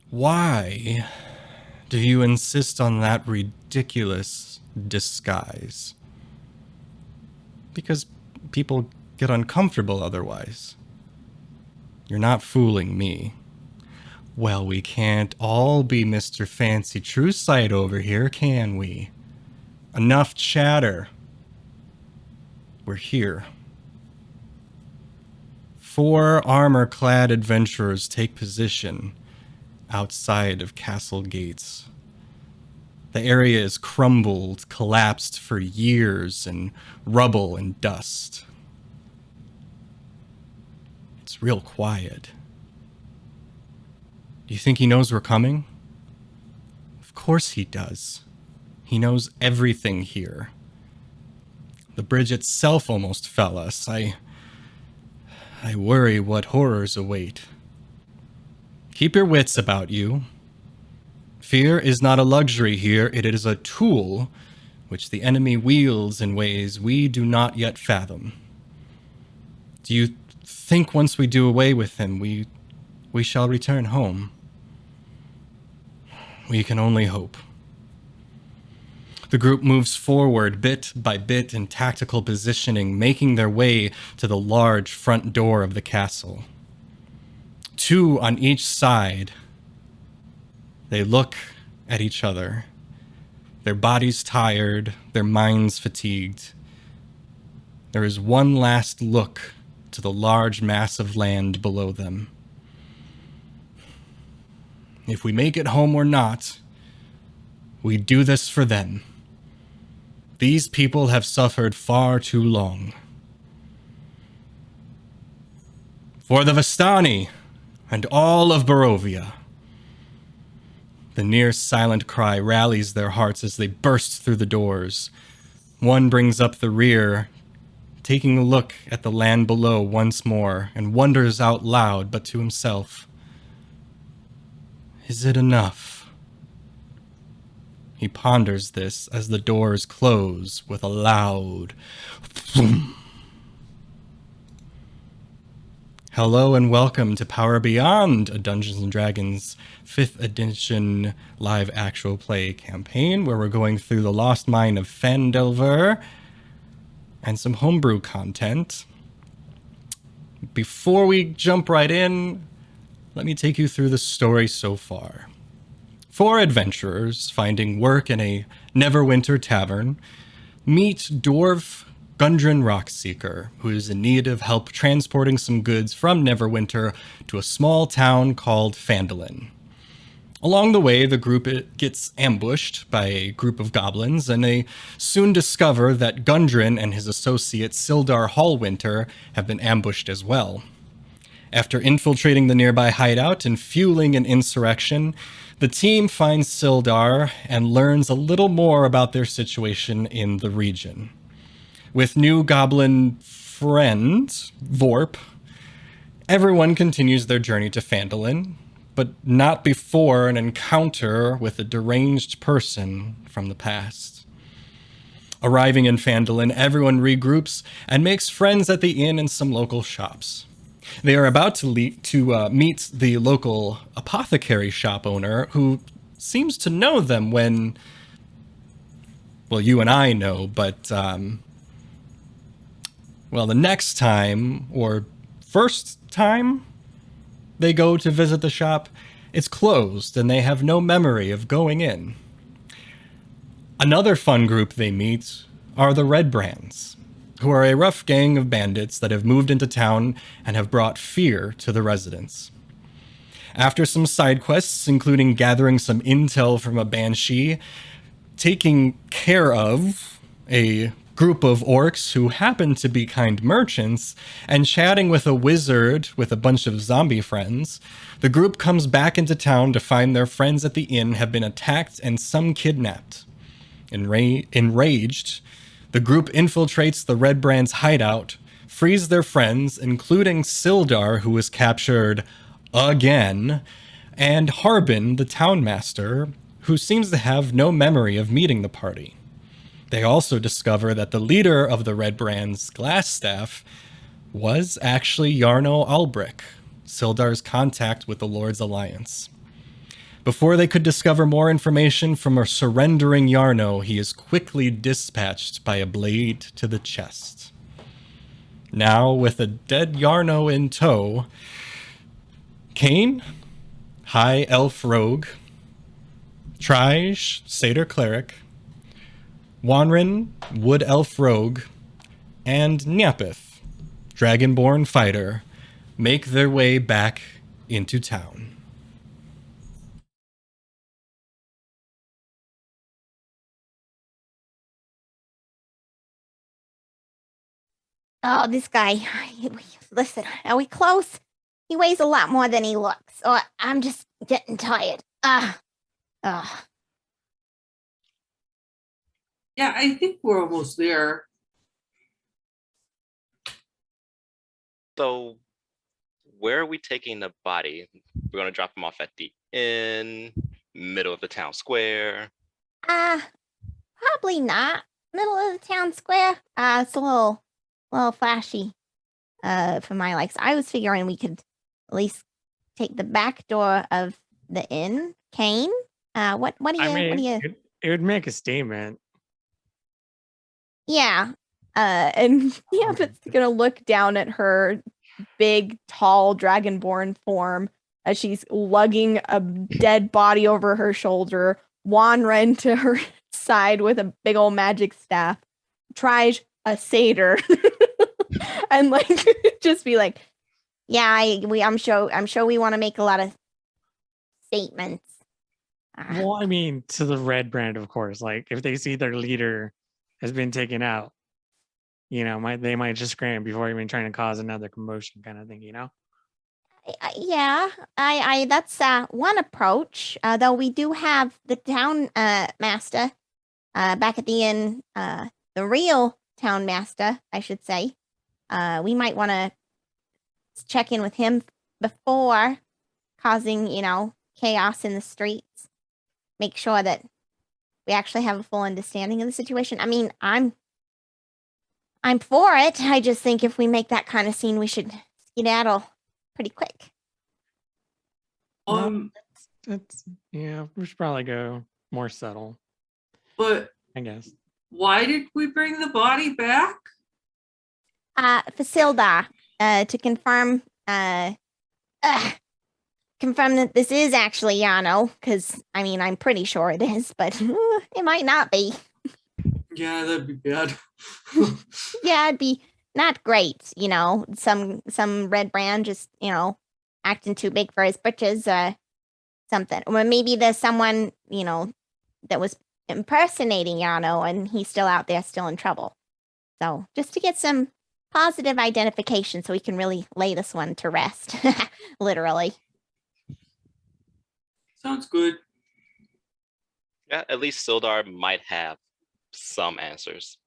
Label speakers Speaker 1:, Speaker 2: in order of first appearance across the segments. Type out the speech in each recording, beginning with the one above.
Speaker 1: Why do you insist on that ridiculous disguise? Because people get uncomfortable otherwise. You're not fooling me. Well, we can't all be Mr. Fancy True Sight over here, can we? Enough chatter. We're here. 4 armor-clad adventurers take position outside of castle gates. The area is crumbled, collapsed for years in rubble and dust. It's real quiet. Do you think he knows we're coming? Of course he does. He knows everything here. The bridge itself almost fell us. I worry what horrors await. Keep your wits about you. Fear is not a luxury here. It is a tool which the enemy wields in ways we do not yet fathom. Do you think once we do away with him, we shall return home? We can only hope. The group moves forward bit by bit in tactical positioning, making their way to the large front door of the castle. 2 on each side. They look at each other, their bodies tired, their minds fatigued. There is one last look to the large mass of land below them. If we make it home or not, we do this for them. These people have suffered far too long. For the Vistani and all of Barovia. The near silent cry rallies their hearts as they burst through the doors. One brings up the rear, taking a look at the land below once more, and wonders out loud, but to himself, is it enough? He ponders this as the doors close with a loud boom. Hello and welcome to Power Beyond, a Dungeons & Dragons 5th edition live actual play campaign where we're going through the lost mine of Phandelver and some homebrew content. Before we jump right in, let me take you through the story so far. 4 adventurers finding work in a Neverwinter tavern meet dwarf Gundren Rockseeker, who is in need of help transporting some goods from Neverwinter to a small town called Phandelver. Along the way, the group gets ambushed by a group of goblins, and they soon discover that Gundren and his associate Sildar Hallwinter have been ambushed as well. After infiltrating the nearby hideout and fueling an insurrection, the team finds Sildar and learns a little more about their situation in the region. With new goblin friend, Vorp, everyone continues their journey to Phandelver, but not before an encounter with a deranged person from the past. Arriving in Phandelver, everyone regroups and makes friends at the inn and some local shops. They are about to meet the local apothecary shop owner, who seems to know them when, well, you and I know, but well, the next time, or first time, they go to visit the shop, it's closed and they have no memory of going in. Another fun group they meet are the Red Brands, who are a rough gang of bandits that have moved into town and have brought fear to the residents. After some side quests, including gathering some intel from a banshee, taking care of a group of orcs who happen to be kind merchants, and chatting with a wizard with a bunch of zombie friends, the group comes back into town to find their friends at the inn have been attacked and some kidnapped. Enraged, the group infiltrates the Red Brand's hideout, frees their friends, including Sildar, who was captured again, and Harbin, the townmaster, who seems to have no memory of meeting the party. They also discover that the leader of the Red Brand's glass staff was actually Yarno Albric, Sildar's contact with the Lord's Alliance. Before they could discover more information from a surrendering Yarno, he is quickly dispatched by a blade to the chest. Now, with a dead Yarno in tow, Kaine, High Elf Rogue, Trij, Satyr Cleric, Wranran, Wood Elf Rogue, and Nyapith, Dragonborn Fighter, make their way back into town.
Speaker 2: Oh, this guy. Listen, are we close? He weighs a lot more than he looks. Oh, I'm just getting tired. Yeah,
Speaker 3: I think we're almost there.
Speaker 4: So, where are we taking the body? We're gonna drop him off at the inn, middle of the town square.
Speaker 2: Probably not. Middle of the town square. It's a little flashy. For my likes. I was figuring we could at least take the back door of the inn. Kaine, what do you?
Speaker 5: It would make a statement.
Speaker 2: Yeah. And Nyapith's gonna look down at her big, tall, dragonborn form as she's lugging a dead body over her shoulder. Wranran to her side with a big old magic staff. Trij, a satyr. And like just be like, yeah, I'm sure we want to make a lot of statements.
Speaker 5: Well, I mean, to the red brand, of course. Like, if they see their leader has been taken out, they might just scram before even trying to cause another commotion, kind of thing.
Speaker 2: Yeah, I that's one approach. Though we do have the town master back at the inn, the real town master, I should say. We might want to check in with him before causing, chaos in the streets. Make sure that we actually have a full understanding of the situation. I mean, I'm for it. I just think if we make that kind of scene, we should skedaddle pretty quick.
Speaker 5: We should probably go more subtle.
Speaker 3: But
Speaker 5: I guess.
Speaker 3: Why did we bring the body back?
Speaker 2: For Sildar, to confirm that this is actually Yano, because, I mean, I'm pretty sure it is, but it might not be.
Speaker 3: Yeah, that'd be bad.
Speaker 2: Yeah, it'd be not great, some red brand just, acting too big for his britches, something. Or maybe there's someone, that was impersonating Yano and he's still out there, still in trouble. So, just to get some positive identification so we can really lay this one to rest, literally.
Speaker 3: Sounds good.
Speaker 4: Yeah, at least Sildar might have some answers.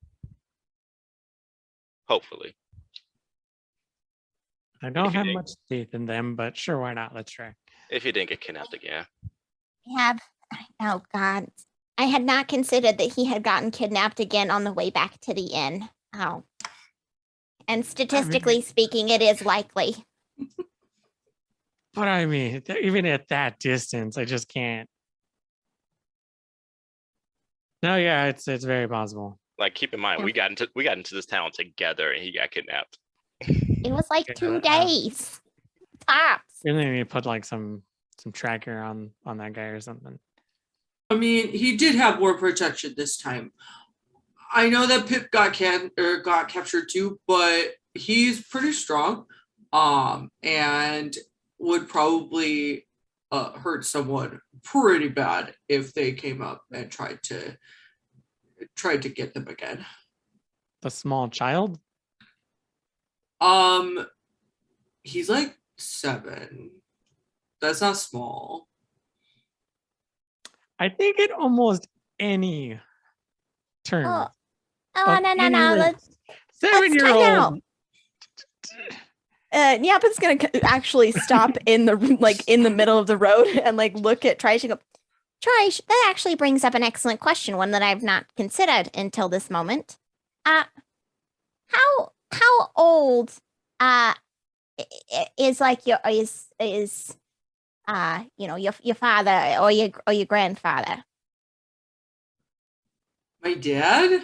Speaker 4: Hopefully.
Speaker 5: I don't have much faith in them, but sure, why not? Let's try.
Speaker 4: If he didn't get kidnapped again.
Speaker 2: Oh God. I had not considered that he had gotten kidnapped again on the way back to the inn. Oh. And statistically speaking, it is likely.
Speaker 5: But I mean, even at that distance, I just can't. No, yeah, it's very possible.
Speaker 4: Like, keep in mind, we got into this town together, and he got kidnapped.
Speaker 2: It was like 2 days. Tops.
Speaker 5: And then you put like some tracker on that guy or something.
Speaker 3: I mean, he did have more protection this time. I know that Pip got captured too, but he's pretty strong, and would probably hurt someone pretty bad if they came up and tried to get them again.
Speaker 5: The small child?
Speaker 3: He's like 7. That's not small.
Speaker 5: I think in almost any term.
Speaker 2: No. Let's
Speaker 5: 7-year-old.
Speaker 2: Nyapith's gonna actually stop in the middle of the road and look at Trij and go, Trij, that actually brings up an excellent question, one that I've not considered until this moment. How old is your father or your grandfather?
Speaker 3: My dad?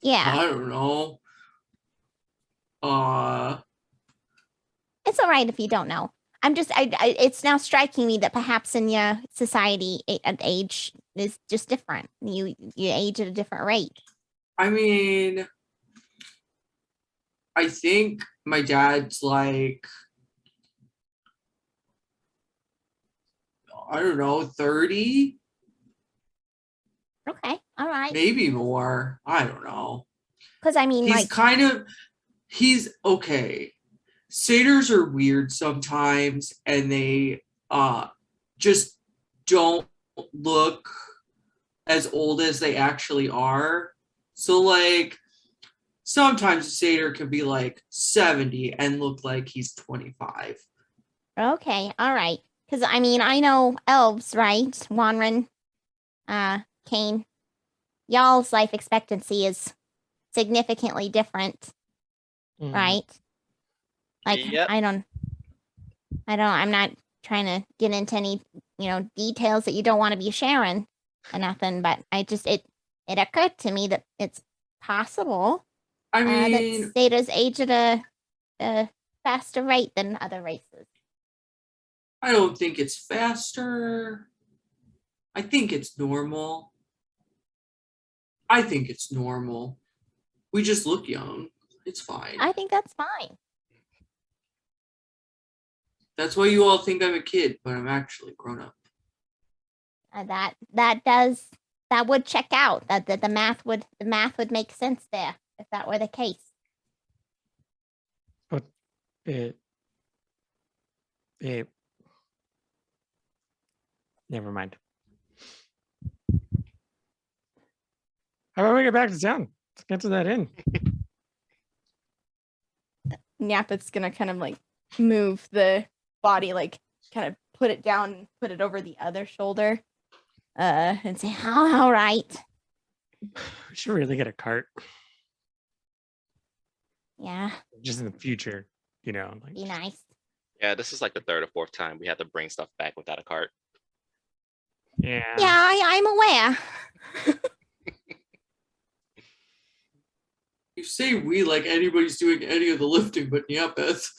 Speaker 2: Yeah,
Speaker 3: I don't know.
Speaker 2: it's all right if you don't know. I'm just, it's now striking me that perhaps in your society, age is just different. You age at a different rate.
Speaker 3: I mean, I think my dad's like, I don't know, 30,
Speaker 2: Okay, all right.
Speaker 3: maybe more. I don't know.
Speaker 2: Because I mean,
Speaker 3: He's okay. Satyrs are weird sometimes, and they just don't look as old as they actually are. So like sometimes a satyr can be like 70 and look like he's 25.
Speaker 2: okay, all right. Because I mean, I know elves, right? Wranran, Kaine. Y'all's life expectancy is significantly different,
Speaker 5: Mhm.
Speaker 2: right? Like,
Speaker 4: Yep.
Speaker 2: I'm not trying to get into any, details that you don't want to be sharing or nothing, but it occurred to me that it's possible
Speaker 3: I
Speaker 2: that
Speaker 3: mean,
Speaker 2: satyrs age at a faster rate than other races.
Speaker 3: I don't think it's faster. I think it's normal. We just look young. It's fine.
Speaker 2: I think that's fine.
Speaker 3: That's why you all think I'm a kid, but I'm actually grown up.
Speaker 2: That would check out. That the math would make sense there if that were the case.
Speaker 5: But it never mind. How about we get back to town? Let's get to that inn.
Speaker 6: Nyapith's gonna kind of like move the body, like kind of put it down, put it over the other shoulder, and say,
Speaker 2: All right.
Speaker 5: We should really get a cart
Speaker 2: Yeah,
Speaker 5: just in the future, like
Speaker 2: be nice.
Speaker 4: Yeah, this is like the third or fourth time we had to bring stuff back without a cart.
Speaker 5: yeah.
Speaker 2: Yeah, I'm aware.
Speaker 3: You say we like anybody's doing any of the lifting but Nyapith.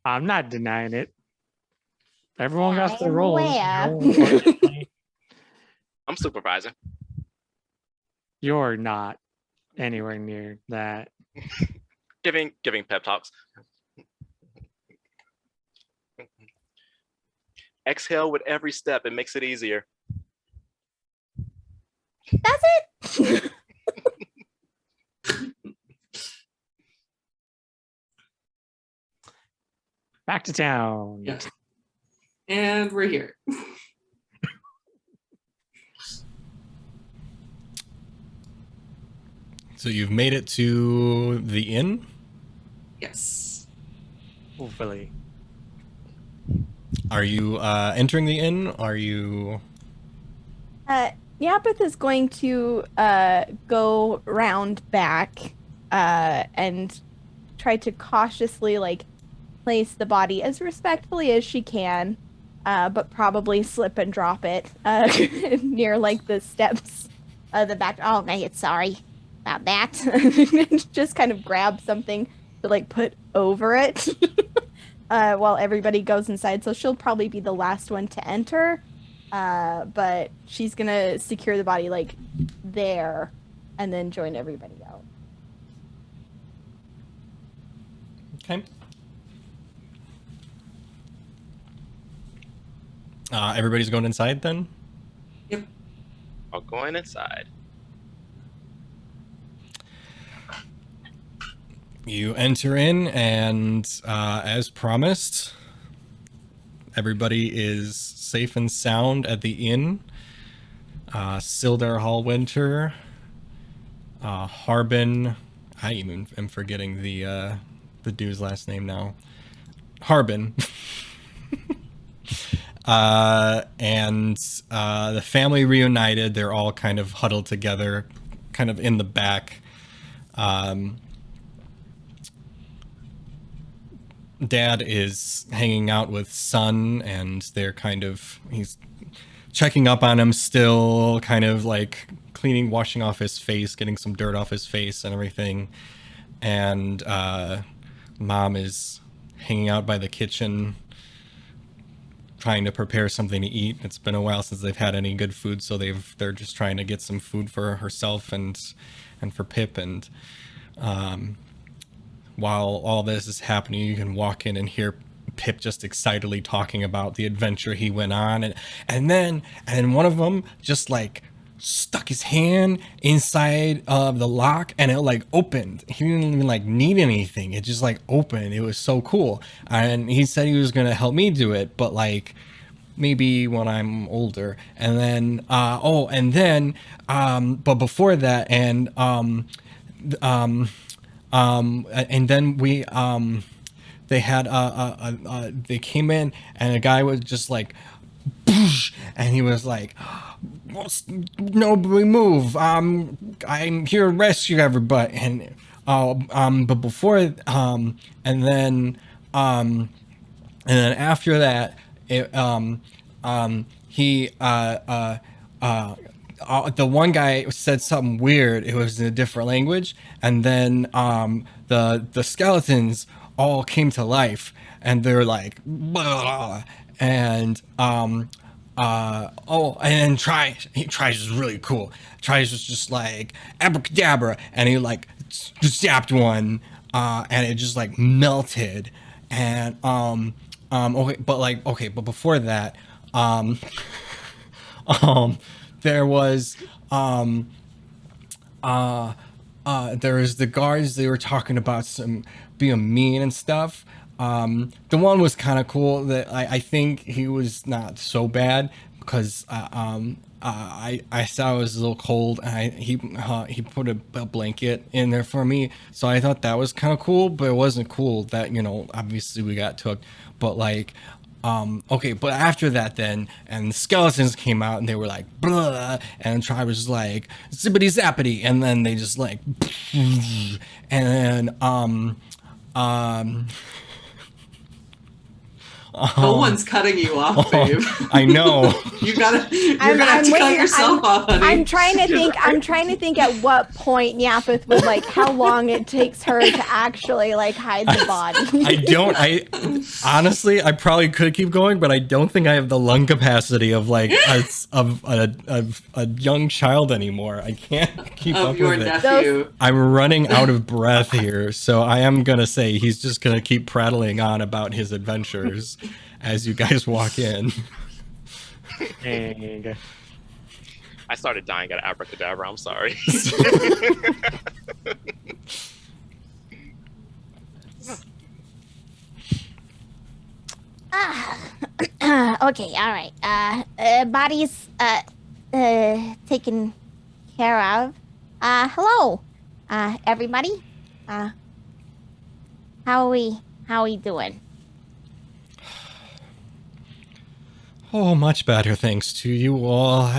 Speaker 5: I'm not denying it. Everyone
Speaker 2: Yeah,
Speaker 5: got
Speaker 2: I
Speaker 5: their
Speaker 2: am
Speaker 5: roles.
Speaker 2: aware.
Speaker 5: Unfortunately,
Speaker 4: I'm supervising.
Speaker 5: you're not anywhere near that.
Speaker 4: Giving pep talks. Exhale with every step. It makes it easier.
Speaker 2: That's it.
Speaker 5: Back to town.
Speaker 3: Yeah. And we're here.
Speaker 1: So you've made it to the inn?
Speaker 3: Yes.
Speaker 5: Hopefully.
Speaker 1: Are you entering the inn? Are you...
Speaker 6: Nyapith is going to go round back and try to cautiously like place the body as respectfully as she can, but probably slip and drop it near like the steps of the back.
Speaker 2: Oh, sorry about that.
Speaker 6: Just kind of grab something to like put over it while everybody goes inside. So she'll probably be the last one to enter. But she's gonna secure the body like there and then join everybody out.
Speaker 1: Okay. Everybody's going inside then?
Speaker 3: Yep.
Speaker 4: All going inside.
Speaker 1: You enter in, and as promised, everybody is safe and sound at the inn. Sildar Hallwinter, Harbin. I even am forgetting the dude's last name now. Harbin. And the family reunited. They're all kind of huddled together, kind of in the back. Dad is hanging out with son, and they're he's checking up on him still, kind of like washing off his face, getting some dirt off his face and everything. And Mom is hanging out by the kitchen, trying to prepare something to eat. It's been a while since they've had any good food, so they're just trying to get some food for herself and for Pip. And while all this is happening, you can walk in and hear Pip just excitedly talking about the adventure he went on, and then one of them just like stuck his hand inside of the lock, and it like opened. He didn't even like need anything. It just like opened. It was so cool. And he said he was gonna help me do it, but like maybe when I'm older. And then but before that, and then we they had they came in, and a guy was just like, and he was like, nobody move, I'm here to rescue everybody. And but before and then after that, the one guy said something weird. It was in a different language, and then the skeletons all came to life, and they're like, blah, and and then Trij is really cool. Trij was just like abracadabra, and he like zapped one, and it just like melted. And but before that, there was the guards. They were talking about some being mean and stuff. The one was kind of cool. That I think he was not so bad, because I saw it was a little cold, and he put a blanket in there for me, so I thought that was kind of cool. But it wasn't cool that, obviously we got took. But like, but after that then, and the skeletons came out, and they were like blah, and the tribe was just like zippity zappity, and then they just like and then
Speaker 3: no one's cutting you off, babe.
Speaker 1: I know.
Speaker 3: You're gonna have to cut yourself off, honey.
Speaker 6: I'm trying to think at what point Nyapith would like how long it takes her to actually like hide the body.
Speaker 1: I honestly, I probably could keep going, but I don't think I have the lung capacity of like a young child anymore. I can't keep up
Speaker 3: Of your
Speaker 1: with it.
Speaker 3: nephew.
Speaker 1: I'm running out of breath here, so I am gonna say he's just gonna keep prattling on about his adventures as you guys walk in.
Speaker 5: Dang.
Speaker 4: I started dying at abracadabra. I'm sorry.
Speaker 2: Okay, all right. Bodies taken care of. Hello, everybody. How are we doing?
Speaker 1: Oh, much better, thanks to you all.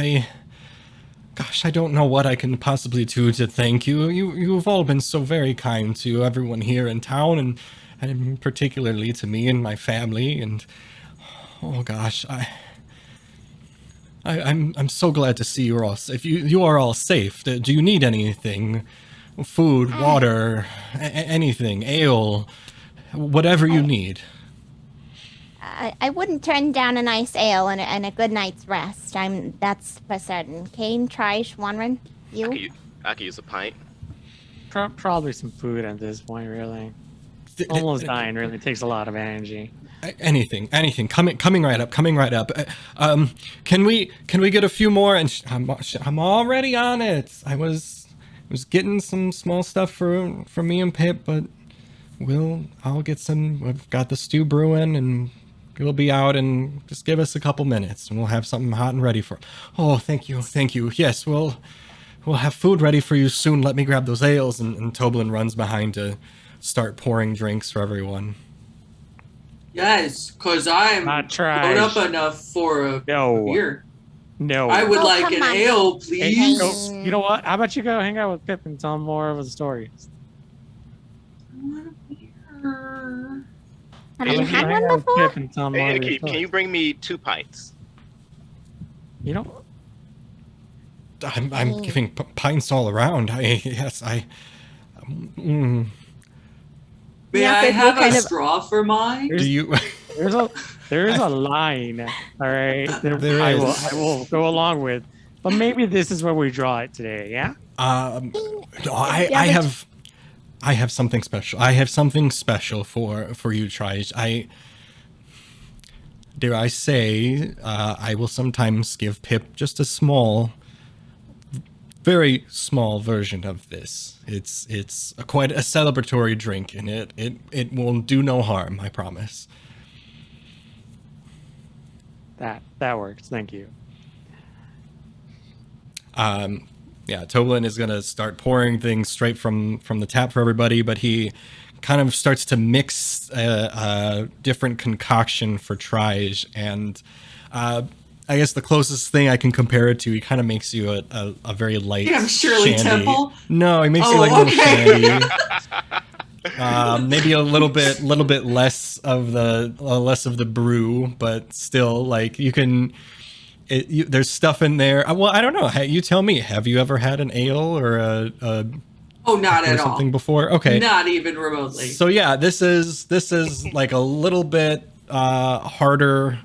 Speaker 1: Gosh, I don't know what I can possibly do to thank you. You've all been so very kind to everyone here in town, and particularly to me and my family. And oh gosh, I'm so glad to see you're all. If you are all safe. Do you need anything? Food, water, anything, ale, whatever you need.
Speaker 2: I wouldn't turn down a nice ale and a good night's rest. That's for certain. Kaine, Trij, Wranran, you?
Speaker 4: I could use a pint.
Speaker 5: Probably some food at this point, really. Almost dying, really. It takes a lot of energy.
Speaker 1: Anything. Coming right up. Can we get a few more? And I'm already on it. I was getting some small stuff for me and Pip, but I'll get some. We've got the stew brewing, and we'll be out, and just give us a couple minutes, and we'll have something hot and ready for. Oh, thank you. Yes, we'll have food ready for you soon. Let me grab those ales, and Toblin runs behind to start pouring drinks for everyone.
Speaker 3: Yes, because I'm
Speaker 5: Not
Speaker 3: grown up
Speaker 5: Trij.
Speaker 3: enough for a
Speaker 5: No.
Speaker 3: beer.
Speaker 5: No.
Speaker 3: I would
Speaker 2: Oh,
Speaker 3: like
Speaker 2: come
Speaker 3: an
Speaker 2: on.
Speaker 3: ale,
Speaker 5: Hey,
Speaker 3: please.
Speaker 5: you know what? How about you go hang out with Pip and tell him more of the stories?
Speaker 3: I want a beer.
Speaker 2: Have you
Speaker 4: Hey,
Speaker 2: had
Speaker 5: hang
Speaker 2: one
Speaker 5: out with
Speaker 2: before?
Speaker 5: Pip and tell him
Speaker 4: Hey,
Speaker 5: all
Speaker 4: Anna,
Speaker 5: your
Speaker 4: can you
Speaker 5: stories.
Speaker 4: bring me 2 pints?
Speaker 5: You know,
Speaker 1: I'm giving pints all around. Mm,
Speaker 3: May
Speaker 6: Yeah,
Speaker 3: I
Speaker 6: but
Speaker 3: have
Speaker 6: what kind
Speaker 3: a
Speaker 6: of-
Speaker 3: straw for mine?
Speaker 1: do you?
Speaker 5: there's a line, all right.
Speaker 1: There
Speaker 5: I
Speaker 1: is.
Speaker 5: will go along with, but maybe this is where we draw it today. Yeah.
Speaker 1: No, I have something special. I have something special for you, Trij. Dare I say, I will sometimes give Pip just a small, very small version of this. It's quite a celebratory drink, and it will do no harm. I promise.
Speaker 5: That works. Thank you.
Speaker 1: Yeah, Toblin is gonna start pouring things straight from the tap for everybody, but he kind of starts to mix a different concoction for Trij, and I guess the closest thing I can compare it to, he kind of makes you a very light
Speaker 3: Damn Shirley
Speaker 1: shandy.
Speaker 3: Temple?
Speaker 1: No, he makes you
Speaker 3: Oh,
Speaker 1: like a little
Speaker 3: okay.
Speaker 1: shandy. Maybe a little bit less of the brew, but still, like, you can. There's stuff in there. Well, I don't know. You tell me. Have you ever had an ale or
Speaker 3: Oh, not
Speaker 1: or
Speaker 3: at
Speaker 1: something
Speaker 3: all.
Speaker 1: before? Okay.
Speaker 3: Not even remotely.
Speaker 1: So yeah, this is like a little bit harder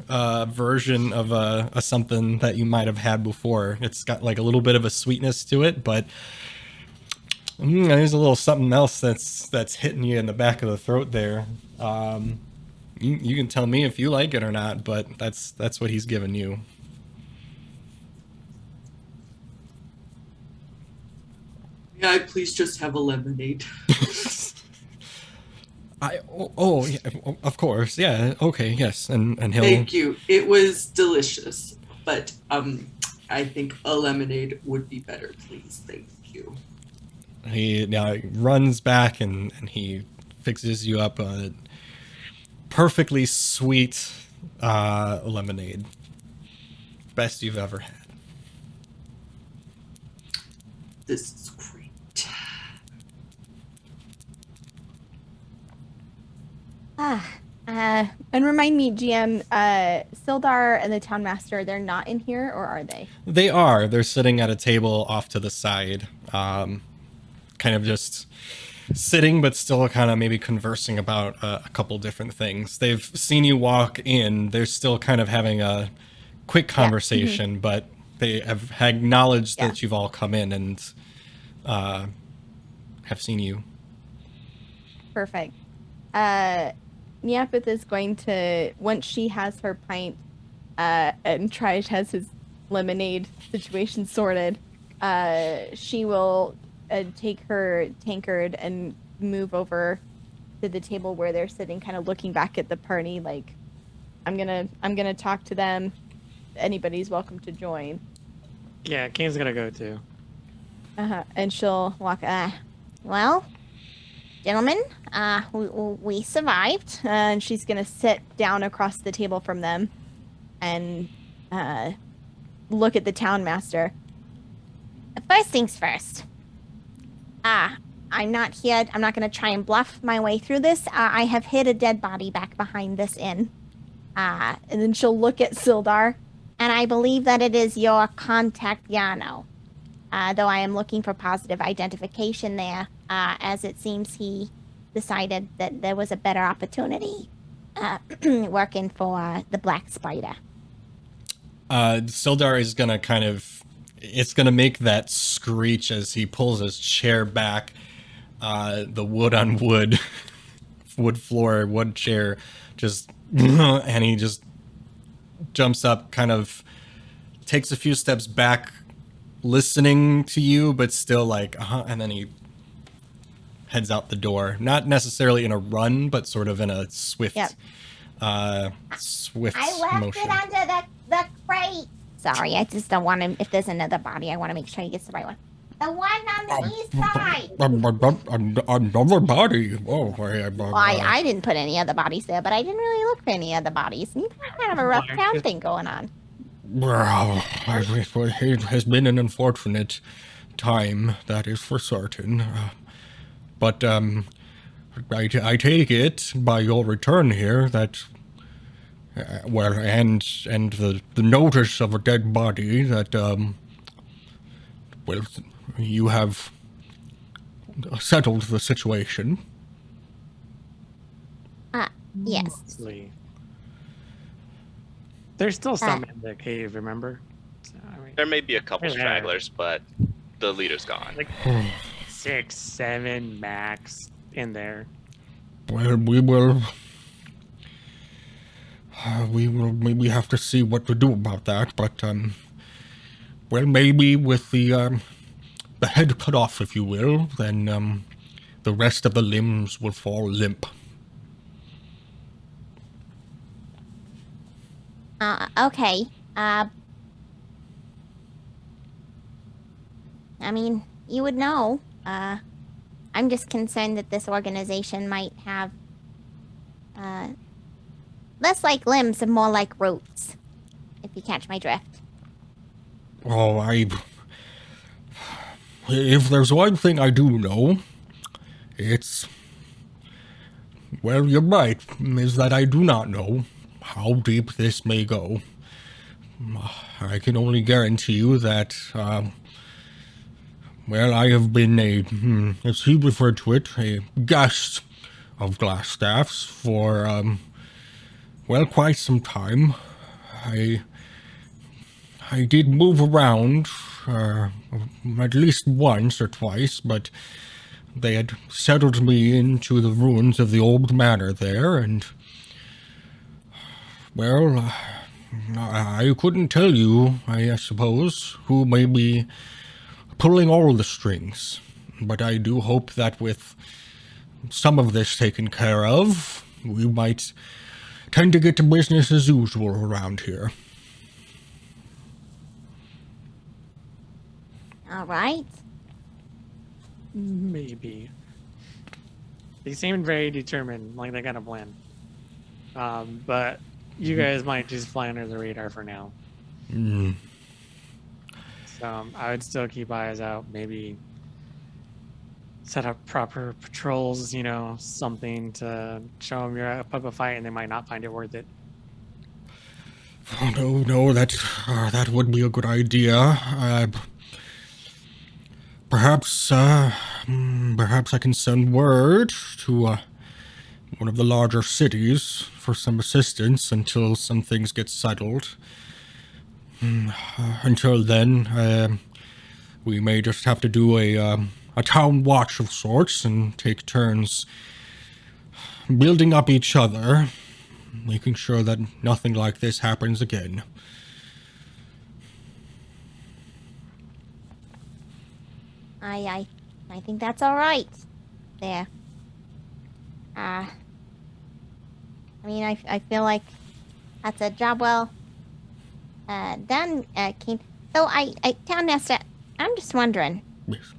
Speaker 1: version of a something that you might have had before. It's got like a little bit of a sweetness to it, but there's a little something else that's hitting you in the back of the throat there. You can tell me if you like it or not, but that's what he's giving you.
Speaker 3: May I please just have a lemonade?
Speaker 1: Yeah, of course, yeah, okay, yes, and he'll.
Speaker 3: Thank you. It was delicious, but I think a lemonade would be better, please. Thank you.
Speaker 1: He now runs back and he fixes you up a perfectly sweet lemonade, best you've ever had.
Speaker 3: This is great.
Speaker 6: And remind me, GM, Sildar and the townmaster, they're not in here, or are they?
Speaker 1: They are. They're sitting at a table off to the side, kind of just sitting, but still kind of maybe conversing about a couple different things. They've seen you walk in. They're still kind of having a quick conversation, but they have acknowledged that you've all come in and have seen you.
Speaker 6: Perfect. Nyapith is going to, once she has her pint, and Trij has his lemonade situation sorted, she will take her tankard and move over to the table where they're sitting, kind of looking back at the party, like, I'm gonna talk to them. Anybody's welcome to join.
Speaker 5: Yeah, Kaine's gonna go too.
Speaker 6: And she'll walk.
Speaker 2: Well, gentlemen, we survived.
Speaker 6: And she's gonna sit down across the table from them, and look at the townmaster.
Speaker 2: First things first. I'm not here. I'm not going to try and bluff my way through this. I have hid a dead body back behind this inn.
Speaker 6: And then she'll look at Sildar.
Speaker 2: And I believe that it is your contact, Yano. Though I am looking for positive identification there, as it seems he decided that there was a better opportunity working for the Black Spider.
Speaker 1: Sildar is gonna it's gonna make that screech as he pulls his chair back. The wood on wood, wood floor, wood chair, just, and he just jumps up, kind of takes a few steps back, listening to you, but still like, and then he heads out the door. Not necessarily in a run, but sort of in a swift, swift
Speaker 2: I left
Speaker 1: motion.
Speaker 2: it under the crate. Sorry, I just don't want him. If there's another body, I want to make sure he gets the right one. The one on the east side.
Speaker 1: Another body. Oh,
Speaker 2: Well, I didn't put any other bodies there, but I didn't really look for any other bodies. You kind of a rough town thing going on.
Speaker 1: Well, it has been an unfortunate time, that is for certain. But I take it by your return here that, well, and the notice of a dead body that, well, you have settled the situation.
Speaker 2: Yes.
Speaker 5: Mostly. There's still some in the cave, remember? So, I mean,
Speaker 4: There may be a couple
Speaker 5: Yeah.
Speaker 4: stragglers, but the leader's gone.
Speaker 5: like 6, 7 max in there.
Speaker 1: Well, we will maybe have to see what to do about that, but, well, maybe with the head cut off, if you will, then, the rest of the limbs will fall limp.
Speaker 2: Okay. I mean, you would know. I'm just concerned that this organization might have less like limbs and more like roots, if you catch my drift.
Speaker 1: Oh, if there's one thing I do know, it's, well, you're right, is that I do not know how deep this may go. I can only guarantee you that, well, I have been as he referred to it, a guest of Glassstaff's for, well, quite some time. I did move around, at least once or twice, but they had settled me into the ruins of the old manor there, and, well, I couldn't tell you, I suppose, who may be pulling all the strings, but I do hope that with some of this taken care of, we might tend to get to business as usual around here.
Speaker 2: All right.
Speaker 5: Maybe. They seemed very determined, like they got a plan. But you guys might just fly under the radar for now. So I would still keep eyes out, maybe set up proper patrols, you know, something to show them you're up a fight and they might not find it worth it.
Speaker 1: Oh, no, that would be a good idea. Perhaps I can send word to one of the larger cities for some assistance until some things get settled. Until then, we may just have to do a town watch of sorts and take turns building up each other, making sure that nothing like this happens again.
Speaker 2: I think that's all right. There. I mean, I feel like that's a job well done, Kaine. So Townmaster, I'm just wondering.
Speaker 1: Yes.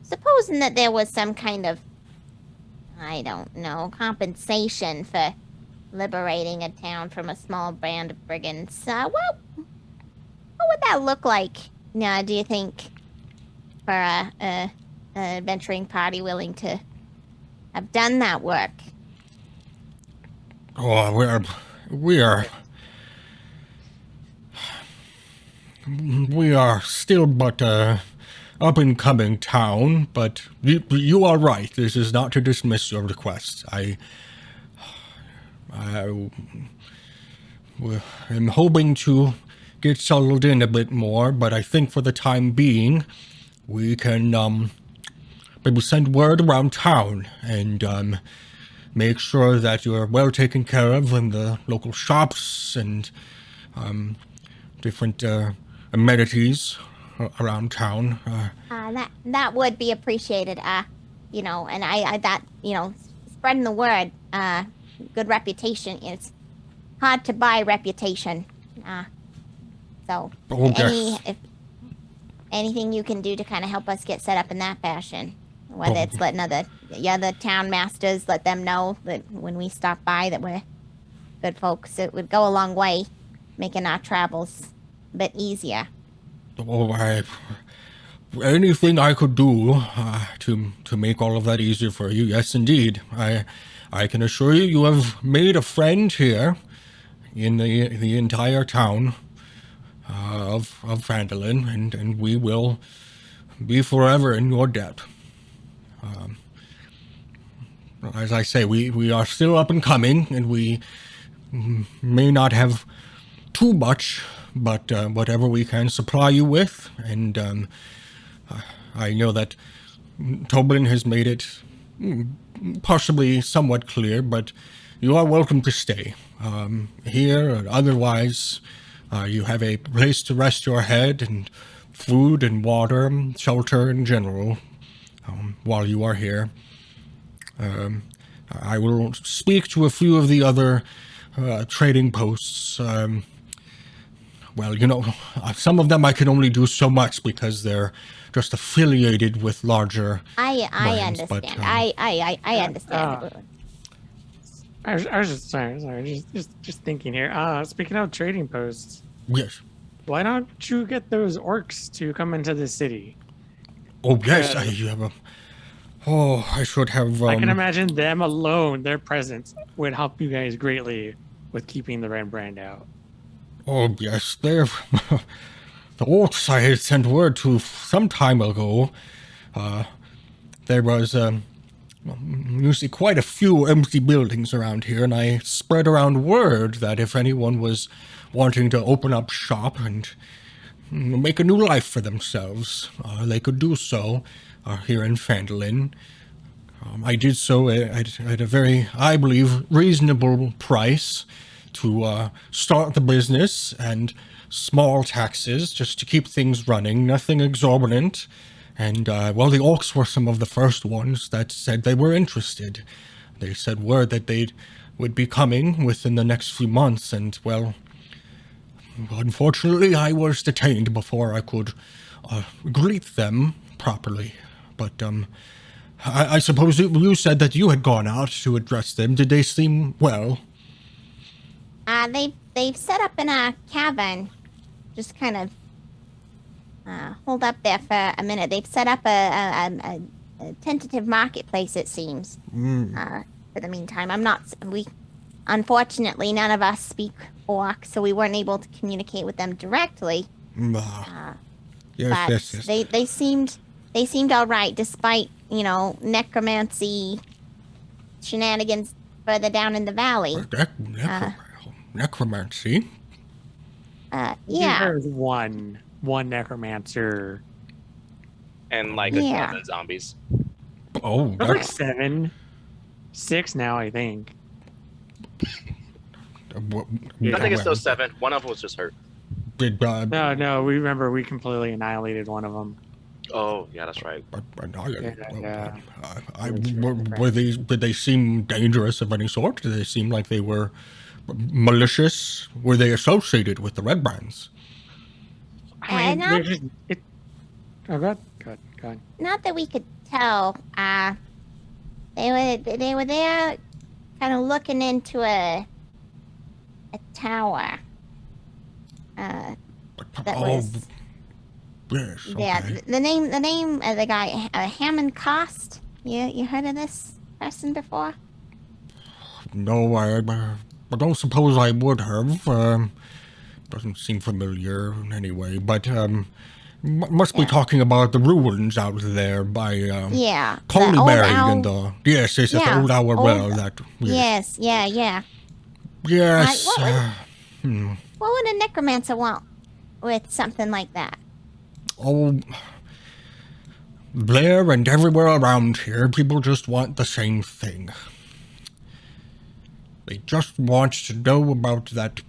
Speaker 2: Supposing that there was some kind of, I don't know, compensation for liberating a town from a small band of brigands, what would that look like? Now, do you think for a adventuring party willing to have done that work?
Speaker 1: Oh, we are still but up and coming town, but you are right. This is not to dismiss your request. I am hoping to get settled in a bit more, but I think for the time being, we can maybe send word around town and make sure that you're well taken care of in the local shops and different amenities around town.
Speaker 2: That would be appreciated. You know, and I that, you know, spreading the word, good reputation. It's hard to buy reputation. So if anything you can do to kind of help us get set up in that fashion, whether it's letting the town masters let them know that when we stop by that we're good folks, it would go a long way, making our travels a bit easier.
Speaker 1: Oh, anything I could do to make all of that easier for you, yes, indeed. I can assure you, you have made a friend here in the entire town of Phandelver, and we will be forever in your debt. As I say, we are still up and coming, and we may not have too much, but whatever we can supply you with, and I know that Tobin has made it possibly somewhat clear, but you are welcome to stay here or otherwise. You have a place to rest your head, and food and water, shelter in general, while you are here. I will speak to a few of the other trading posts. Well, you know, some of them I can only do so much because they're just affiliated with larger
Speaker 2: I
Speaker 1: brands,
Speaker 2: understand.
Speaker 1: but,
Speaker 2: I understand.
Speaker 5: I was just sorry, just thinking here. Speaking of trading posts,
Speaker 1: yes.
Speaker 5: why don't you get those orcs to come into the city?
Speaker 1: Oh, yes, I have a... Oh, I should have...
Speaker 5: I can imagine them alone, their presence would help you guys greatly with keeping the red brand out.
Speaker 1: Oh, yes, they're... The orcs I had sent word to some time ago. There was, usually quite a few empty buildings around here, and I spread around word that if anyone was wanting to open up shop and make a new life for themselves, they could do so here in Phandelver. I did so at a very, I believe, reasonable price to start the business, and small taxes just to keep things running, nothing exorbitant. And, well, the orcs were some of the first ones that said they were interested. They said word that they would be coming within the next few months, and, well, unfortunately I was detained before I could greet them properly. But, I suppose you said that you had gone out to address them. Did they seem well?
Speaker 2: They've set up in a cavern. Just kind of hold up there for a minute. They've set up a tentative marketplace, it seems. For the meantime, unfortunately, none of us speak Orc, so we weren't able to communicate with them directly.
Speaker 1: Yes.
Speaker 2: They seemed all right, despite necromancy shenanigans further down in the valley.
Speaker 1: Necromancy?
Speaker 2: Yeah.
Speaker 5: There's one necromancer.
Speaker 4: And like
Speaker 2: Yeah.
Speaker 4: a ton of zombies.
Speaker 1: Oh,
Speaker 5: There's like 7, 6 now, I think.
Speaker 4: I think it's still 7. One of them was just hurt.
Speaker 5: No, we completely annihilated one of them.
Speaker 4: Oh, yeah, that's right.
Speaker 1: Did they seem dangerous of any sort? Did they seem like they were malicious? Were they associated with the red brands?
Speaker 5: I mean,
Speaker 2: not,
Speaker 5: go on.
Speaker 2: not that we could tell. They were there, kind of looking into a tower. That was.
Speaker 1: Yes. Okay.
Speaker 2: Yeah, the name of the guy, Hammond Cost. You heard of this person before?
Speaker 1: No, I don't suppose I would have. Doesn't seem familiar in any way, but must be talking about the ruins out there by
Speaker 2: Yeah.
Speaker 1: Coleyberry and the the old hour well. That
Speaker 2: Yes. Yeah.
Speaker 1: Yes.
Speaker 2: What would a necromancer want with something like that?
Speaker 1: Oh, Blair and everywhere around here, people just want the same thing. They just want to know about that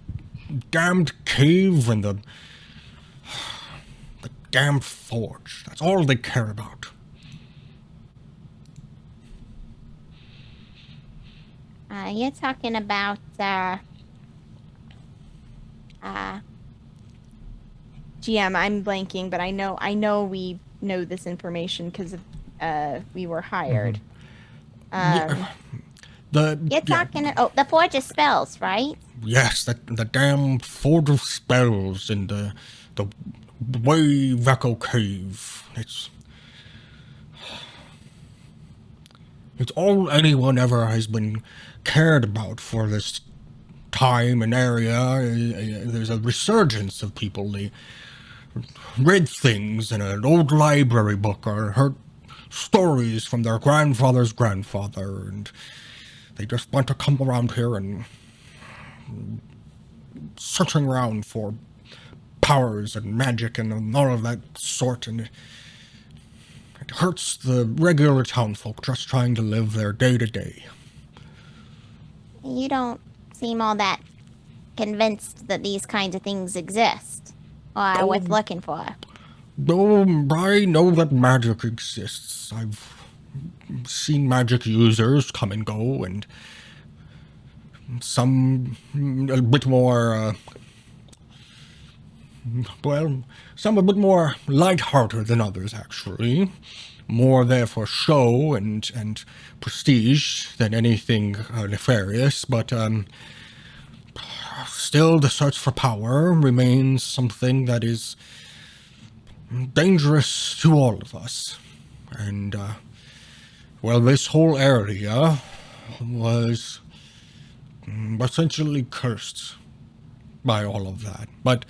Speaker 1: damned cave and the damn forge. That's all they care about.
Speaker 2: You're talking about
Speaker 6: GM, I'm blanking, but I know we know this information because we were hired.
Speaker 2: You're talking. Oh, the Forge of Spells, right?
Speaker 1: Yes, the damn Forge of Spells and the Wave Echo Cave. It's all anyone ever has been cared about for this time and area. There's a resurgence of people. They read things in an old library book or heard stories from their grandfather's grandfather, and they just want to come around here and searching around for powers and magic and all of that sort, and it hurts the regular townfolk just trying to live their day-to-day.
Speaker 2: You don't seem all that convinced that these kinds of things exist or are worth looking for.
Speaker 1: No, I know that magic exists. I've seen magic users come and go, and some a bit more, some a bit more light-hearted than others, actually. More there for show and prestige than anything nefarious, but still the search for power remains something that is dangerous to all of us. And, this whole area was essentially cursed by all of that. But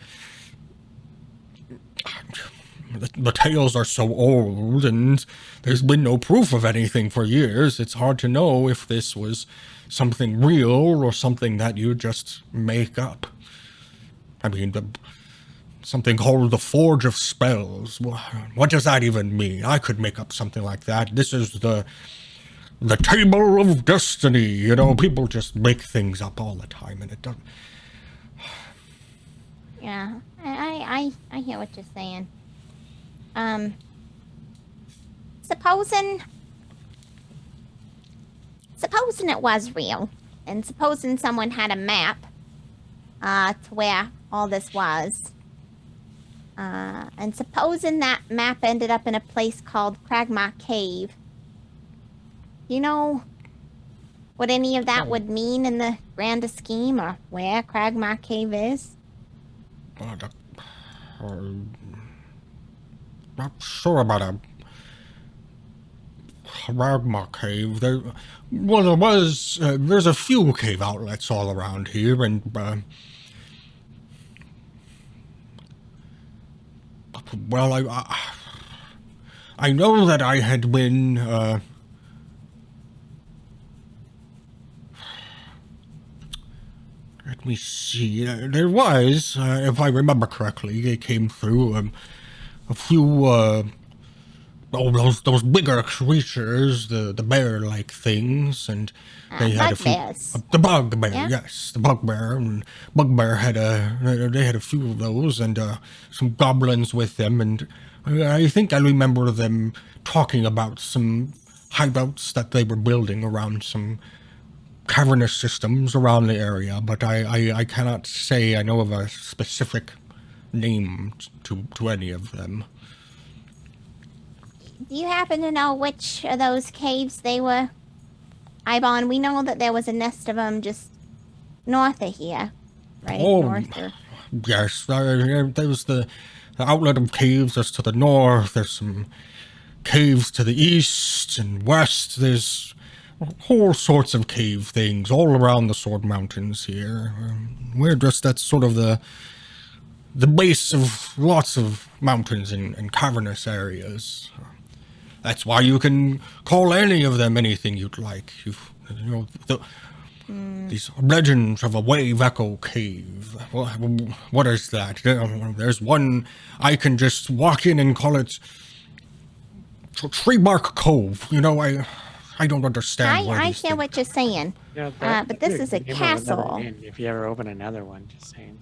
Speaker 1: the tales are so old, and there's been no proof of anything for years. It's hard to know if this was something real or something that you just make up. I mean, something called the Forge of Spells. What does that even mean? I could make up something like that. This is the Table of Destiny. You know, people just make things up all the time, and it doesn't...
Speaker 2: Yeah, I hear what you're saying. Supposing it was real, and supposing someone had a map, to where all this was, and supposing that map ended up in a place called Cragmaw Cave, you know what any of that would mean in the grander scheme, or where Cragmaw Cave is?
Speaker 1: Not sure about a Cragmaw Cave. There's a few cave outlets all around here, and I know that I had been let me see. There was, if I remember correctly, they came through a few those bigger creatures, the bear-like things, and they had a few.
Speaker 2: Bugbears.
Speaker 1: The bugbear,
Speaker 2: Yeah?
Speaker 1: yes, the bugbear, and bugbear had a few of those, and some goblins with them, and I think I remember them talking about some hideouts that they were building around some cavernous systems around the area, but I cannot say I know of a specific name to any of them.
Speaker 2: Do you happen to know which of those caves they were eyeballing? We know that there was a nest of them just north of here, right?
Speaker 1: Oh,
Speaker 2: North or...
Speaker 1: yes, there's the outlet of caves just to the north. There's some caves to the east and west. There's whole sorts of cave things all around the Sword Mountains here. We're just at sort of the base of lots of mountains and cavernous areas. That's why you can call any of them anything you'd like. These legends of a Wave Echo Cave. What is that? There's one I can just walk in and call it Tree Bark Cove. You know, I don't understand.
Speaker 2: I hear what you're saying.
Speaker 5: Yeah,
Speaker 2: but this is a castle.
Speaker 5: If you ever open another one, just saying.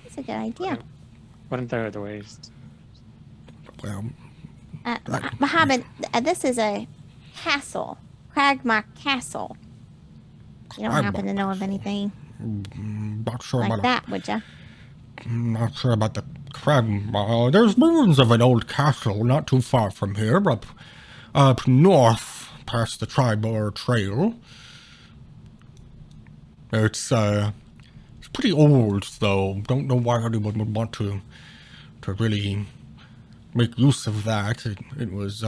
Speaker 2: That's a good idea.
Speaker 5: Wouldn't there other ways?
Speaker 1: Well,
Speaker 2: Mohammed, this is a castle. Cragmaw Castle. You don't happen to know of anything
Speaker 1: not sure
Speaker 2: like
Speaker 1: about
Speaker 2: that, would you?
Speaker 1: Not sure about the Cragmaw. There's ruins of an old castle not too far from here, up north past the Tribal Trail. It's It's pretty old, though. Don't know why anyone would want to really make use of that. It was,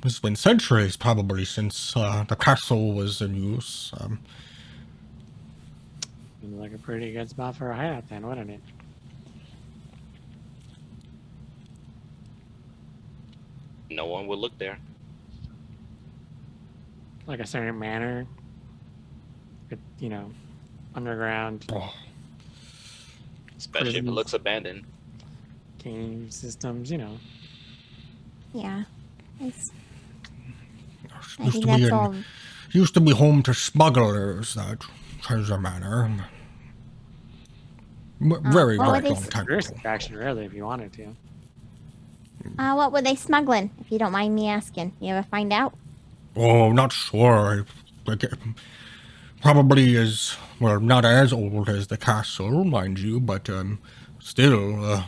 Speaker 1: it's been centuries, probably, since the castle was in use.
Speaker 5: Seems like a pretty good spot for a hideout then, wouldn't it?
Speaker 4: No one would look there.
Speaker 5: Like a certain manor. You know, underground
Speaker 1: Oh,
Speaker 4: Especially if it
Speaker 5: Prisons.
Speaker 4: looks abandoned.
Speaker 5: game systems, you know.
Speaker 2: Yeah. It's, I
Speaker 1: used
Speaker 2: think
Speaker 1: to be
Speaker 2: that's all.
Speaker 1: used to be home to smugglers, that treasure manor. Very,
Speaker 2: what
Speaker 1: very
Speaker 2: would
Speaker 1: long
Speaker 2: they
Speaker 1: time
Speaker 5: Tourist
Speaker 1: ago.
Speaker 5: attraction, really, if you wanted to.
Speaker 2: What were they smuggling? If you don't mind me asking, you ever find out?
Speaker 1: Oh, not sure. Probably is, well, not as old as the castle, mind you, but still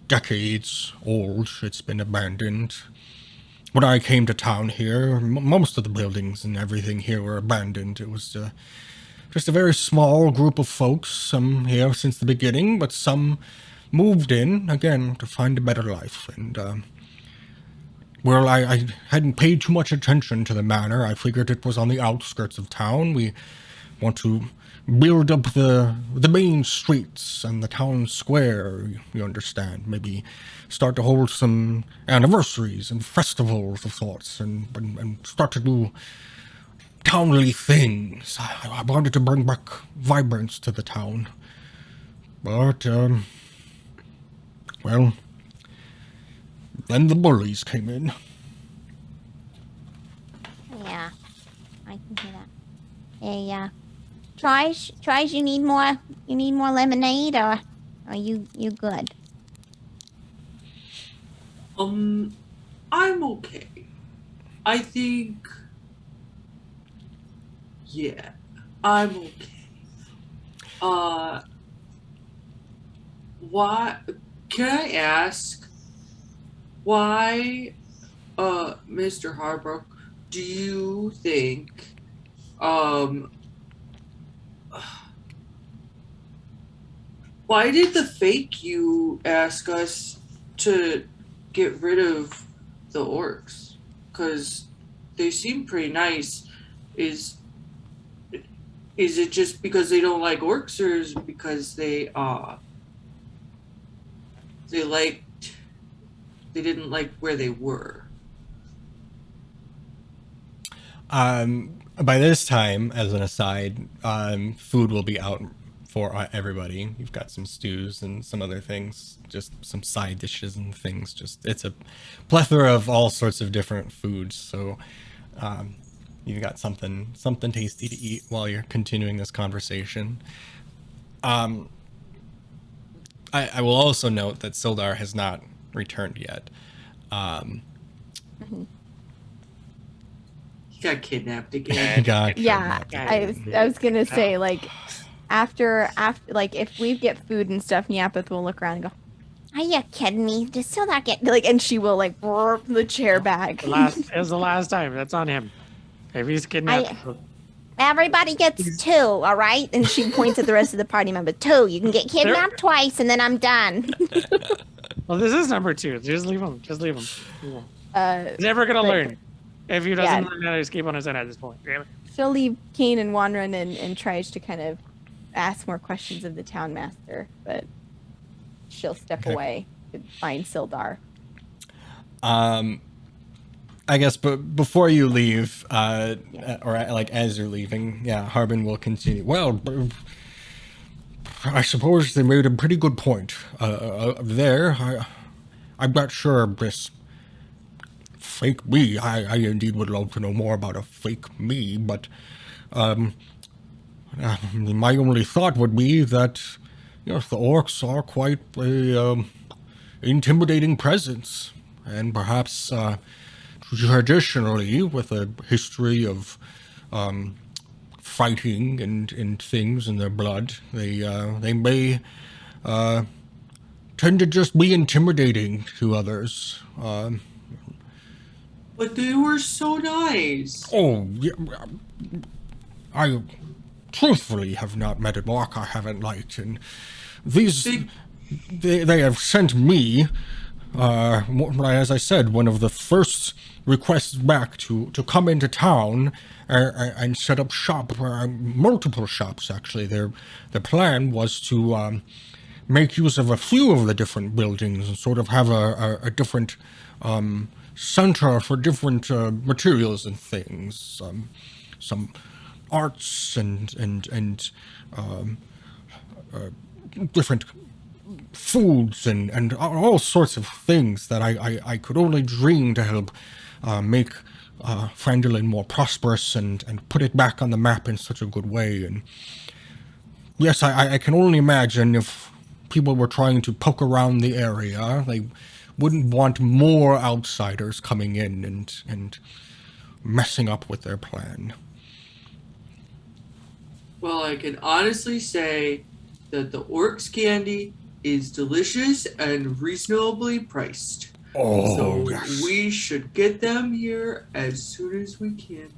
Speaker 1: decades old. It's been abandoned. When I came to town here, most of the buildings and everything here were abandoned. It was just a very small group of folks, some here since the beginning, but some moved in, again, to find a better life. And, well, I hadn't paid too much attention to the manor. I figured it was on the outskirts of town. We want to build up the main streets and the town square, you understand. Maybe start to hold some anniversaries and festivals of sorts, and start to do townly things. I wanted to bring back vibrance to the town. But, well, then the bullies came in.
Speaker 2: Yeah, I can hear that. Hey, Trij, you need more lemonade, or are you good?
Speaker 3: I'm okay. I think, yeah, I'm okay. Why, can I ask, why, Mr. Harbrook, do you think, why did the fake you ask us to get rid of the orcs? Because they seem pretty nice. Is it just because they don't like orcs, or is it because they didn't like where they were?
Speaker 1: By this time, as an aside, food will be out for everybody. You've got some stews and some other things, just some side dishes and things. Just, it's a plethora of all sorts of different foods. So, you've got something tasty to eat while you're continuing this conversation. I will also note that Sildar has not returned yet.
Speaker 3: He got kidnapped
Speaker 1: He
Speaker 3: again.
Speaker 1: got
Speaker 6: Yeah,
Speaker 1: kidnapped.
Speaker 6: I was gonna say, like, after like, if we get food and stuff, Nyapith will look around and go,
Speaker 2: Are you kidding me? Just still not get.
Speaker 6: like, and she will like burp the chair back.
Speaker 5: It was the last time. That's on him. If he's kidnapped,
Speaker 2: Everybody gets 2, all right? And she points at the rest of the party member. 2. You can get kidnapped twice, and then I'm done.
Speaker 5: well, this is number 2. Just leave him. Just leave him. Leave him. He's never gonna
Speaker 6: but-
Speaker 5: learn if he doesn't
Speaker 6: Yeah.
Speaker 5: learn how to escape on his own at this point. Damn it.
Speaker 6: She'll leave Kaine and Wranran and Trij to kind of ask more questions of the townmaster, but she'll step
Speaker 1: Okay.
Speaker 6: away to find Sildar.
Speaker 1: I guess, but before you leave, or like as you're leaving, yeah, Harbin will continue. Well, I suppose they made a pretty good point there. I'm not sure this fake me. I indeed would love to know more about a fake me, but my only thought would be that, yes, the orcs are quite a intimidating presence, and perhaps traditionally, with a history of fighting and things in their blood, they may tend to just be intimidating to others.
Speaker 3: But they were so nice.
Speaker 1: Oh, yeah, truthfully have not met a orc I haven't liked, and these
Speaker 3: They-
Speaker 1: they have sent me, as I said, one of the first requests back to come into town and set up shop, multiple shops actually. The plan was to make use of a few of the different buildings and sort of have a different center for different materials and things, some arts and different foods and all sorts of things that I could only dream to help make Phandelver more prosperous and put it back on the map in such a good way. And yes, I can only imagine if people were trying to poke around the area, they wouldn't want more outsiders coming in and messing up with their plan.
Speaker 3: Well, I can honestly say that the orcs candy is delicious and reasonably priced.
Speaker 1: Oh,
Speaker 3: So
Speaker 1: yes.
Speaker 3: we should get them here as soon as we can.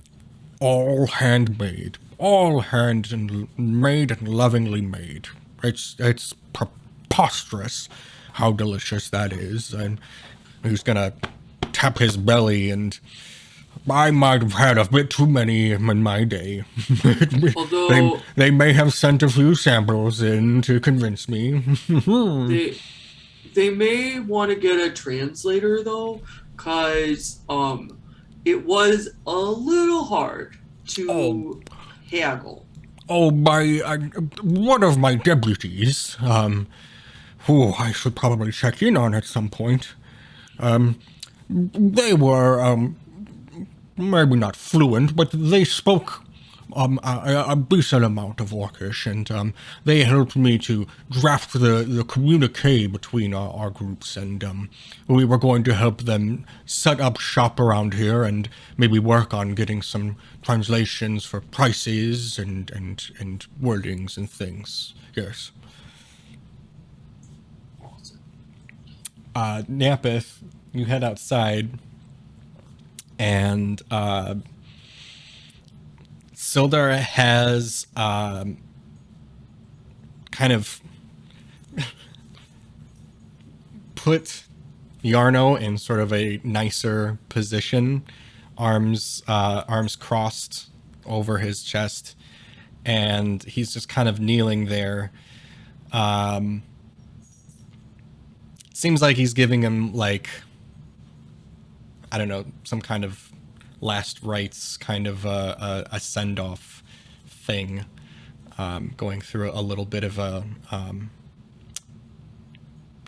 Speaker 1: All handmade. All hand and made and lovingly made. It's preposterous how delicious that is. And he's gonna tap his belly, and I might have had a bit too many in my day.
Speaker 3: Although
Speaker 1: they may have sent a few samples in to convince me.
Speaker 3: they may want to get a translator though, cause it was a little hard to haggle.
Speaker 1: Oh, one of my deputies, who I should probably check in on at some point, they were, maybe not fluent, but they spoke a decent amount of Orcish, and they helped me to draft the communique between our groups, and we were going to help them set up shop around here and maybe work on getting some translations for prices and wordings and things. Yes. Nyapith, you head outside, and Sildar has kind of put Yarno in sort of a nicer position, arms crossed over his chest, and he's just kind of kneeling there. Seems like he's giving him, like, I don't know, some kind of last rites, kind of a send-off thing, going through a little bit of a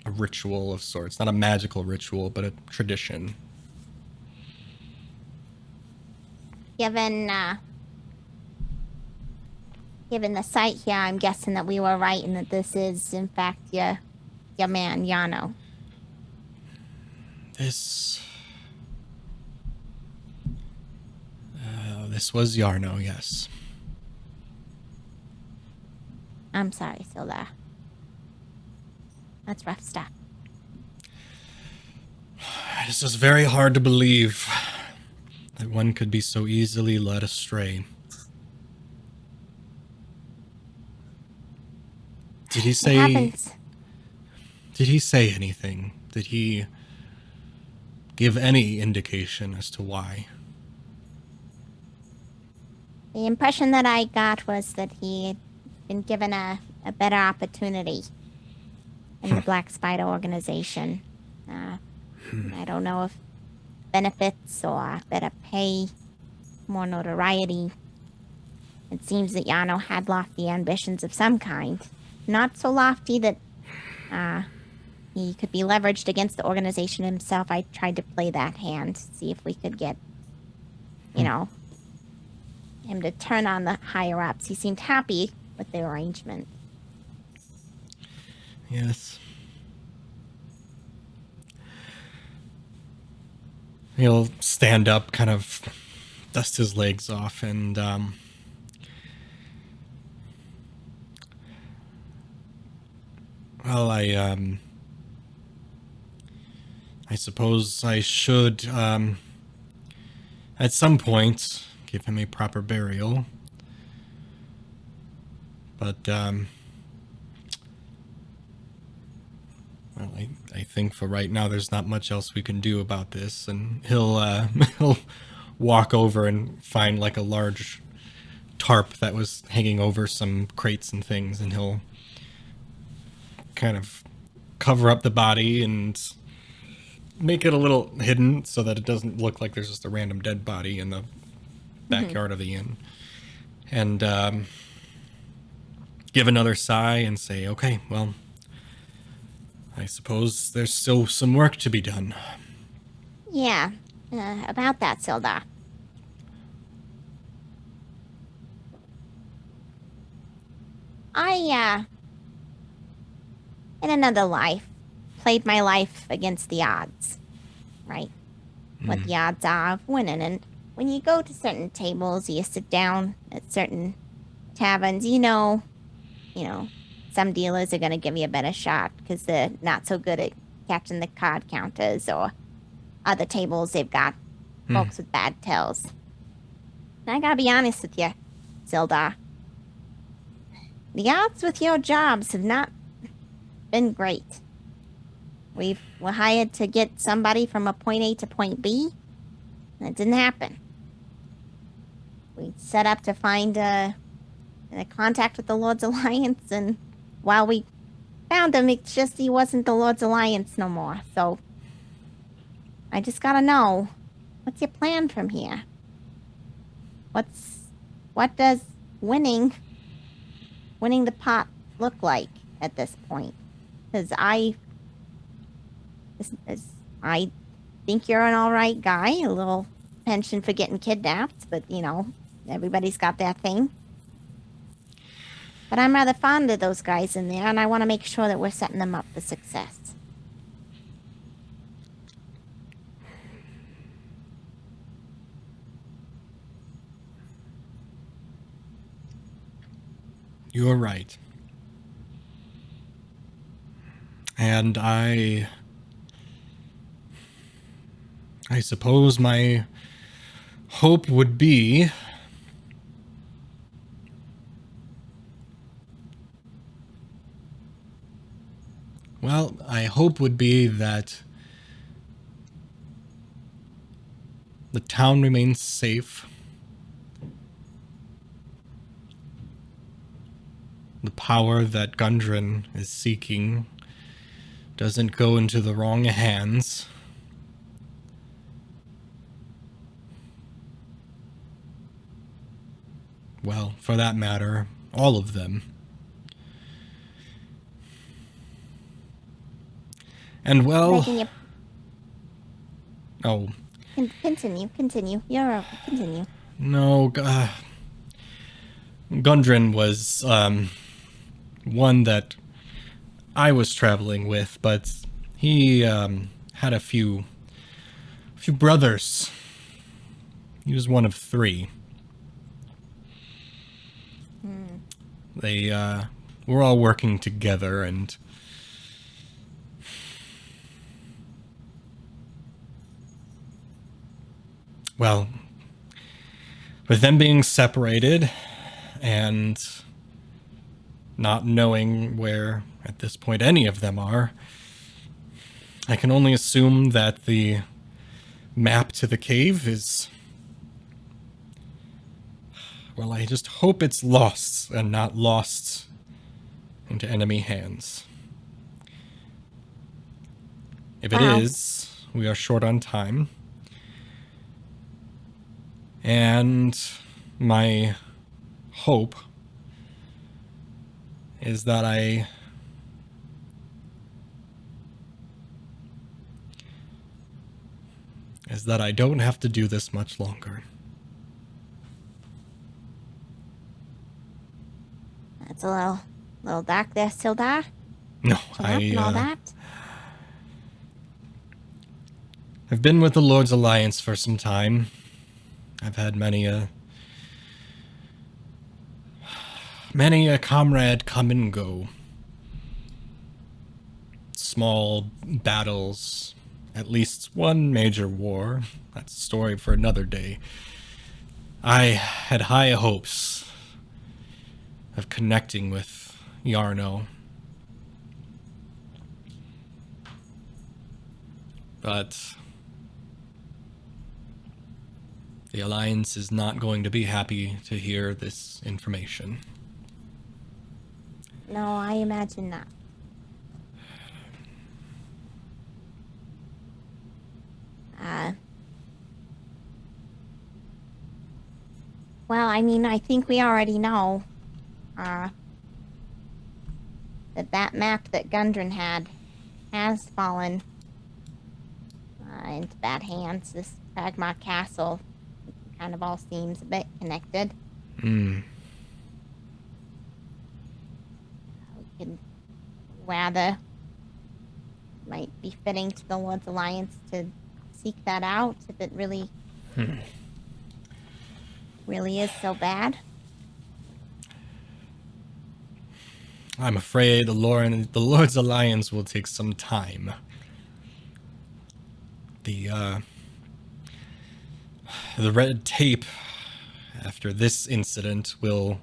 Speaker 1: ritual of sorts. Not a magical ritual, but a tradition.
Speaker 2: Given the sight here, I'm guessing that we were right and that this is, in fact, your man, Yano.
Speaker 1: This was Yarno, yes.
Speaker 2: I'm sorry, Sildar. That's rough stuff.
Speaker 1: This is very hard to believe that one could be so easily led astray. Did he
Speaker 2: It
Speaker 1: say...
Speaker 2: happens.
Speaker 1: Did he say anything? Did he give any indication as to why?
Speaker 2: The impression that I got was that he had been given a better opportunity in the Black Spider organization. I don't know if benefits or better pay, more notoriety. It seems that Yano had lofty ambitions of some kind. Not so lofty that he could be leveraged against the organization himself. I tried to play that hand, see if we could get, him to turn on the higher-ups. He seemed happy with the arrangement.
Speaker 1: Yes. He'll stand up, kind of dust his legs off, and well, I suppose I should at some point give him a proper burial. But, well, I think for right now there's not much else we can do about this, and he'll he'll walk over and find like a large tarp that was hanging over some crates and things, and he'll kind of cover up the body and make it a little hidden so that it doesn't look like there's just a random dead body in the backyard of the inn. And give another sigh and say, okay, well, I suppose there's still some work to be done.
Speaker 2: Yeah, about that, Sildar. In another life, played my life against the odds, right? What the odds are of winning. And when you go to certain tables, you sit down at certain taverns, you know, some dealers are going to give you a better shot because they're not so good at catching the card counters, or other tables, they've got folks with bad tells. And I got to be honest with you, Sildar. The odds with your jobs have not been great. We're hired to get somebody from a point A to point B, and it didn't happen. We set up to find a contact with the Lord's Alliance, and while we found him, it's just he wasn't the Lord's Alliance no more. So I just gotta know, what's your plan from here? What does winning the pot look like at this point? Because I think you're an all right guy, a little pension for getting kidnapped, but everybody's got their thing. But I'm rather fond of those guys in there, and I want to make sure that we're setting them up for success.
Speaker 1: You're right. And I suppose my hope would be that the town remains safe. The power that Gundren is seeking doesn't go into the wrong hands. Well, for that matter, all of them. And well... Oh.
Speaker 2: Continue. You're continue.
Speaker 1: No, Gundren was one that I was traveling with, but he had a few brothers. He was one of 3. They were all working together, and well, with them being separated and not knowing where, at this point, any of them are, I can only assume that the map to the cave is... Well, I just hope it's lost and not lost into enemy hands. If it is, we are short on time. And my hope is that I don't have to do this much longer.
Speaker 2: That's a little dark there, Sildar.
Speaker 1: No,
Speaker 2: All that.
Speaker 1: I've been with the Lord's Alliance for some time. I've had many a comrade come and go. Small battles, at least one major war. That's a story for another day. I had high hopes of connecting with Yarno. But the Alliance is not going to be happy to hear this information.
Speaker 2: No, I imagine not. Well, I mean, I think we already know that that map that Gundren had has fallen into bad hands. This Bagmar Castle kind of all seems a bit connected.
Speaker 1: Hmm.
Speaker 2: We could rather might be fitting to the Lord's Alliance to seek that out if it really really is so bad.
Speaker 1: I'm afraid the Lord's Alliance will take some time. The red tape after this incident will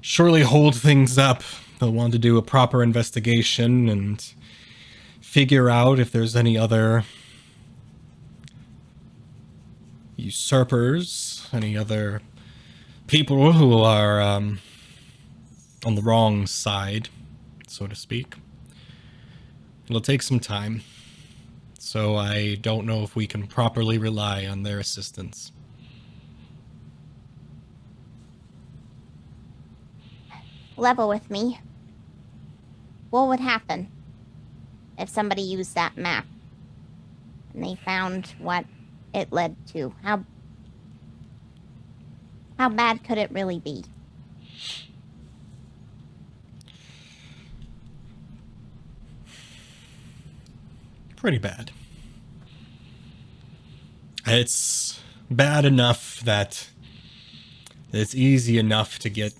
Speaker 1: surely hold things up. They'll want to do a proper investigation and figure out if there's any other usurpers, any other people who are on the wrong side, so to speak. It'll take some time, so I don't know if we can properly rely on their assistance.
Speaker 2: Level with me. What would happen if somebody used that map and they found what it led to? How bad could it really be?
Speaker 1: Pretty bad. It's bad enough that it's easy enough to get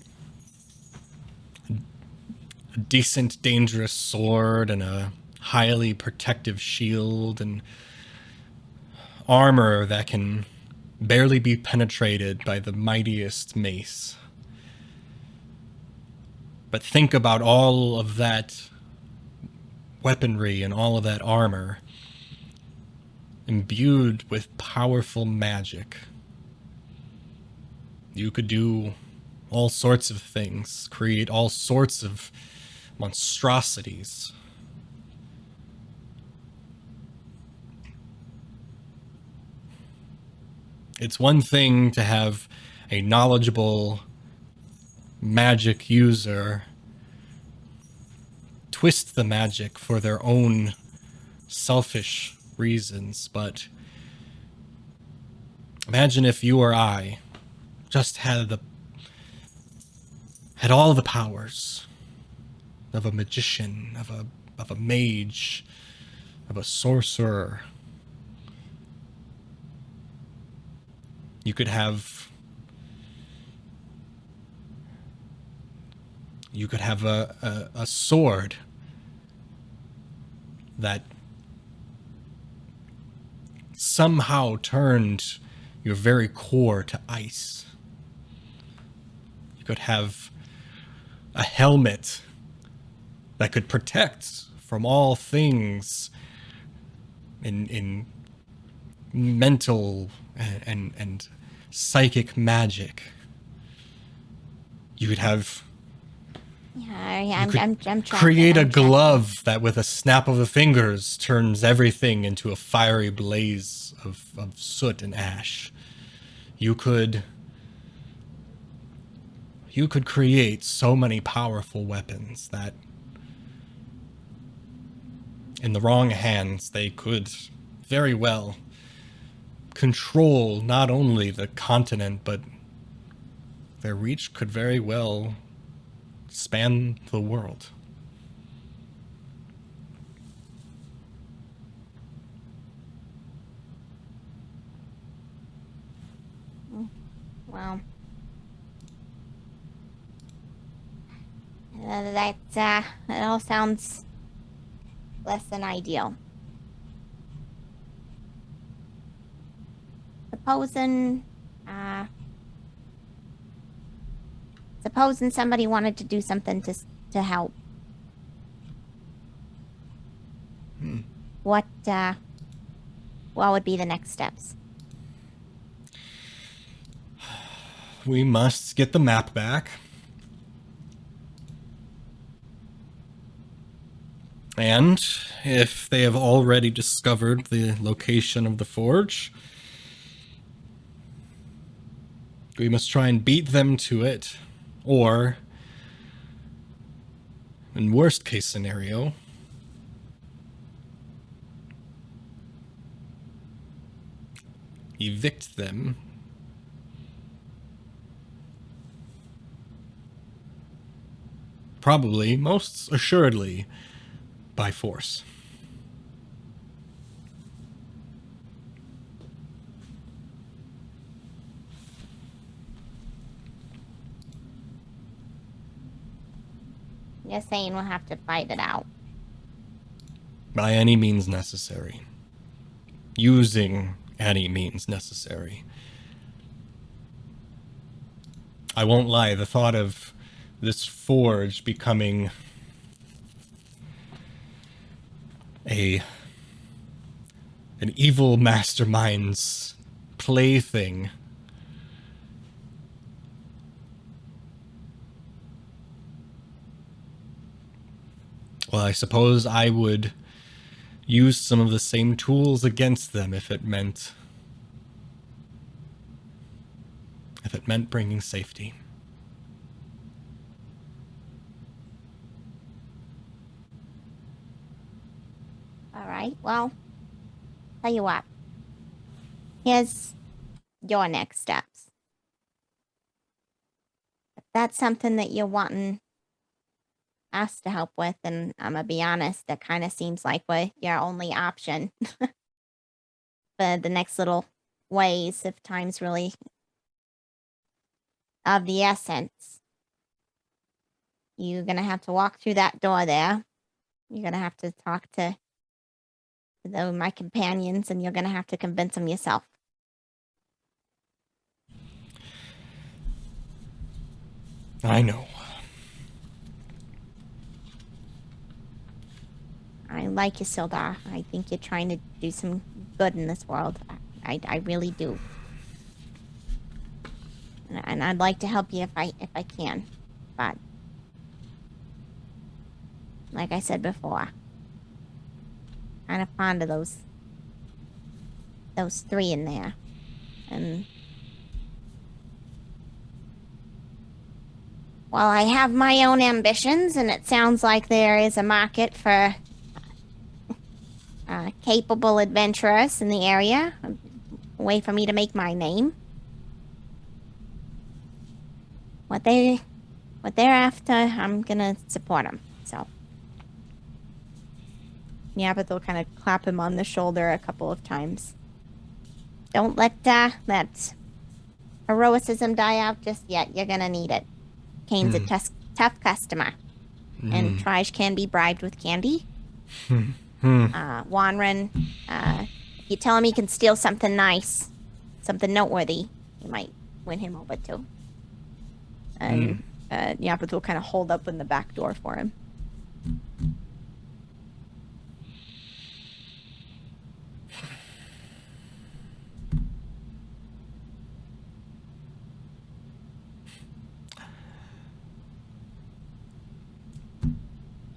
Speaker 1: a decent, dangerous sword and a highly protective shield and armor that can barely be penetrated by the mightiest mace. But think about all of that weaponry and all of that armor imbued with powerful magic. You could do all sorts of things, create all sorts of monstrosities. It's one thing to have a knowledgeable magic user twist the magic for their own selfish reasons, but imagine if you or I just had all the powers of a magician, of a mage, of a sorcerer. You could have a sword that somehow turned your very core to ice. You could have a helmet that could protect from all things in mental and psychic magic. You could have
Speaker 2: I'm trying.
Speaker 1: create a glove that with a snap of the fingers turns everything into a fiery blaze of soot and ash. You could create so many powerful weapons that in the wrong hands they could very well control not only the continent, but their reach could very well span the world.
Speaker 2: Well, that all sounds less than ideal. Supposing somebody wanted to do something to help. What would be the next steps?
Speaker 1: We must get the map back. And if they have already discovered the location of the forge, we must try and beat them to it. Or, in worst case scenario, evict them. Probably, most assuredly, by force.
Speaker 2: You're saying we'll have to fight it out.
Speaker 1: By any means necessary. Using any means necessary. I won't lie, the thought of this forge becoming an evil mastermind's plaything. Well, I suppose I would use some of the same tools against them if it meant bringing safety.
Speaker 2: All right, well, tell you what. Here's your next steps. If that's something that you're wanting us to help with, and I'm gonna be honest, that kind of seems like we're your only option for the next little ways if time's really of the essence. You're gonna have to walk through that door there. You're gonna have to talk to my companions, and you're gonna have to convince them yourself.
Speaker 1: I know.
Speaker 2: I like you, Sildar. I think you're trying to do some good in this world. I really do. And I'd like to help you if I can. But like I said before, kind of fond of those three in there. And while I have my own ambitions, and it sounds like there is a market for capable adventurers in the area, a way for me to make my name. What they're after, I'm gonna support them. So Nyapith will kind of clap him on the shoulder a couple of times. Don't let that heroicism die out just yet. You're gonna need it. Kaine's a tough customer, and Trij can be bribed with candy. Wranran, if you tell him he can steal something nice, something noteworthy, you might win him over too. And Nyapith will kind of hold up in the back door for him.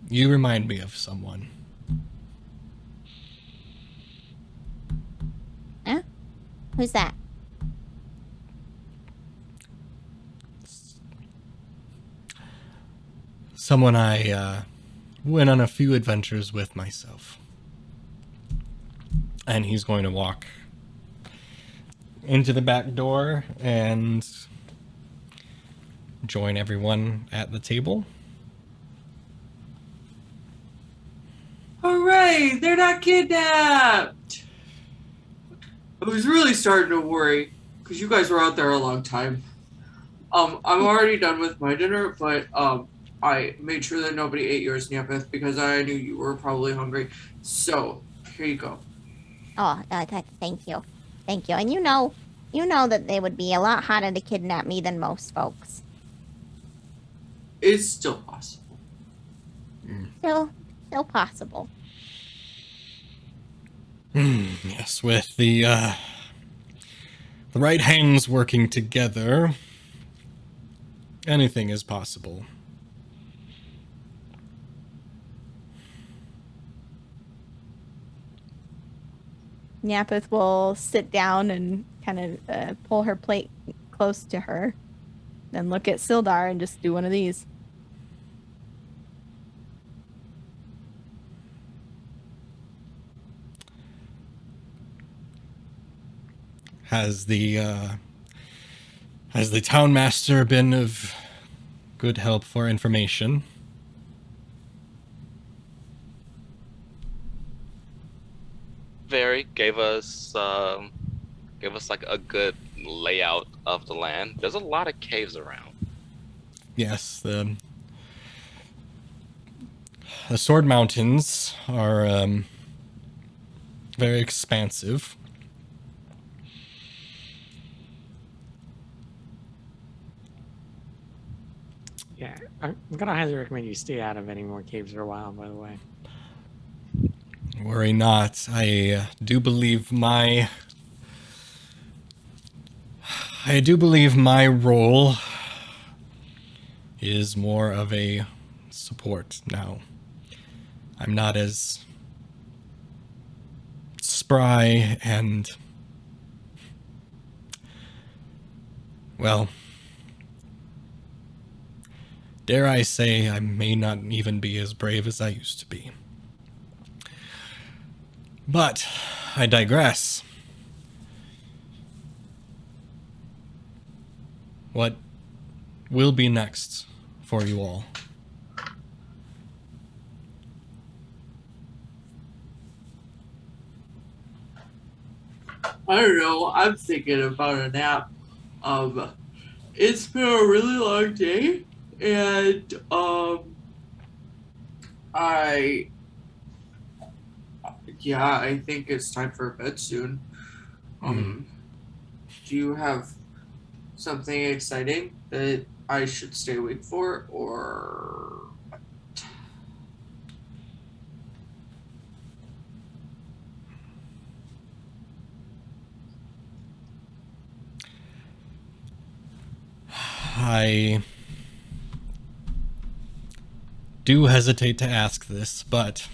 Speaker 1: You remind me of someone.
Speaker 2: Huh? Who's that?
Speaker 1: Someone I went on a few adventures with myself. And he's going to walk into the back door and join everyone at the table.
Speaker 3: Hooray! They're not kidnapped! I was really starting to worry because you guys were out there a long time. I'm already done with my dinner, but I made sure that nobody ate yours, Nyapith, because I knew you were probably hungry. So here you go.
Speaker 2: Oh, thank you. Thank you. And you know that they would be a lot harder to kidnap me than most folks.
Speaker 3: it's still possible.
Speaker 2: Still possible.
Speaker 1: Yes, with the right hands working together, anything is possible.
Speaker 6: Nyapith will sit down and kind of pull her plate close to her, then look at Sildar and just do one of these.
Speaker 1: Has the townmaster been of good help for information?
Speaker 4: Very gave us like a good layout of the land. There's a lot of caves around.
Speaker 1: Yes, the Sword Mountains are very expansive.
Speaker 5: Yeah, I'm gonna highly recommend you stay out of any more caves for a while, by the way.
Speaker 1: Worry not. I do believe my role is more of a support now. I'm not as spry and, well, dare I say I may not even be as brave as I used to be. But I digress. What will be next for you all?
Speaker 3: I don't know. I'm thinking about a nap. It's been a really long day, and I think it's time for bed soon. Do you have something exciting that I should stay awake for, or what?
Speaker 1: I do hesitate to ask this, but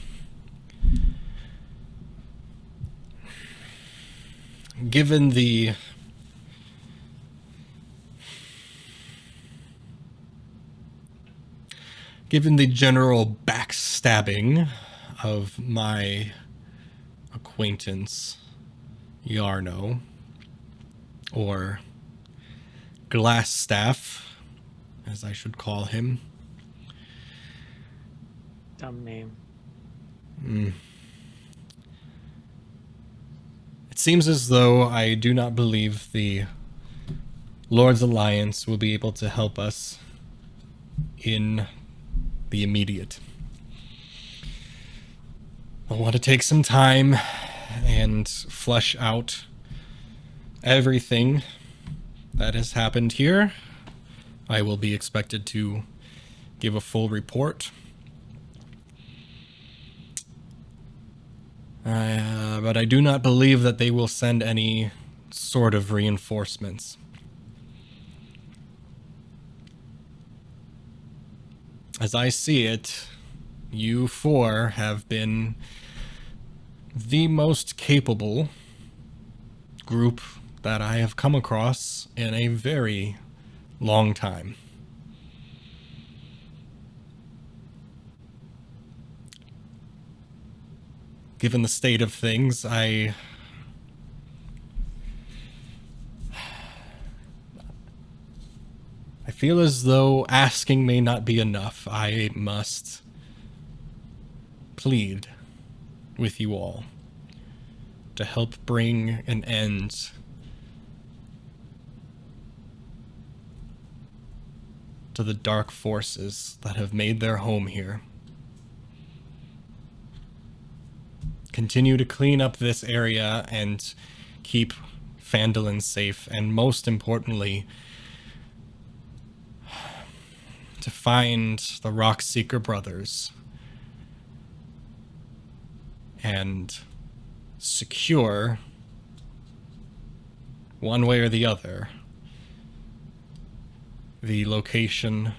Speaker 1: given the general backstabbing of my acquaintance Yarno, or Glassstaff, as I should call him.
Speaker 5: Dumb name.
Speaker 1: It seems as though I do not believe the Lord's Alliance will be able to help us in the immediate. I want to take some time and flesh out everything that has happened here. I will be expected to give a full report. But I do not believe that they will send any sort of reinforcements. As I see it, you four have been the most capable group that I have come across in a very long time. Given the state of things, I feel as though asking may not be enough. I must plead with you all to help bring an end to the dark forces that have made their home here. Continue to clean up this area and keep Phandelver safe, and most importantly, to find the Rockseeker brothers and secure, one way or the other, the location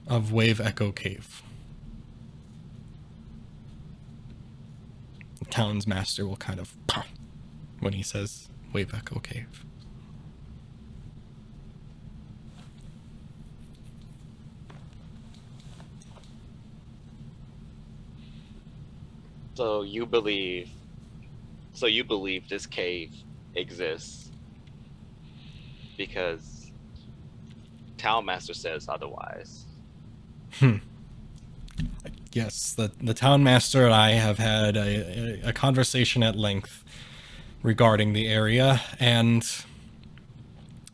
Speaker 1: of Wave Echo Cave. The townsmaster will kind of pop when he says Wave Echo Cave.
Speaker 4: So you believe this cave exists because Townmaster says otherwise.
Speaker 1: Yes, the townmaster and I have had a conversation at length regarding the area and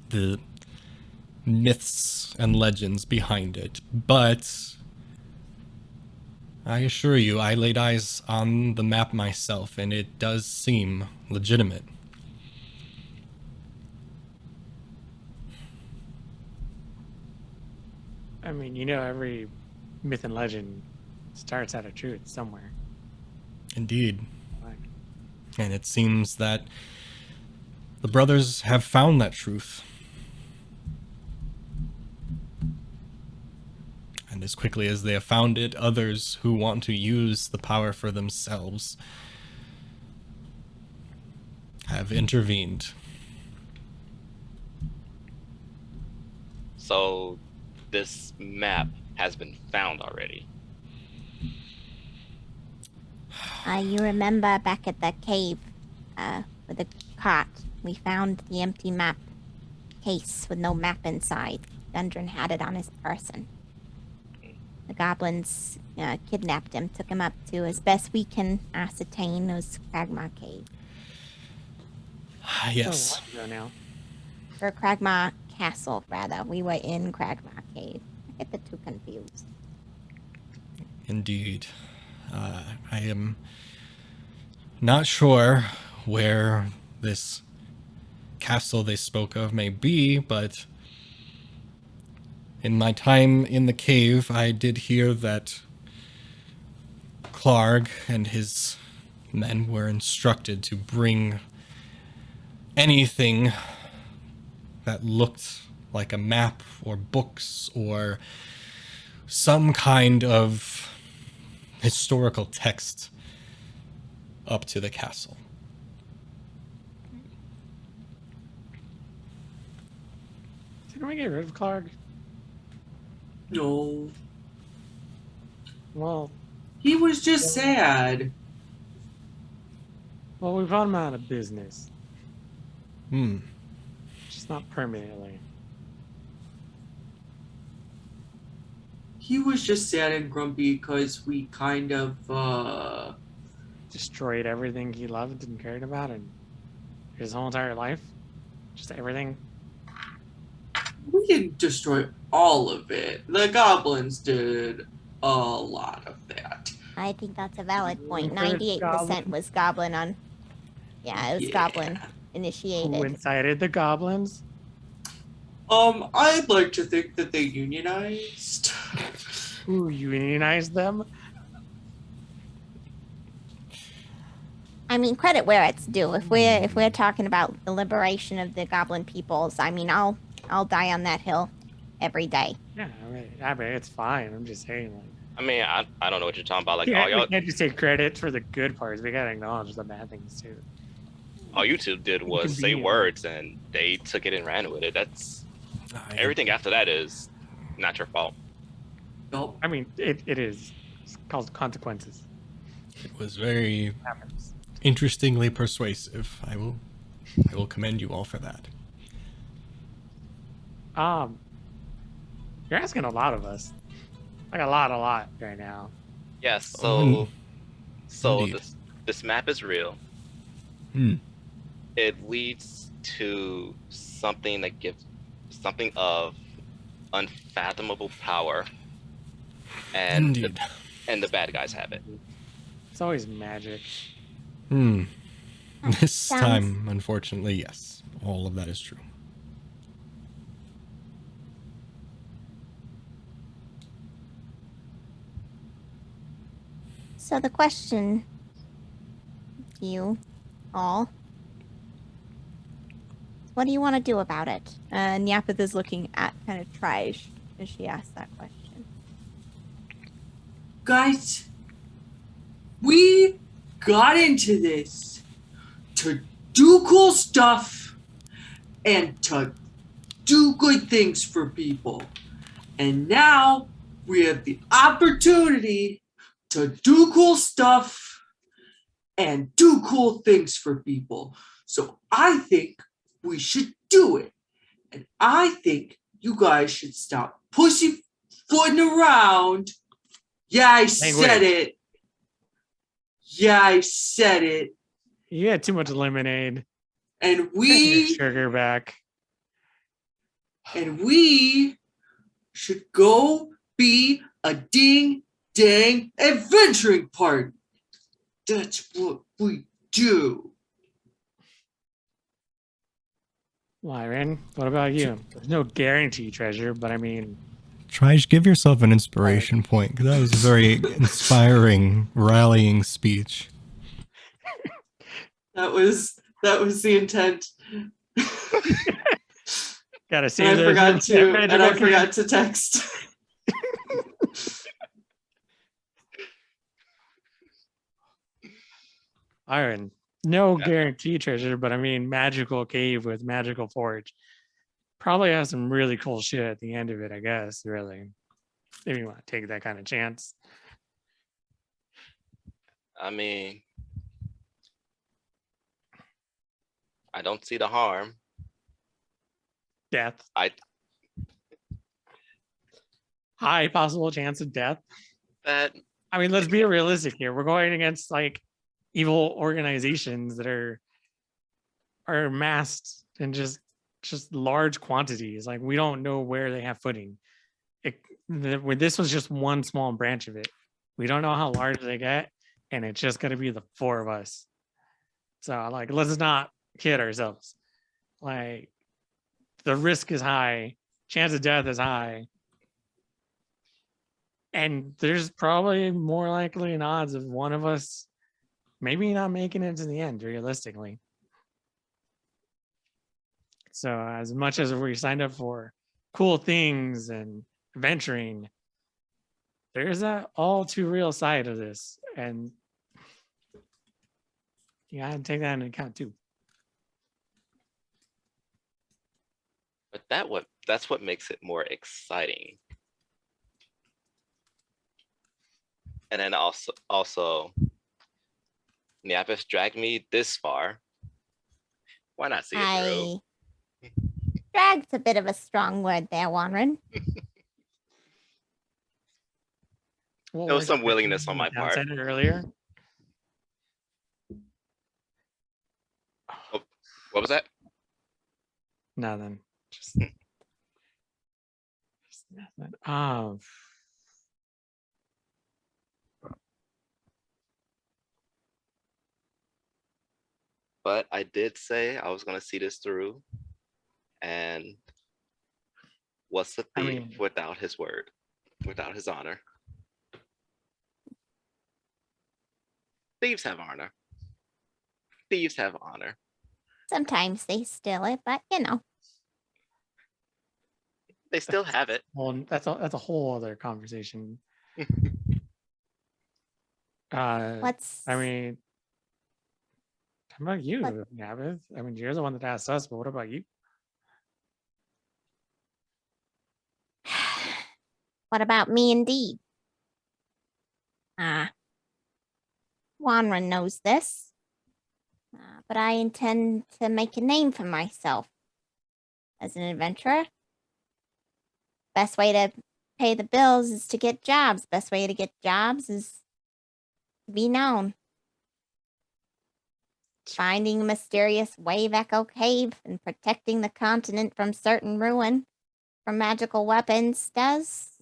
Speaker 1: the myths and legends behind it. But I assure you, I laid eyes on the map myself, and it does seem legitimate.
Speaker 5: I mean, you know, every myth and legend starts out of truth somewhere.
Speaker 1: Indeed.
Speaker 5: Like,
Speaker 1: And it seems that the brothers have found that truth. And as quickly as they have found it, others who want to use the power for themselves have intervened.
Speaker 4: So this map has been found already.
Speaker 2: You remember back at the cave with the cart, we found the empty map case with no map inside. Gundren had it on his person. The goblins kidnapped him, took him up to, as best we can ascertain, was Cragmaw Cave.
Speaker 1: Yes.
Speaker 5: so what now?
Speaker 2: Or Cragmaw Castle, rather. We were in Cragmaw Cave. I get the two confused.
Speaker 1: Indeed. I am not sure where this castle they spoke of may be, but in my time in the cave, I did hear that Clark and his men were instructed to bring anything that looked like a map or books or some kind of historical text up to the castle.
Speaker 5: Didn't we get rid of Clark?
Speaker 3: No,
Speaker 5: Well,
Speaker 3: he was just sad.
Speaker 5: we brought him out of business.
Speaker 1: Hmm.
Speaker 5: Just not permanently.
Speaker 3: He was just sad and grumpy because we kind of
Speaker 5: Destroyed everything he loved and cared about and his whole entire life. Just everything.
Speaker 3: we didn't destroy all of it. The goblins did a lot of that.
Speaker 2: I think that's a valid point.
Speaker 5: Where's
Speaker 2: 98%
Speaker 5: Goblin?
Speaker 2: was goblin on. Yeah, it was
Speaker 3: Yeah.
Speaker 2: goblin
Speaker 5: Who
Speaker 2: initiated.
Speaker 5: incited the goblins?
Speaker 3: I'd like to think that they unionized.
Speaker 5: Who unionized them?
Speaker 2: I mean, credit where it's due. If we're talking about the liberation of the goblin peoples, I mean, I'll die on that hill every day.
Speaker 5: Yeah, I mean, it's fine. I'm just saying, like,
Speaker 4: I mean, I don't know what you're talking about. Like,
Speaker 5: yeah,
Speaker 4: all y'all,
Speaker 5: we can't just take credit for the good parts. We gotta acknowledge the bad things too.
Speaker 4: all you two did was say
Speaker 5: Inconvenient.
Speaker 4: words, and they took it and ran with it. That's everything after that is not your fault.
Speaker 3: Nope.
Speaker 5: I mean, it is. It's called consequences.
Speaker 1: It was very
Speaker 5: It happens.
Speaker 1: interestingly persuasive. I will commend you all for that.
Speaker 5: You're asking a lot of us. Like a lot right now.
Speaker 4: Yes. So,
Speaker 1: Oh, indeed.
Speaker 4: this map is real.
Speaker 1: Hmm.
Speaker 4: It leads to something that gives something of unfathomable power, and
Speaker 1: Indeed.
Speaker 4: and the bad guys have it.
Speaker 5: It's always magic.
Speaker 1: Hmm. This
Speaker 2: Sounds-
Speaker 1: time, unfortunately, yes. All of that is true.
Speaker 2: So the question, you all, what do you want to do about it?
Speaker 6: Nyapith is looking at kind of Trij as she asks that question.
Speaker 3: Guys, we got into this to do cool stuff and to do good things for people. And now we have the opportunity to do cool stuff and do cool things for people. So I think we should do it. And I think you guys should stop pussyfooting around. Yeah, I said it. Yeah, I said it.
Speaker 5: You had too much lemonade.
Speaker 3: And
Speaker 5: Your sugar back.
Speaker 3: and we should go be a ding dang adventuring party. That's what we do.
Speaker 5: Lyran, what about you? There's no guarantee, treasure, but I mean,
Speaker 1: Trij, give yourself an inspiration point, because that was a very inspiring, rallying speech.
Speaker 3: That was the intent.
Speaker 5: gotta see.
Speaker 3: And I forgot to text.
Speaker 5: Iron, no guarantee, treasure, but I mean, magical cave with magical forge probably has some really cool shit at the end of it, I guess. Really, if you want to take that kind of chance.
Speaker 4: I mean, I don't see the harm.
Speaker 5: Death.
Speaker 4: I
Speaker 5: High possible chance of death.
Speaker 4: that
Speaker 5: I mean, let's be realistic here. We're going against like evil organizations that are massed in just large quantities. Like we don't know where they have footing. This was just one small branch of it. We don't know how large they get, and it's just going to be the four of us. So like, let's not kid ourselves. Like the risk is high, chance of death is high. And there's probably more likely an odds of one of us maybe not making it to the end, realistically. So as much as we signed up for cool things and adventuring, there's that all too real side of this. And you gotta take that into account too.
Speaker 4: but that's what makes it more exciting. And then also Nyapith dragged me this far. Why not see it through?
Speaker 2: Drag's a bit of a strong word there, Wranran.
Speaker 5: Well,
Speaker 4: There was some willingness on my part.
Speaker 5: Said it earlier.
Speaker 4: Oh, what was that?
Speaker 5: Nothing.
Speaker 4: Just,
Speaker 5: Nothing.
Speaker 4: but I did say I was gonna see this through. And what's the thief without his word, without his honor? Thieves have honor. Thieves have honor.
Speaker 2: Sometimes they steal it, but you know.
Speaker 4: They still have it.
Speaker 5: Well, that's a whole other conversation.
Speaker 2: What's
Speaker 5: I mean, how about you, Nyapith? I mean, you're the one that asked us, but what about you?
Speaker 2: what about me indeed? Wranran knows this. But I intend to make a name for myself as an adventurer. Best way to pay the bills is to get jobs. Best way to get jobs is to be known. Finding a mysterious wave echo cave and protecting the continent from certain ruin from magical weapons does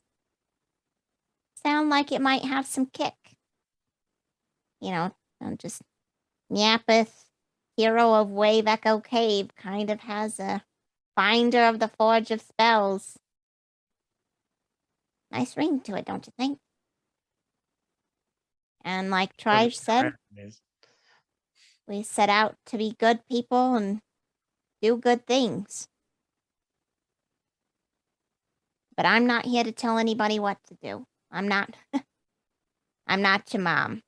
Speaker 2: sound like it might have some kick. You know, just Nyapith, hero of Wave Echo Cave, kind of has a finder of the Forge of Spells. Nice ring to it, don't you think? And like Trij said, we set out to be good people and do good things. But I'm not here to tell anybody what to do. I'm not. I'm not your mom.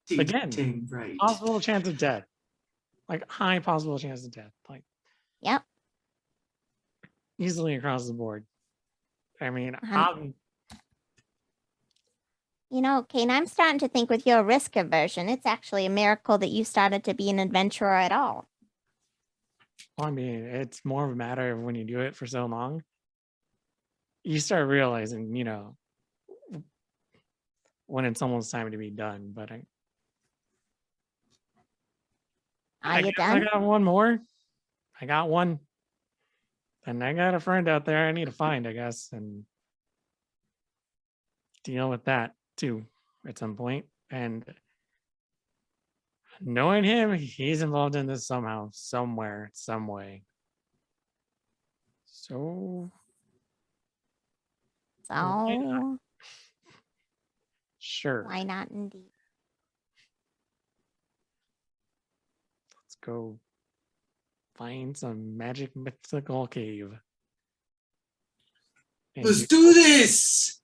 Speaker 5: Again,
Speaker 3: Dang right.
Speaker 5: possible chance of death. Like high possible chance of death. Like
Speaker 2: Yep.
Speaker 5: easily across the board. I mean,
Speaker 2: You know, Kaine, I'm starting to think with your risk aversion, it's actually a miracle that you started to be an adventurer at all.
Speaker 5: I mean, it's more of a matter of when you do it for so long, you start realizing, you know, when it's almost time to be done. But
Speaker 2: Are you
Speaker 5: guess
Speaker 2: done?
Speaker 5: I got one more. I got one. And I got a friend out there I need to find, I guess, and deal with that too at some point. And knowing him, he's involved in this somehow, somewhere, some way. So why not?
Speaker 2: So,
Speaker 5: Sure.
Speaker 2: why not indeed?
Speaker 5: Let's go find some magic mythical cave. And
Speaker 3: Let's do this.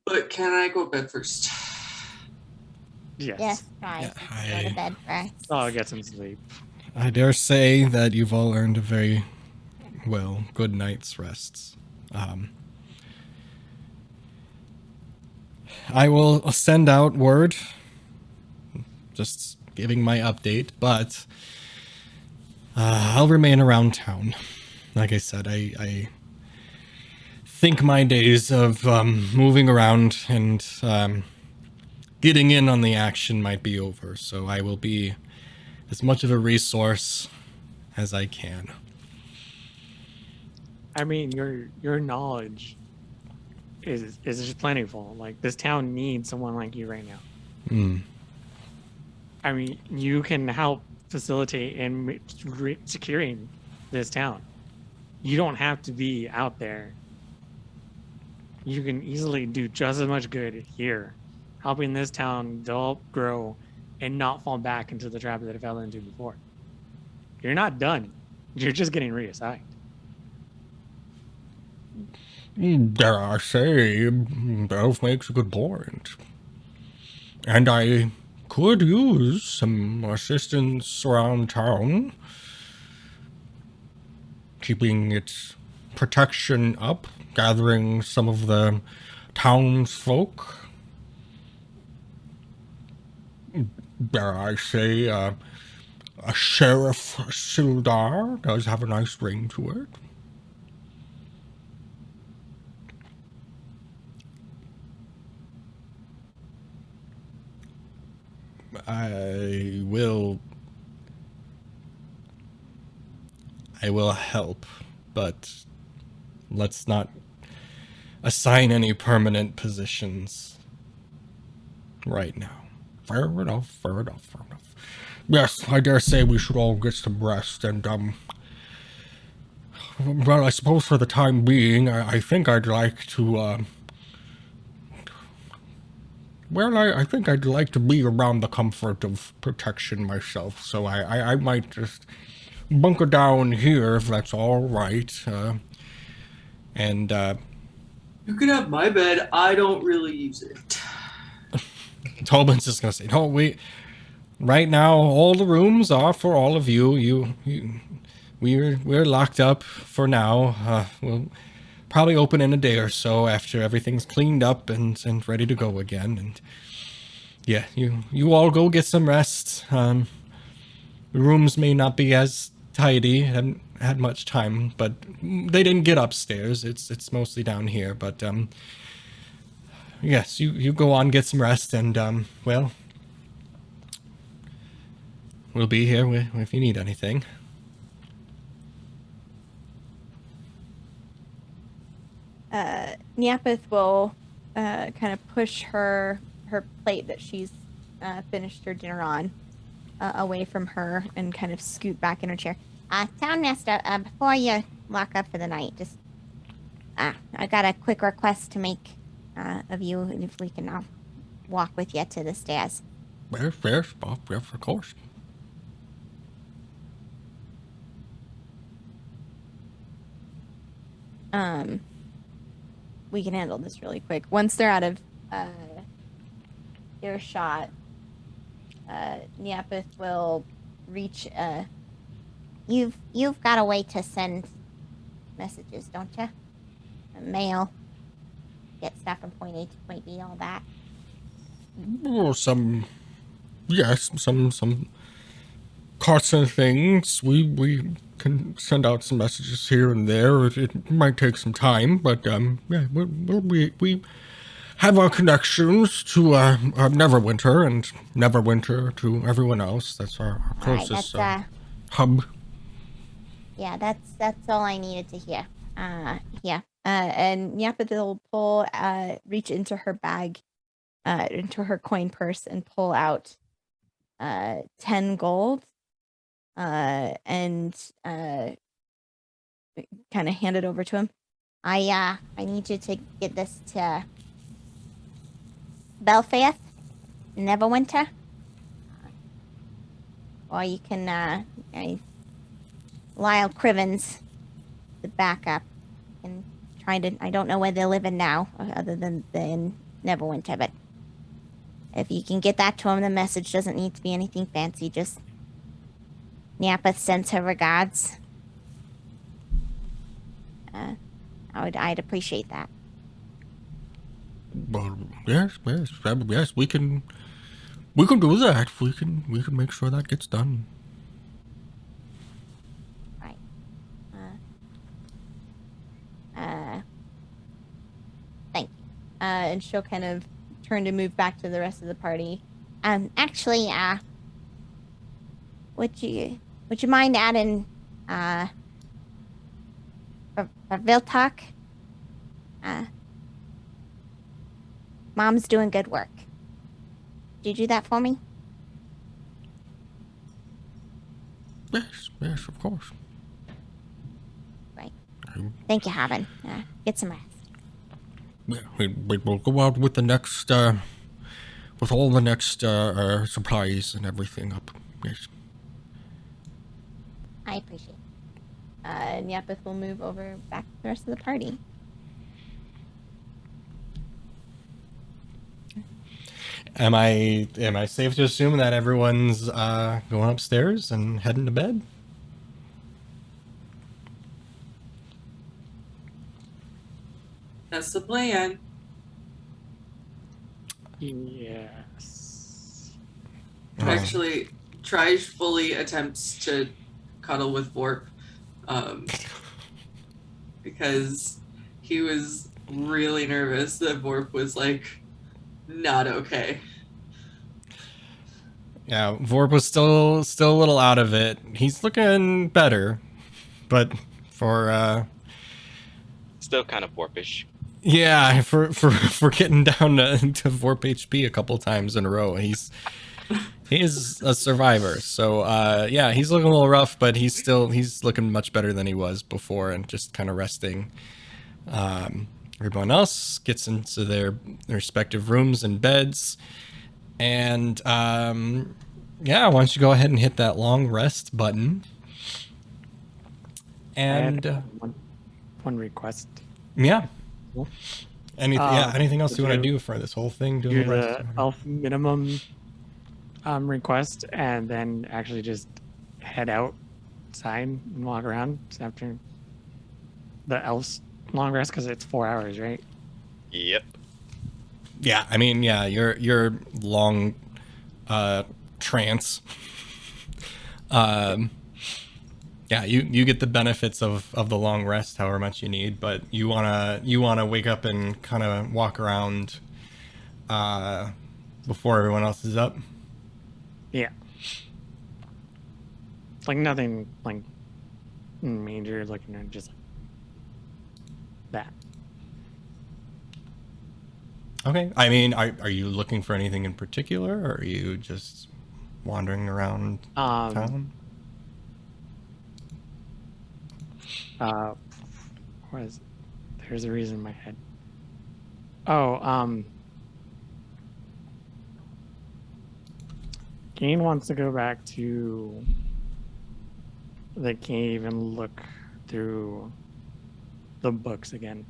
Speaker 3: But can I go to bed first?
Speaker 5: Yes.
Speaker 2: Yes, Trij.
Speaker 1: Yeah,
Speaker 2: Go to bed first.
Speaker 5: I'll get some sleep.
Speaker 1: I dare say that you've all earned a very, well, good night's rests. I will send out word, just giving my update, but I'll remain around town. Like I said, I think my days of moving around and getting in on the action might be over, so I will be as much of a resource as I can.
Speaker 5: I mean, your knowledge is just plentiful. Like this town needs someone like you right now. I mean, you can help facilitate in securing this town. You don't have to be out there. You can easily do just as much good here, helping this town develop, grow, and not fall back into the trap that it fell into before. You're not done. You're just getting reassigned.
Speaker 1: Dare I say, Belf makes a good point. And I could use some assistance around town, keeping its protection up, gathering some of the townsfolk. Dare I say, a Sheriff Sildar does have a nice ring to it. I will help, but let's not assign any permanent positions right now. Fair enough, fair enough, fair enough. Yes, I dare say we should all get some rest, and, well, I suppose for the time being, I think I'd like to, well, I think I'd like to be around the comfort of protection myself, so I might just bunker down here if that's all right. And
Speaker 3: You can have my bed. I don't really use it.
Speaker 1: Tobin's just gonna say, no, right now all the rooms are for all of you. We're locked up for now. We'll probably open in a day or so after everything's cleaned up and ready to go again. And yeah, you all go get some rest. The rooms may not be as tidy. Haven't had much time, but they didn't get upstairs. It's mostly down here. But yes, you go on, get some rest, and well, we'll be here if you need anything.
Speaker 6: Nyapith will kind of push her plate that she's finished her dinner on away from her and kind of scoot back in her chair.
Speaker 2: Townmaster, before you lock up for the night. Just I got a quick request to make of you, if we can walk with you to the stairs.
Speaker 1: Yes, yes, of course.
Speaker 6: We can handle this really quick. Once they're out of earshot, Nyapith will reach.
Speaker 2: You've got a way to send messages, don't you? Mail, get stuff from point A to point B, all that.
Speaker 1: Oh, yes, some carts and things. We can send out some messages here and there. It might take some time, but yeah, we have our connections to Neverwinter and Neverwinter to everyone else. That's our closest hub.
Speaker 2: Yeah, that's all I needed to hear. Yeah.
Speaker 6: And Nyapith will reach into her bag, into her coin purse, and pull out 10 gold, and kind of hand it over to him.
Speaker 2: I need you to get this to Belfaith, Neverwinter. Or you can Lyle Crivens, the backup, and try to. I don't know where they're living now, other than in Neverwinter, but if you can get that to him, the message doesn't need to be anything fancy. Just Nyapith sends her regards. I'd appreciate that.
Speaker 1: Well, yes, we can do that. We can make sure that gets done.
Speaker 2: Right. Thank you.
Speaker 6: And she'll kind of turn to move back to the rest of the party.
Speaker 2: Actually, would you mind adding for Viltalk? Mom's doing good work. Did you do that for me?
Speaker 1: Yes, of course.
Speaker 2: Right. Thank you, Haven. Get some rest.
Speaker 1: Yeah, we'll go out with the next, with all the next supplies and everything up. Yes.
Speaker 2: I appreciate it.
Speaker 6: Nyapith will move over back to the rest of the party.
Speaker 1: Am I safe to assume that everyone's going upstairs and heading to bed?
Speaker 3: That's the plan.
Speaker 5: Yes.
Speaker 3: Actually, Trij fully attempts to cuddle with Vorp, because he was really nervous that Vorp was like not okay.
Speaker 1: Yeah, Vorp was still a little out of it. He's looking better, but for
Speaker 4: Still kind of warpish.
Speaker 1: yeah, for getting down to Vorp HP a couple times in a row, he is a survivor. So yeah, he's looking a little rough, but he's looking much better than he was before, and just kind of resting. Everyone else gets into their respective rooms and beds, and yeah, why don't you go ahead and hit that long rest button? And
Speaker 5: one request.
Speaker 1: yeah.
Speaker 5: Cool.
Speaker 1: Anything else you want to do for this whole thing?
Speaker 5: Do the elf minimum request, and then actually just head outside and walk around after the elf's long rest, because it's 4 hours, right?
Speaker 4: Yep.
Speaker 1: Yeah, I mean, yeah, your long trance. Yeah, you get the benefits of the long rest, however much you need, but you wanna wake up and kind of walk around before everyone else is up.
Speaker 5: Yeah. Like nothing like major, looking at just that.
Speaker 1: Okay. I mean, are you looking for anything in particular, or are you just wandering around town?
Speaker 5: What is? There's a reason in my head. Oh, Kaine wants to go back to the cave and look through the books again.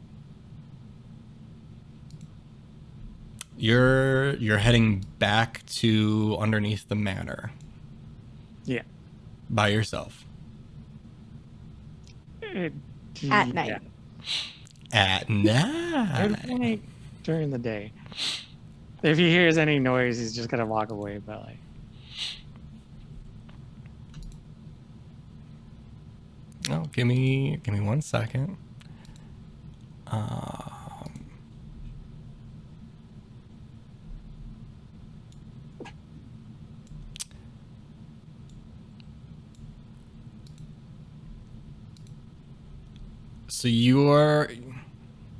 Speaker 1: You're heading back to underneath the manor.
Speaker 5: Yeah.
Speaker 1: By yourself.
Speaker 5: At
Speaker 6: night.
Speaker 1: At night.
Speaker 5: During the day. If he hears any noise, he's just gonna walk away. But like,
Speaker 1: oh, give me 1 second. So you're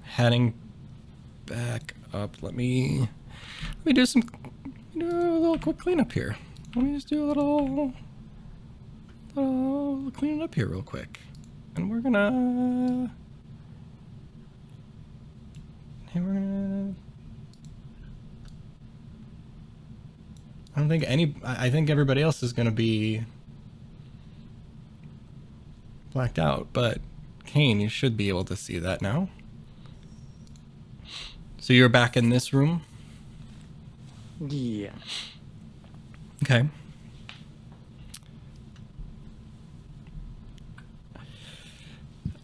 Speaker 1: heading back up. Let me do a little quick cleanup here. Let me just do a little cleaning up here real quick, and we're gonna. I think everybody else is gonna be blacked out, but Kaine, you should be able to see that now. So you're back in this room?
Speaker 5: yeah.
Speaker 1: Okay.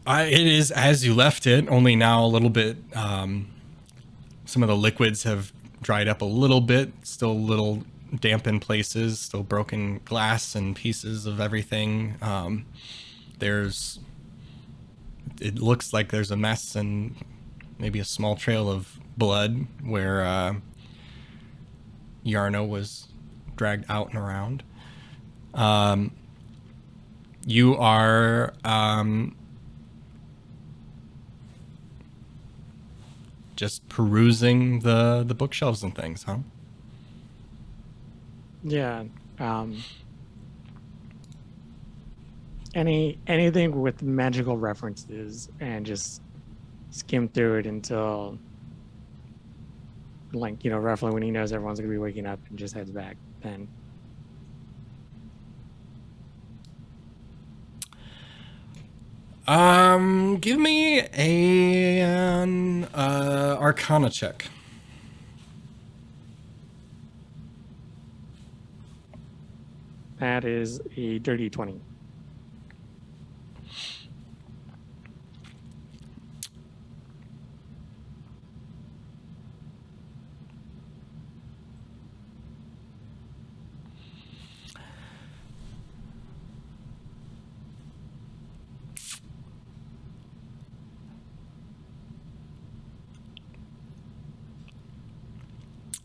Speaker 1: It is as you left it, only now a little bit, some of the liquids have dried up a little bit, still a little damp in places, still broken glass and pieces of everything. It looks like there's a mess and maybe a small trail of blood where Yarno was dragged out and around. You are just perusing the bookshelves and things, huh?
Speaker 5: Yeah. Anything with magical references, and just skim through it until, like, roughly when he knows everyone's gonna be waking up, and just heads back then.
Speaker 1: Give me an Arcana check.
Speaker 5: That is a dirty 20.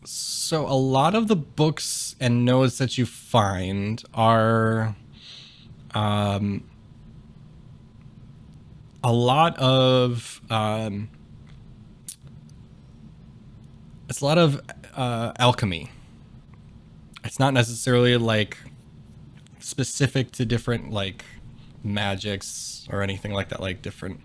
Speaker 1: So a lot of the books and notes that you find are a lot of it's a lot of alchemy. It's not necessarily like specific to different like magics or anything like that, like different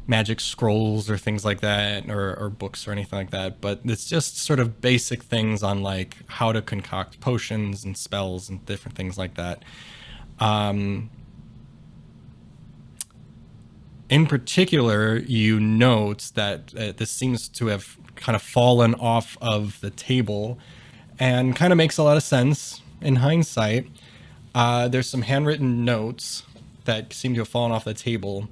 Speaker 1: magic scrolls or things like that, or books or anything like that, but it's just sort of basic things on like how to concoct potions and spells and different things like that. In particular, you note that this seems to have kind of fallen off of the table, and kind of makes a lot of sense in hindsight. There's some handwritten notes that seem to have fallen off the table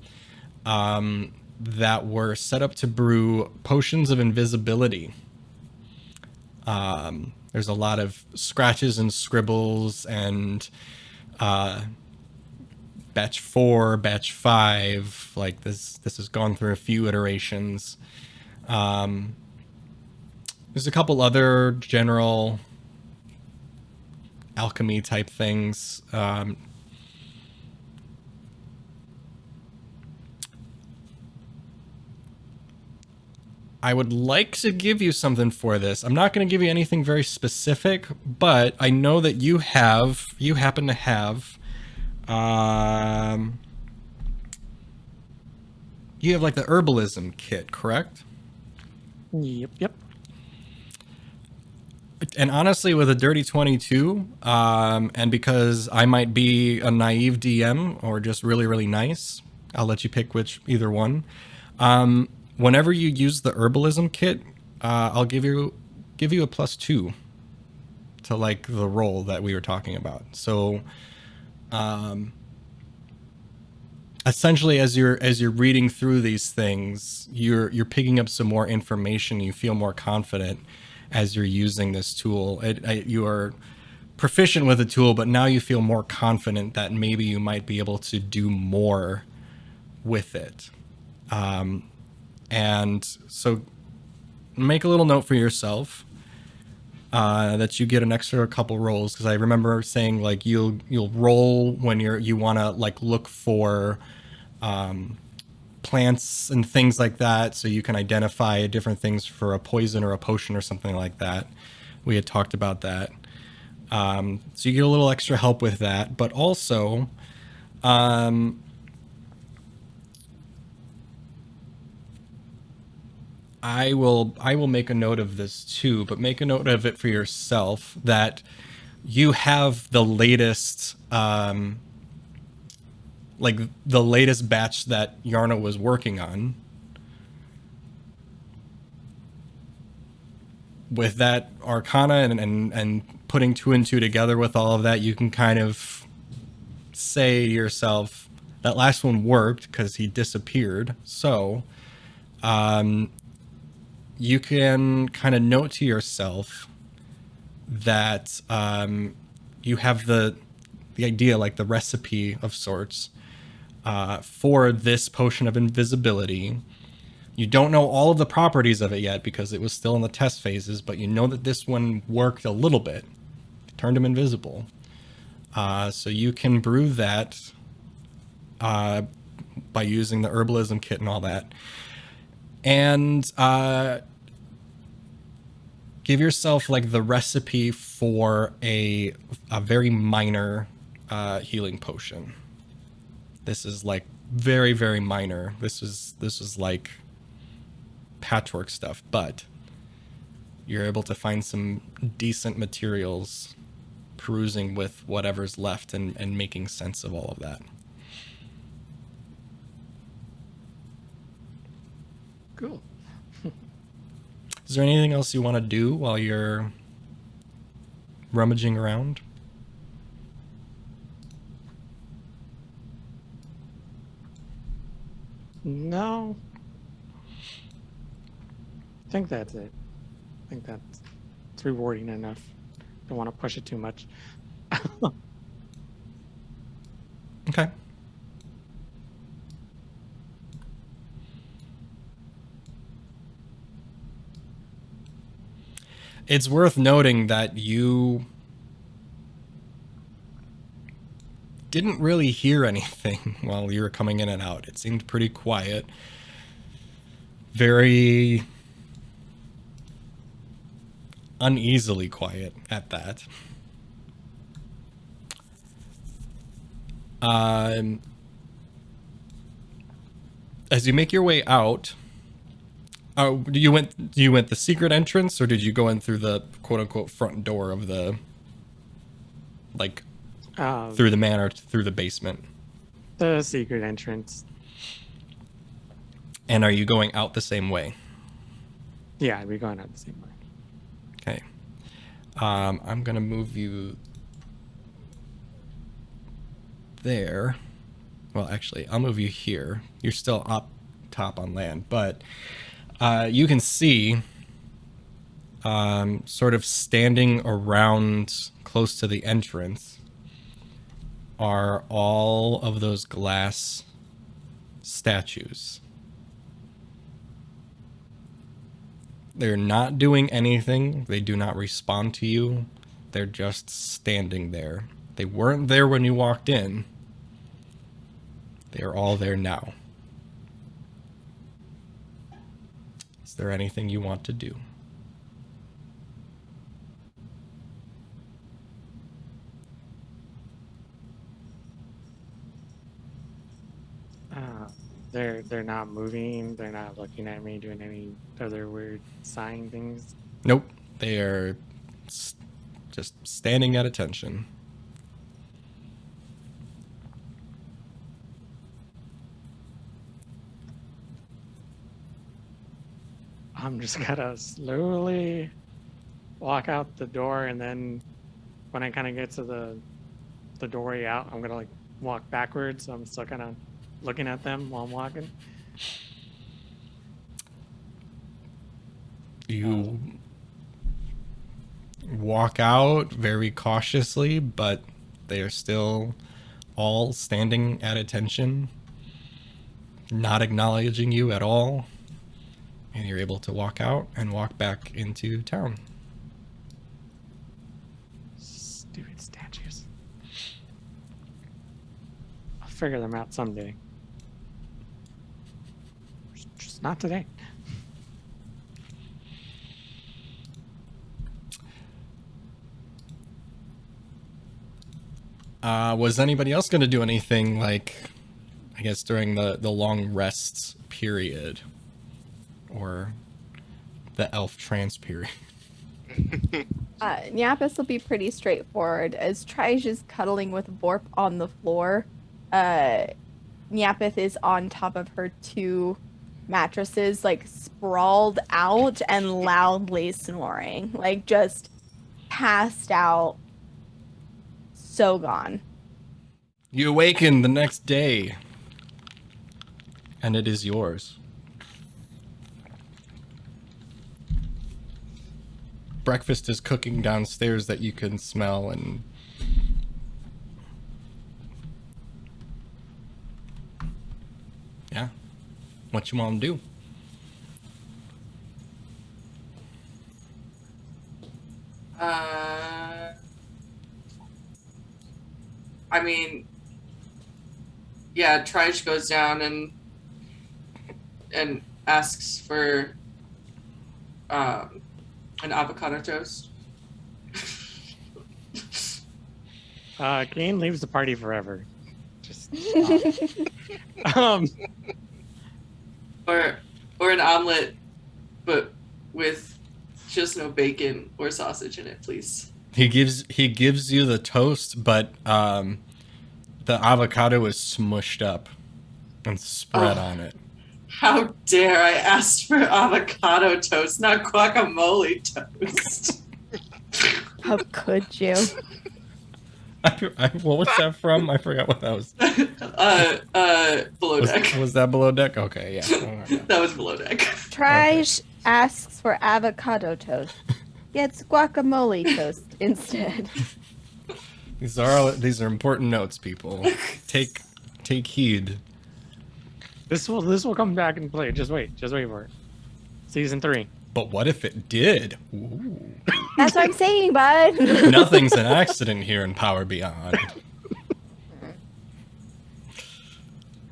Speaker 1: that were set up to brew potions of invisibility. There's a lot of scratches and scribbles, and batch 4, batch 5, like this has gone through a few iterations. There's a couple other general alchemy type things. I would like to give you something for this. I'm not going to give you anything very specific, but I know that you happen to have You have like the herbalism kit, correct?
Speaker 5: Yep.
Speaker 1: And honestly, with a dirty 22, and because I might be a naive DM or just really, really nice, I'll let you pick either one. Whenever you use the herbalism kit, I'll give you a +2 to like the roll that we were talking about. So, essentially, as you're reading through these things, you're picking up some more information. You feel more confident as you're using this tool. You are proficient with the tool, but now you feel more confident that maybe you might be able to do more with it. And so make a little note for yourself that you get an extra couple rolls, because I remember saying like you'll roll when you want to like look for plants and things like that, so you can identify different things for a poison or a potion or something like that. We had talked about that. So you get a little extra help with that, but also I will make a note of this too, but make a note of it for yourself that you have the latest like the latest batch that Yarna was working on. With that arcana and putting 2 and 2 together with all of that, you can kind of say to yourself, that last one worked because he disappeared. So you can kind of note to yourself that you have the idea, like the recipe of sorts, for this potion of invisibility. You don't know all of the properties of it yet because it was still in the test phases, but you know that this one worked a little bit. It turned him invisible. So you can brew that by using the herbalism kit and all that. And give yourself like the recipe for a very minor healing potion. This is like very, very minor. This is like patchwork stuff, but you're able to find some decent materials perusing with whatever's left and making sense of all of that.
Speaker 5: Cool.
Speaker 1: Is there anything else you want to do while you're rummaging around?
Speaker 5: No. I think that's it. I think it's rewarding enough. Don't want to push it too much.
Speaker 1: Okay. It's worth noting that you didn't really hear anything while you were coming in and out. It seemed pretty quiet. Very uneasily quiet at that. As you make your way out, you went the secret entrance, or did you go in through the quote unquote front door of the, like, through the manor, through the basement?
Speaker 5: The secret entrance.
Speaker 1: And are you going out the same way?
Speaker 5: Yeah, we're going out the same way.
Speaker 1: Okay. I'm gonna move you there. Well, actually, I'll move you here. You're still up top on land, but you can see sort of standing around close to the entrance are all of those glass statues. They're not doing anything. They do not respond to you. They're just standing there. They weren't there when you walked in. They are all there now. Is there anything you want to do?
Speaker 5: They're not moving. They're not looking at me, doing any other weird sign things.
Speaker 1: Nope. They are just standing at attention.
Speaker 5: I'm just gonna slowly walk out the door, and then when I kind of get to the doorway out, I'm gonna like walk backwards. So I'm still kind of looking at them while I'm walking.
Speaker 1: You walk out very cautiously, but they are still all standing at attention, not acknowledging you at all. And you're able to walk out and walk back into town.
Speaker 5: Stupid statues. I'll figure them out someday. Just not today.
Speaker 1: Was anybody else going to do anything, like, I guess, during the long rests period? Or the elf trance period?
Speaker 6: Nyapith will be pretty straightforward. As Trij is cuddling with Vorp on the floor, Nyapith is on top of her 2 mattresses, like sprawled out and loudly snoring, like just passed out, so gone.
Speaker 1: You awaken the next day, and it is yours. Breakfast is cooking downstairs that you can smell, and yeah, what you want to do?
Speaker 3: I mean, yeah, Trij goes down and asks for an avocado toast.
Speaker 5: Kaine leaves the party forever. Just
Speaker 3: Or an omelet, but with just no bacon or sausage in it, please.
Speaker 1: He gives you the toast, but the avocado is smushed up and spread on it.
Speaker 3: How dare I ask for avocado toast, not guacamole toast?
Speaker 6: How could you?
Speaker 1: What was that from? I forgot what that was.
Speaker 3: Below deck.
Speaker 1: Was that below deck? Okay, yeah.
Speaker 3: That was below deck.
Speaker 6: Trij asks for avocado toast. Gets guacamole toast instead.
Speaker 1: These are important notes, people. Take heed.
Speaker 5: this will come back and play. Just wait for it. Season 3.
Speaker 1: But what if it did? Ooh.
Speaker 6: That's what I'm saying, bud.
Speaker 1: Nothing's an accident here in Power Beyond.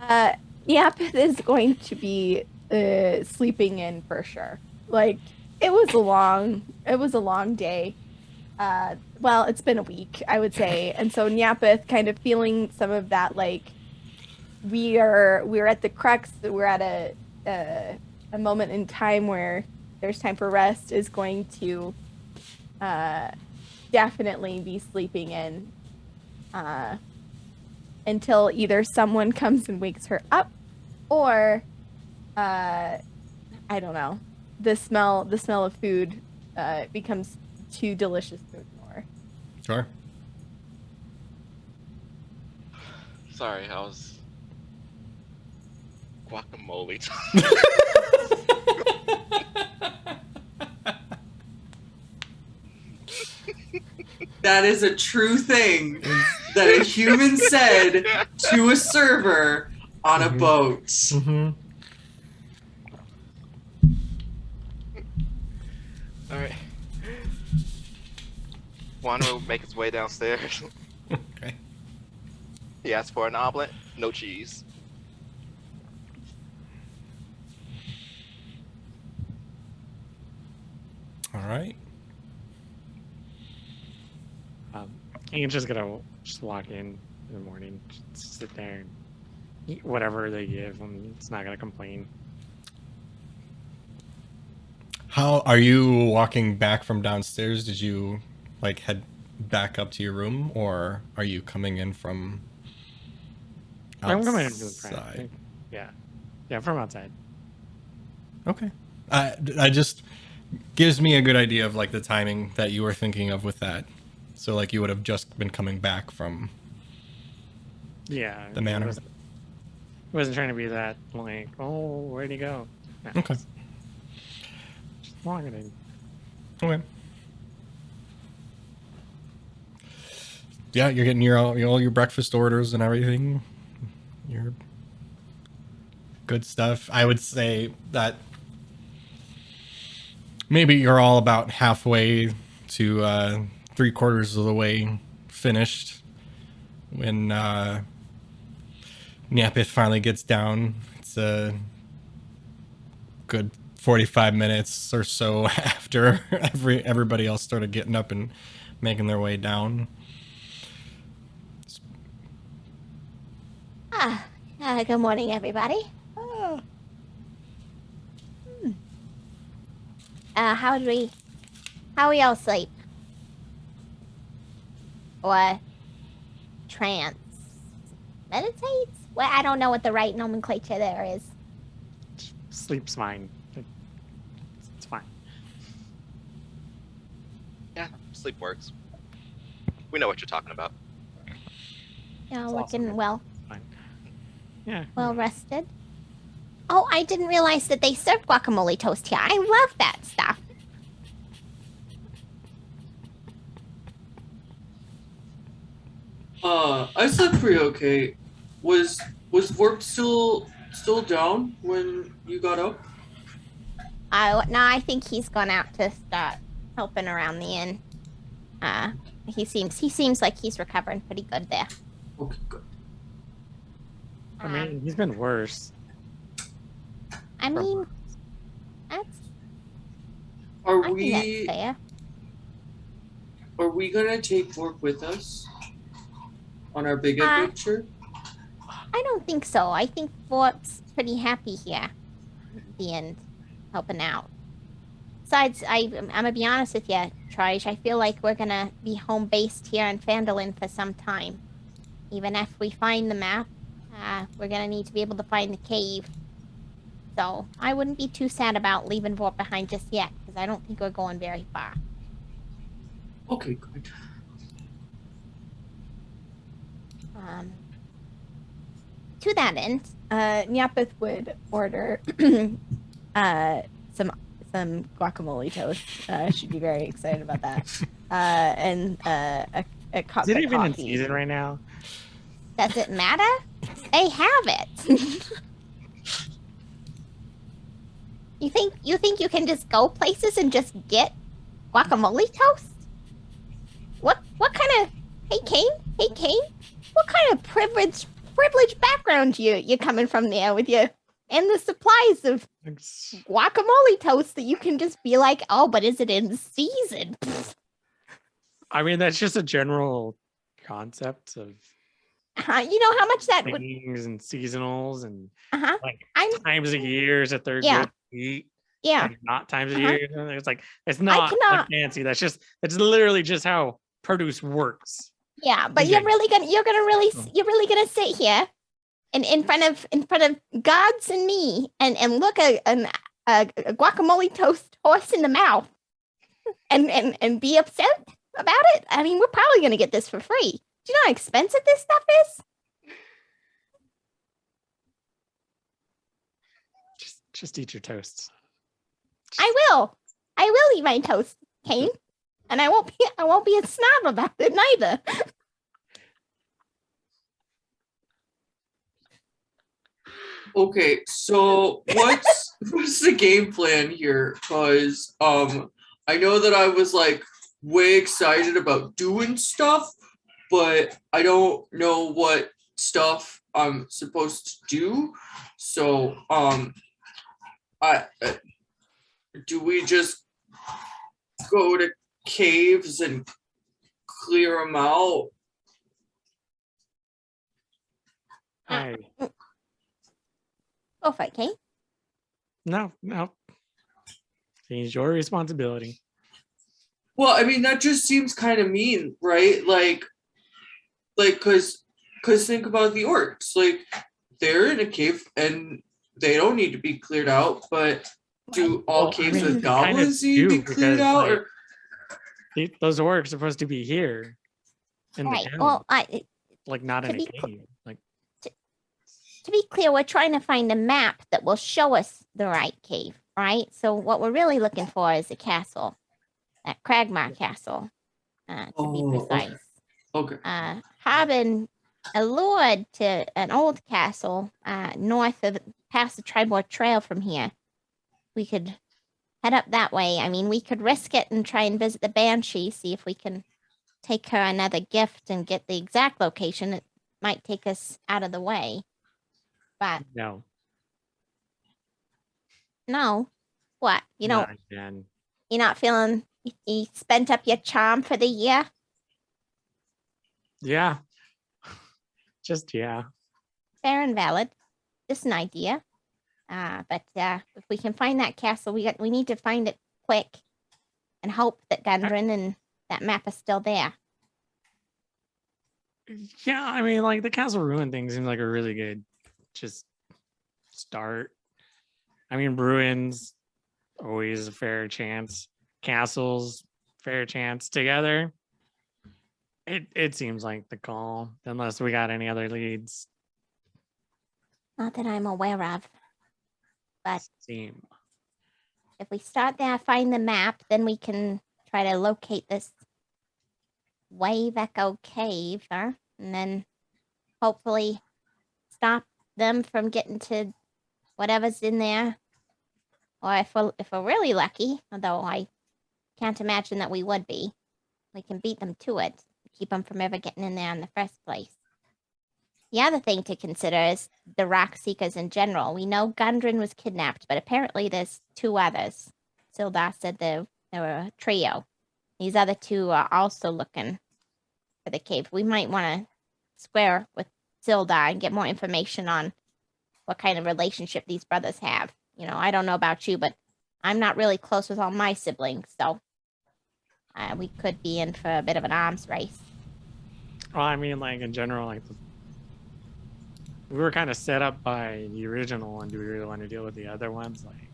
Speaker 6: Nyapith is going to be sleeping in for sure. Like, it was a long day. Well, it's been a week, I would say. And so Nyapith kind of feeling some of that, like, we're at the crux, we're at a moment in time where there's time for rest, is going to definitely be sleeping in until either someone comes and wakes her up, or I don't know, the smell of food becomes too delicious to ignore.
Speaker 1: Sure.
Speaker 4: Sorry, I was guacamole.
Speaker 3: That is a true thing that a human said to a server on a boat.
Speaker 1: Mm-hmm.
Speaker 4: All right. Juan will make his way downstairs.
Speaker 1: Okay.
Speaker 4: He asked for an omelet, no cheese.
Speaker 1: All right.
Speaker 5: Kane's just gonna walk in the morning, just sit there eat whatever they give. It's not gonna complain.
Speaker 1: How are you walking back from downstairs? Did you like head back up to your room, or are you coming in from
Speaker 5: I'm coming into the front.
Speaker 1: outside?
Speaker 5: Yeah, from outside.
Speaker 1: Okay. I just gives me a good idea of like the timing that you were thinking of with that. So like you would have just been coming back from
Speaker 5: Yeah,
Speaker 1: the manor.
Speaker 5: It wasn't trying to be that like, oh, where'd he go? No,
Speaker 1: Okay.
Speaker 5: just walking in.
Speaker 1: Okay. Yeah, you're getting all your breakfast orders and everything. Your good stuff. I would say that maybe you're all about halfway to 3/4 of the way finished when Nyapith finally gets down. It's a good 45 minutes or so after everybody else started getting up and making their way down.
Speaker 2: Good morning, everybody. How we all sleep? Or trance? Meditates? Well, I don't know what the right nomenclature there is.
Speaker 5: Sleep's fine. It's fine.
Speaker 4: Yeah, sleep works. We know what you're talking about.
Speaker 2: You're
Speaker 5: It's
Speaker 2: looking
Speaker 5: awesome.
Speaker 2: well
Speaker 5: Yeah.
Speaker 2: rested. Oh, I didn't realize that they serve guacamole toast here. I love that stuff.
Speaker 3: I slept pretty okay. Was work still down when you got up?
Speaker 2: No, I think he's gone out to start helping around the inn. He seems like he's recovering pretty good there.
Speaker 3: Okay, good.
Speaker 5: I mean, he's been worse.
Speaker 2: I mean, that's
Speaker 3: Are
Speaker 2: I think
Speaker 3: we
Speaker 2: that's fair.
Speaker 3: gonna take work with us on our big
Speaker 2: Uh,
Speaker 3: adventure?
Speaker 2: I don't think so. I think Fort's pretty happy here at the end, helping out. Besides, I'm gonna be honest with you, Trij. I feel like we're gonna be home based here in Phandelver for some time. Even if we find the map, we're gonna need to be able to find the cave. So I wouldn't be too sad about leaving Vort behind just yet, because I don't think we're going very far.
Speaker 3: Okay, good.
Speaker 2: To that end,
Speaker 6: Nyapith would order some guacamole toast. She'd be very excited about that. And a cup
Speaker 5: Is it
Speaker 6: of
Speaker 5: even in
Speaker 6: coffee.
Speaker 5: season right now?
Speaker 2: does it matter? They have it. You think you can just go places and just get guacamole toast? What kind of Hey Kaine? What kind of privileged background you coming from there with you and the supplies of guacamole toast that you can just be like, oh, but is it in season? Pfft.
Speaker 5: I mean, that's just a general concept of
Speaker 2: You know how much that would
Speaker 5: things and seasonals and like
Speaker 2: I'm
Speaker 5: times of years that they're
Speaker 2: Yeah.
Speaker 5: good to eat.
Speaker 2: yeah.
Speaker 5: And not times of
Speaker 2: Uh-huh.
Speaker 5: years. And it's like it's not like
Speaker 2: cannot-
Speaker 5: fancy. It's literally just how produce works.
Speaker 2: Yeah, but
Speaker 5: Okay.
Speaker 2: you're really gonna sit here in front of gods and me and look a guacamole toast horse in the mouth and be upset about it? I mean, we're probably gonna get this for free. Do you know how expensive this stuff is?
Speaker 5: Just eat your toast.
Speaker 2: I will eat my toast, Kaine, and I won't be a snob about it neither.
Speaker 3: Okay, so what's the game plan here? Because I know that I was like way excited about doing stuff, but I don't know what stuff I'm supposed to do. So do we just go to caves and clear them out?
Speaker 5: I
Speaker 2: Go for it, Kaine.
Speaker 5: No. It's your responsibility.
Speaker 3: Well, I mean, that just seems kind of mean, right? Like, cause think about the orcs. Like, they're in a cave and they don't need to be cleared out. But do all
Speaker 5: Well, I
Speaker 3: caves
Speaker 5: mean,
Speaker 3: with
Speaker 5: they kind of
Speaker 3: goblins need to be
Speaker 5: do,
Speaker 3: cleared
Speaker 5: because,
Speaker 3: out?
Speaker 5: like,
Speaker 3: Or
Speaker 5: those orcs are supposed to be here in the
Speaker 2: Right.
Speaker 5: town,
Speaker 2: Well,
Speaker 5: like not
Speaker 2: to
Speaker 5: in a
Speaker 2: be
Speaker 5: cave. Like,
Speaker 2: to be clear, we're trying to find a map that will show us the right cave, right? So what we're really looking for is a castle, that Cragmar Castle, to be precise.
Speaker 3: Okay.
Speaker 2: Haben allured to an old castle north of past the Tribord Trail from here. We could head up that way. I mean, we could risk it and try and visit the Banshee, see if we can take her another gift and get the exact location. It might take us out of the way. But
Speaker 5: no.
Speaker 2: no, what? You know,
Speaker 5: Not again.
Speaker 2: you're not feeling you spent up your charm for the year?
Speaker 5: Yeah. Just, yeah.
Speaker 2: Fair and valid. Just an idea. But if we can find that castle, we need to find it quick and hope that Gundren and that map is still there.
Speaker 5: Yeah, I mean, like, the castle ruin thing seems like a really good just start. I mean, ruins, always a fair chance. Castles, fair chance. Together, it seems like the call, unless we got any other leads.
Speaker 2: Not that I'm aware of. But
Speaker 5: Seem.
Speaker 2: if we start there, find the map, then we can try to locate this Wave Echo Cave, and then hopefully stop them from getting to whatever's in there. Or if we're really lucky, although I can't imagine that we would be, we can beat them to it, keep them from ever getting in there in the first place. The other thing to consider is the rock seekers in general. We know Gundren was kidnapped, but apparently there's two others. Sildar said they were a trio. These other two are also looking for the cave. We might want to square with Sildar and get more information on what kind of relationship these brothers have. You know, I don't know about you, but I'm not really close with all my siblings, so we could be in for a bit of an arms race.
Speaker 5: Well, I mean, like, in general, like, we were kind of set up by the original one. Do we really want to deal with the other ones? Like,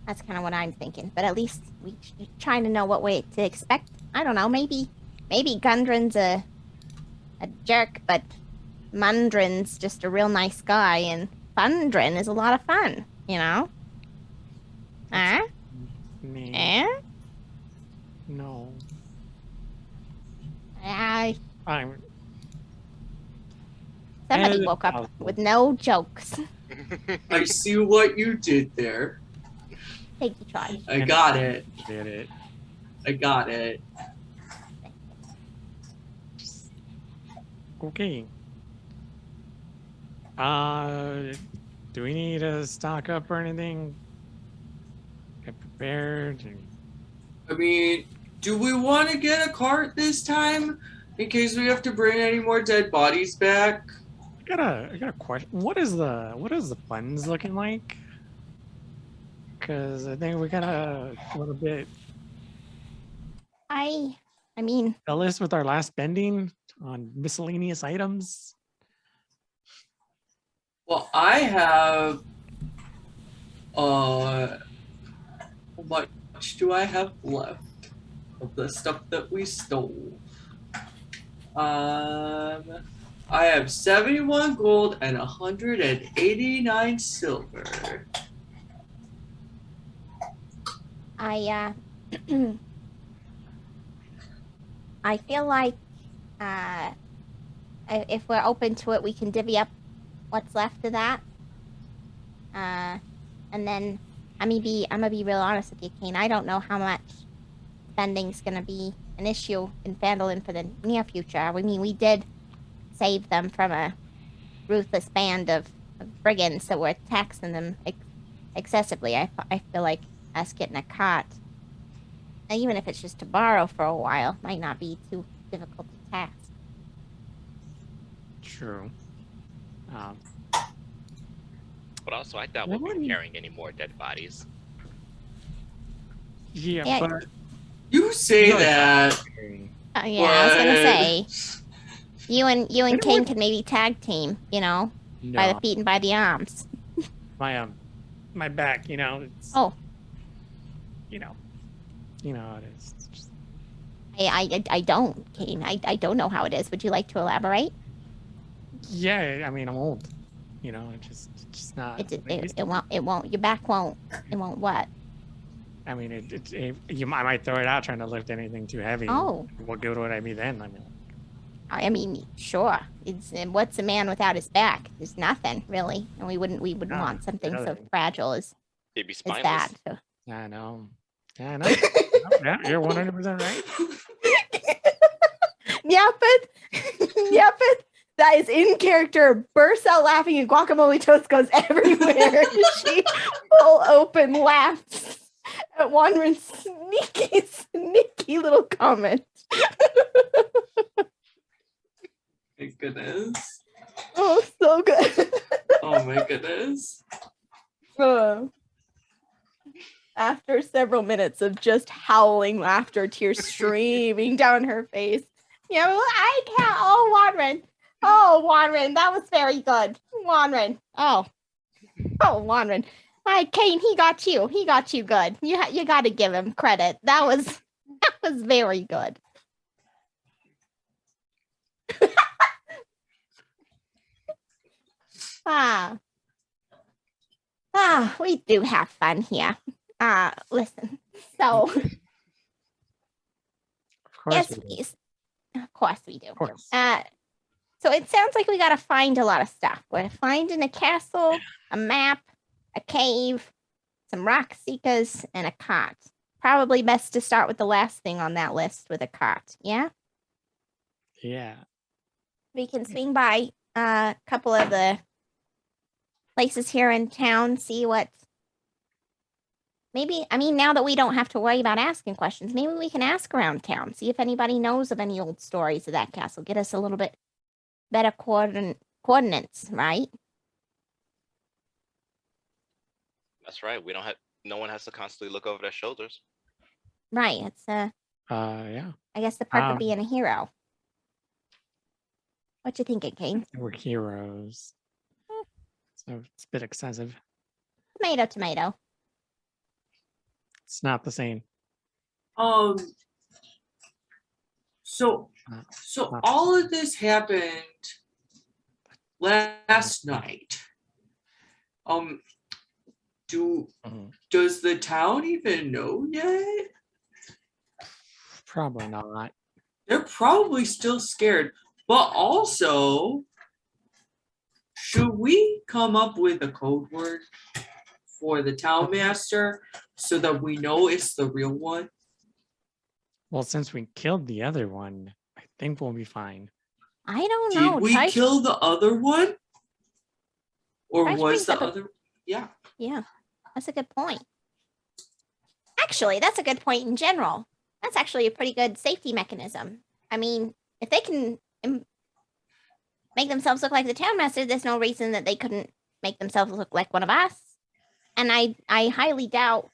Speaker 2: that's kind of what I'm thinking. But at least we trying to know what way to expect. I don't know. Maybe Gundren's a jerk, but Mundren's just a real nice guy, and Fundren is a lot of fun. You know?
Speaker 5: me. No.
Speaker 2: Somebody
Speaker 5: And
Speaker 2: woke up
Speaker 5: possible.
Speaker 2: with no jokes.
Speaker 3: I see what you did there.
Speaker 2: Take you, Trij.
Speaker 3: I got it.
Speaker 5: Did it.
Speaker 3: I got it.
Speaker 5: Okay. Do we need to stock up or anything? Get prepared.
Speaker 3: I mean, do we want to get a cart this time in case we have to bring any more dead bodies back?
Speaker 5: I got a question. What is the funds looking like? Because I think we got a little bit
Speaker 2: I mean,
Speaker 5: jealous with our last spending on miscellaneous items.
Speaker 3: Well, I have. How much do I have left of the stuff that we stole? I have 71 gold and 189 silver.
Speaker 2: I feel like if we're open to it, we can divvy up what's left of that. And then I'm gonna be real honest with you, Kaine. I don't know how much spending's gonna be an issue in Phandelver for the near future. I mean, we did save them from a ruthless band of brigands that were taxing them excessively. I feel like us getting a cart, even if it's just to borrow for a while, might not be too difficult to tax.
Speaker 5: True.
Speaker 4: But also, I doubt
Speaker 5: What
Speaker 4: we'll
Speaker 5: would
Speaker 4: be
Speaker 5: you-
Speaker 4: carrying any more dead bodies.
Speaker 5: Yeah,
Speaker 2: Yeah.
Speaker 5: but
Speaker 3: You say
Speaker 5: No, it's
Speaker 3: that,
Speaker 2: Yeah, I was gonna
Speaker 3: but-
Speaker 2: say you and Kaine can maybe tag team. You know, by the
Speaker 5: no,
Speaker 2: feet and by the arms.
Speaker 5: my back. You know, it's
Speaker 2: Oh,
Speaker 5: you know how it is. It's just,
Speaker 2: I don't, Kaine. I don't know how it is. Would you like to elaborate?
Speaker 5: yeah, I mean, I'm old. You know, it's just not.
Speaker 2: It won't. Your back won't. It won't what?
Speaker 5: I mean, I might throw it out trying to lift anything too heavy.
Speaker 2: Oh.
Speaker 5: What good would I be then?
Speaker 2: I mean, sure. It's what's a man without his back? There's nothing really, and we wouldn't
Speaker 5: No,
Speaker 2: want something so
Speaker 5: nothing.
Speaker 2: fragile as
Speaker 4: He'd be
Speaker 2: that.
Speaker 4: spineless.
Speaker 2: So.
Speaker 5: I know. Yeah, I know. Yeah, you're 100% right.
Speaker 6: Nyapith, that is in character, bursts out laughing and guacamole toast goes everywhere. She full open laughs at Wranran's sneaky little comment.
Speaker 3: My goodness.
Speaker 6: Oh, so good.
Speaker 3: Oh my goodness.
Speaker 6: After several minutes of just howling laughter, tears streaming down her face.
Speaker 2: Yeah, well, I can't. Oh, Wranran. Oh, Wranran, that was very good. Wranran. Oh, Wranran. Kaine, he got you. He got you good. You got to give him credit. That was very good. We do have fun here. Listen. So,
Speaker 5: Of course
Speaker 2: yes,
Speaker 5: we do.
Speaker 2: please. Of course we do.
Speaker 5: Of course.
Speaker 2: So it sounds like we gotta find a lot of stuff. We're finding a castle, a map, a cave, some rock seekers, and a cart. Probably best to start with the last thing on that list with a cart. Yeah,
Speaker 5: Yeah.
Speaker 2: we can swing by a couple of the places here in town, see what. Maybe, I mean, now that we don't have to worry about asking questions, maybe we can ask around town, see if anybody knows of any old stories of that castle. Get us a little bit better coordinates, right?
Speaker 4: That's right. We don't have. No one has to constantly look over their shoulders.
Speaker 2: Right. It's
Speaker 5: Yeah.
Speaker 2: I guess the perk of
Speaker 5: Um,
Speaker 2: being a hero. What you thinking, Kaine?
Speaker 5: We're heroes. So it's a bit excessive.
Speaker 2: Tomato, tomato.
Speaker 5: It's not the same.
Speaker 3: So
Speaker 5: Not-
Speaker 3: all of this happened last night. Does the town even know yet?
Speaker 5: Probably not.
Speaker 3: They're probably still scared, but also, should we come up with a code word for the townmaster so that we know it's the real one?
Speaker 5: Well, since we killed the other one, I think we'll be fine.
Speaker 2: I don't
Speaker 3: Did
Speaker 2: know.
Speaker 3: we
Speaker 2: Trij-
Speaker 3: kill the other one? Or
Speaker 2: Trij
Speaker 3: was
Speaker 2: brings
Speaker 3: the
Speaker 2: up a-
Speaker 3: other? Yeah.
Speaker 2: Yeah, that's a good point. Actually, that's a good point in general. That's actually a pretty good safety mechanism. I mean, if they can make themselves look like the townmaster, there's no reason that they couldn't make themselves look like one of us. And I highly doubt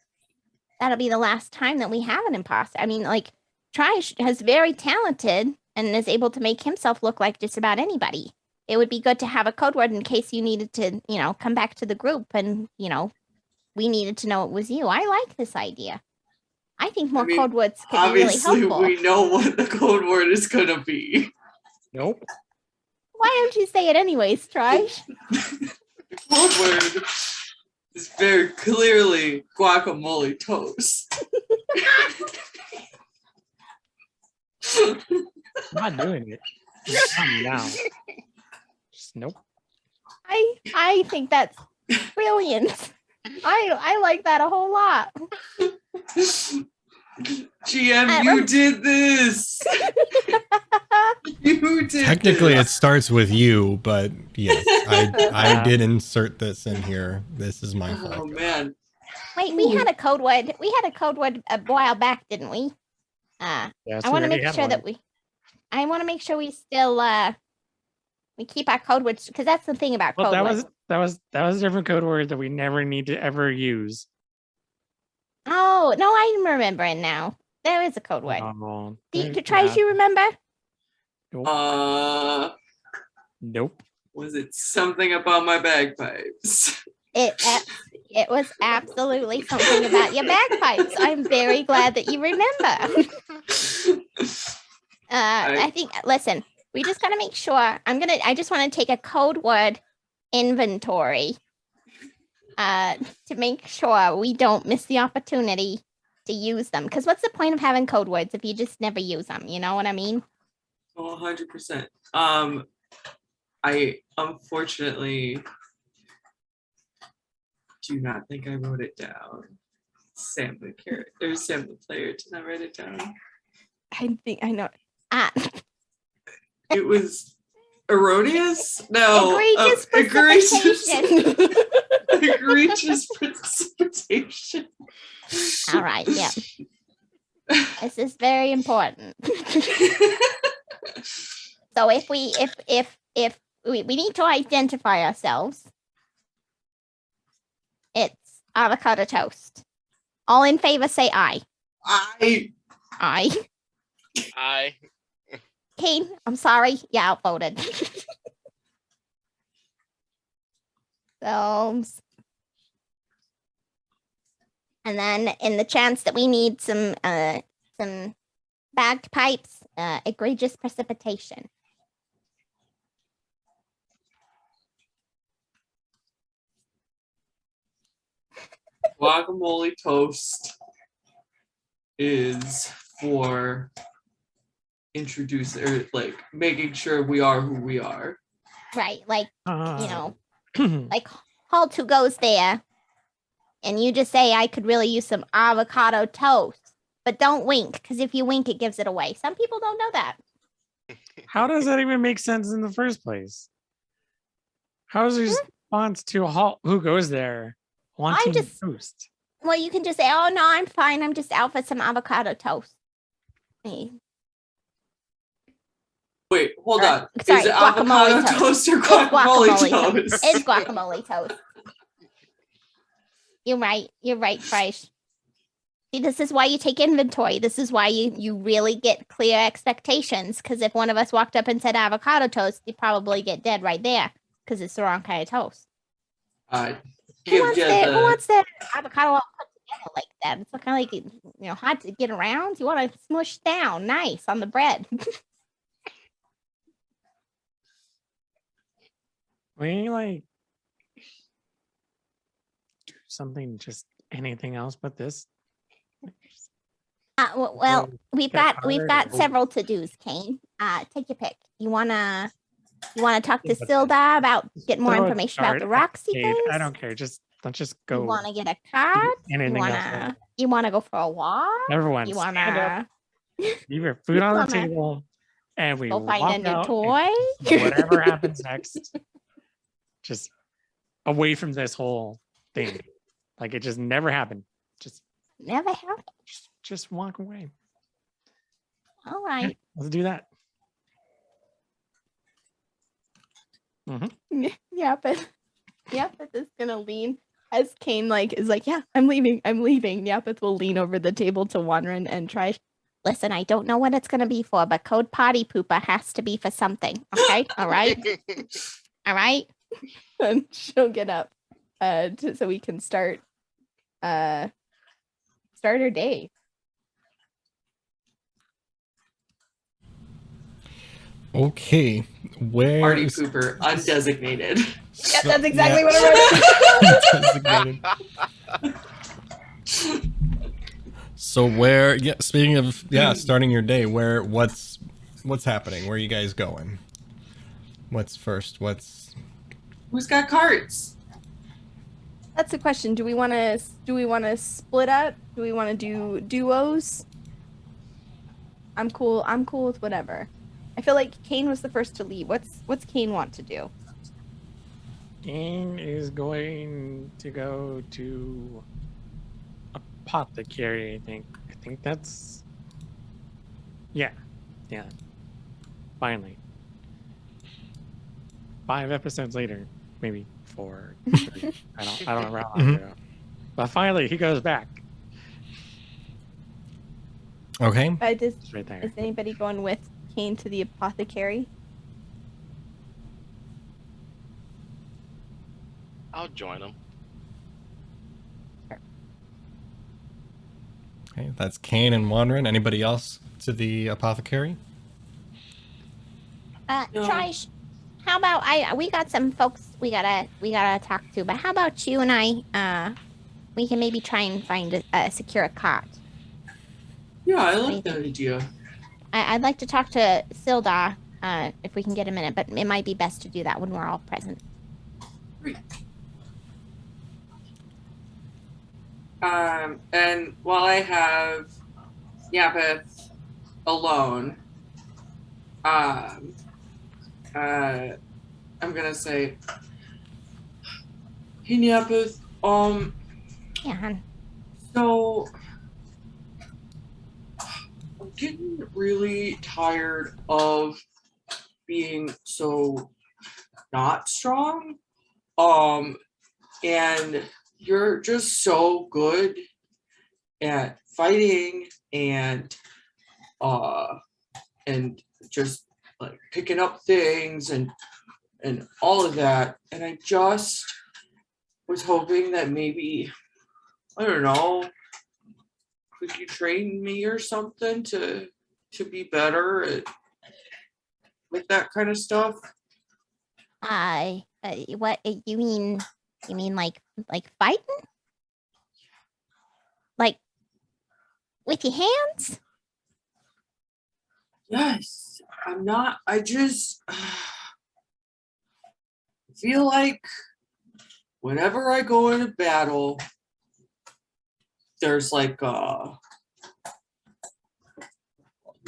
Speaker 2: that'll be the last time that we have an imposter. I mean, like, Trij has very talented and is able to make himself look like just about anybody. It would be good to have a code word in case you needed to, come back to the group and, we needed to know it was you. I like this idea. I think more
Speaker 3: mean,
Speaker 2: code words could be really
Speaker 3: Obviously,
Speaker 2: helpful.
Speaker 3: we know what the code word is gonna be.
Speaker 5: Nope.
Speaker 2: Why don't you say it anyways, Trij?
Speaker 3: The code word is very clearly guacamole toast.
Speaker 5: I'm not doing it. Not now. Just nope.
Speaker 2: I think that's brilliant. I like that a whole lot.
Speaker 3: GM, you did this. You did.
Speaker 1: Technically, it
Speaker 3: this.
Speaker 1: starts with you, but yes, I did insert this in here. This is my
Speaker 3: Oh
Speaker 1: fault.
Speaker 3: man.
Speaker 2: Wait, we had a code word. We had a code word a while back, didn't we?
Speaker 5: Yes,
Speaker 2: I
Speaker 5: we
Speaker 2: want to
Speaker 5: already
Speaker 2: make
Speaker 5: had
Speaker 2: sure
Speaker 5: one.
Speaker 2: that we still we keep our code words because that's the thing about
Speaker 5: Well,
Speaker 2: code
Speaker 5: that
Speaker 2: words.
Speaker 5: was a different code word that we never need to ever use.
Speaker 2: Oh no, I'm remembering now. There is a code word. Try as you remember.
Speaker 5: Nope. Nope.
Speaker 3: Was it something about my bagpipes?
Speaker 2: It was absolutely something about your bagpipes. I'm very glad that you remember. I think. Listen, we just gotta make sure. I just want to take a code word inventory. To make sure we don't miss the opportunity to use them. Because what's the point of having code words if you just never use them? You know what I mean?
Speaker 3: Oh, 100%. I unfortunately do not think I wrote it down. Sam the player did not write it down.
Speaker 6: I think I know.
Speaker 3: It was erroneous? No.
Speaker 2: Egregious precipitation.
Speaker 3: Egregious precipitation.
Speaker 2: All right, yeah. This is very important. So if we need to identify ourselves, it's avocado toast. All in favor, say aye.
Speaker 3: I
Speaker 2: Aye. Kaine, I'm sorry. You outvoted. So, and then in the chance that we need some bagpipes, egregious precipitation.
Speaker 3: guacamole toast is for introducing or like making sure we are who we are.
Speaker 2: Right, like you know, like Halt who goes there, and you just say, "I could really use some avocado toast," but don't wink, because if you wink, it gives it away. Some people don't know that.
Speaker 5: How does that even make sense in the first place? How is his response to Halt who goes there wanting toast?
Speaker 2: Well, you can just say, "Oh no, I'm fine. I'm just out for some avocado toast." Hey.
Speaker 3: Wait, hold on.
Speaker 2: Sorry,
Speaker 3: is it avocado toast or guacamole toast?
Speaker 2: It's guacamole toast. You're right, Trij. See, this is why you take inventory. This is why you really get clear expectations. Because if one of us walked up and said avocado toast, you'd probably get dead right there. Because it's the wrong kind of toast. Who wants that avocado all put together like that? It's kind of like, hard to get around. You want to smush down nice on the bread.
Speaker 5: We like do something, just anything else but this.
Speaker 2: Well, we've got several to-dos, Kaine. Take your pick. You wanna talk to Sildar about getting more information about the rock seekers?
Speaker 5: I don't care. Let's just go.
Speaker 2: You wanna get a card? You wanna go for a walk?
Speaker 5: Everyone,
Speaker 2: you wanna
Speaker 5: leave your food on the table, and we
Speaker 2: go find a new toy.
Speaker 5: Whatever happens next, just away from this whole thing. Like it just never happened.
Speaker 2: Never happened.
Speaker 5: Just walk away.
Speaker 2: All right.
Speaker 5: Let's do that.
Speaker 6: Mm-hmm. Nyapith is gonna lean as Kaine is like, yeah, I'm leaving. Nyapith will lean over the table to Wranran and Trij.
Speaker 2: Listen, I don't know what it's gonna be for, but code potty pooper has to be for something. Okay, all right, all right.
Speaker 6: And she'll get up, so we can start her day.
Speaker 1: Okay, where
Speaker 3: Party pooper, undesignated.
Speaker 6: Yeah, that's exactly what I
Speaker 1: wrote. So where? Yeah, speaking of starting your day, what's happening? Where are you guys going? What's first?
Speaker 3: Who's got carts?
Speaker 6: That's the question. Do we want to split up? Do we want to do duos? I'm cool with whatever. I feel like Kaine was the first to leave. What's Kaine want to do?
Speaker 5: Kaine is going to go to apothecary, I think that's yeah. Finally. 5 episodes later. maybe 4. 3. I don't remember how long ago. But finally, he goes back.
Speaker 1: Okay.
Speaker 6: Is
Speaker 5: It's right there.
Speaker 6: anybody going with Kaine to the apothecary?
Speaker 4: I'll join him.
Speaker 1: Okay, that's Kaine and Wranran. Anybody else to the apothecary?
Speaker 3: No.
Speaker 2: Trij, how about we got some folks we gotta talk to, but how about you and I, we can maybe try and find secure a cot.
Speaker 3: Yeah, I
Speaker 2: do you
Speaker 3: like that
Speaker 2: think?
Speaker 3: idea.
Speaker 2: I'd like to talk to Sildar, if we can get a minute, but it might be best to do that when we're all present.
Speaker 3: And while I have Nyapith alone, I'm gonna say, hey Nyapith,
Speaker 2: Yeah, hon.
Speaker 3: so I'm getting really tired of being so not strong. And you're just so good at fighting and just like picking up things and all of that. And I just was hoping that maybe, I don't know, could you train me or something to be better at with that kind of stuff?
Speaker 2: What you mean? You mean like fighting? Like with your hands?
Speaker 3: Yes. I just feel like whenever I go into battle, there's like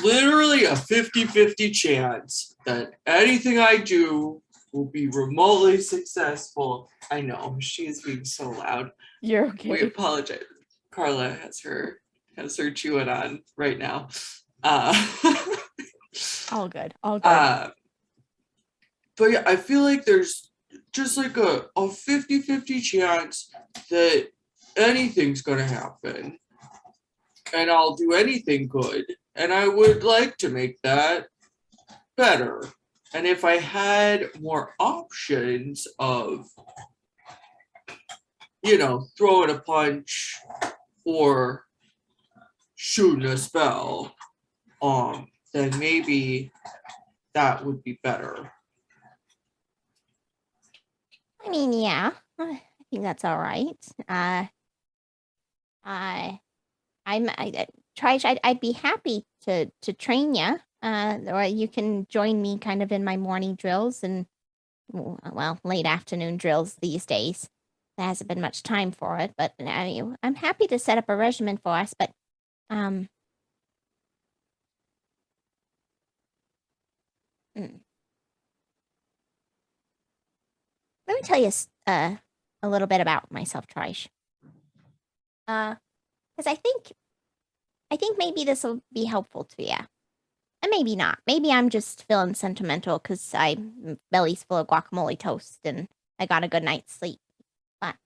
Speaker 3: literally a 50-50 chance that anything I do will be remotely successful. I know, she is being so loud.
Speaker 6: You're
Speaker 3: We
Speaker 6: okay.
Speaker 3: apologize. Carla has her chewing on right now.
Speaker 6: All good. All good.
Speaker 3: But yeah, I feel like there's just like a 50-50 chance that anything's gonna happen. And I'll do anything good. And I would like to make that better. And if I had more options of, throwing a punch or shooting a spell, then maybe that would be better.
Speaker 2: I mean, yeah, I think that's all right. Trij, I'd be happy to train you. Or you can join me kind of in my morning drills and late afternoon drills these days. There hasn't been much time for it, but I'm happy to set up a regimen for us. But let me tell you a little bit about myself, Trij. Because I think maybe this will be helpful to you. And maybe not. Maybe I'm just feeling sentimental because my belly's full of guacamole toast and I got a good night's sleep. But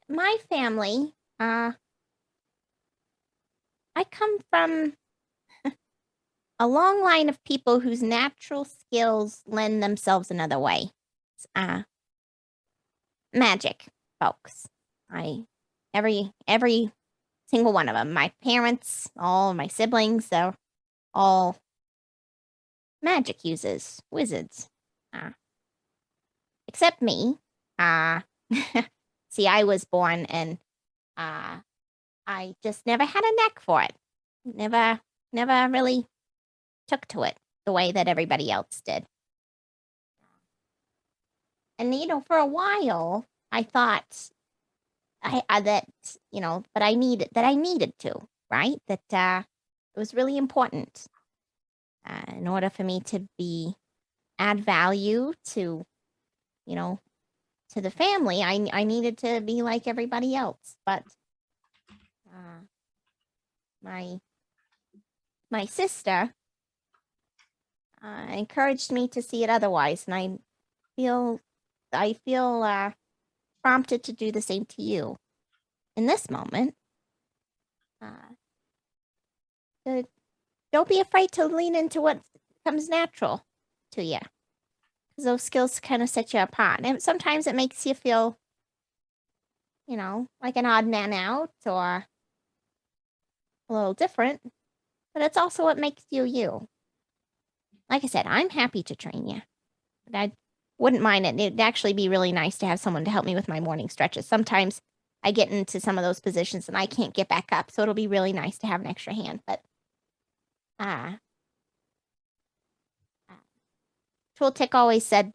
Speaker 2: my family, I come from a long line of people whose natural skills lend themselves another way. Magic, folks. Every single one of them. My parents, all my siblings, they're all magic users, wizards. Except me. See, I was born and I just never had a knack for it. Never really took to it the way that everybody else did. And for a while I thought but I needed to, right? That it was really important in order for me to add value to, to the family. I needed to be like everybody else, but my sister, encouraged me to see it otherwise, and I feel prompted to do the same to you. In this moment, don't be afraid to lean into what comes natural to you, because those skills kind of set you apart. And sometimes it makes you feel, like an odd man out or a little different, but it's also what makes you you. Like I said, I'm happy to train you, but I wouldn't mind it. It'd actually be really nice to have someone to help me with my morning stretches. Sometimes I get into some of those positions and I can't get back up, so it'll be really nice to have an extra hand. But Tooltick always said,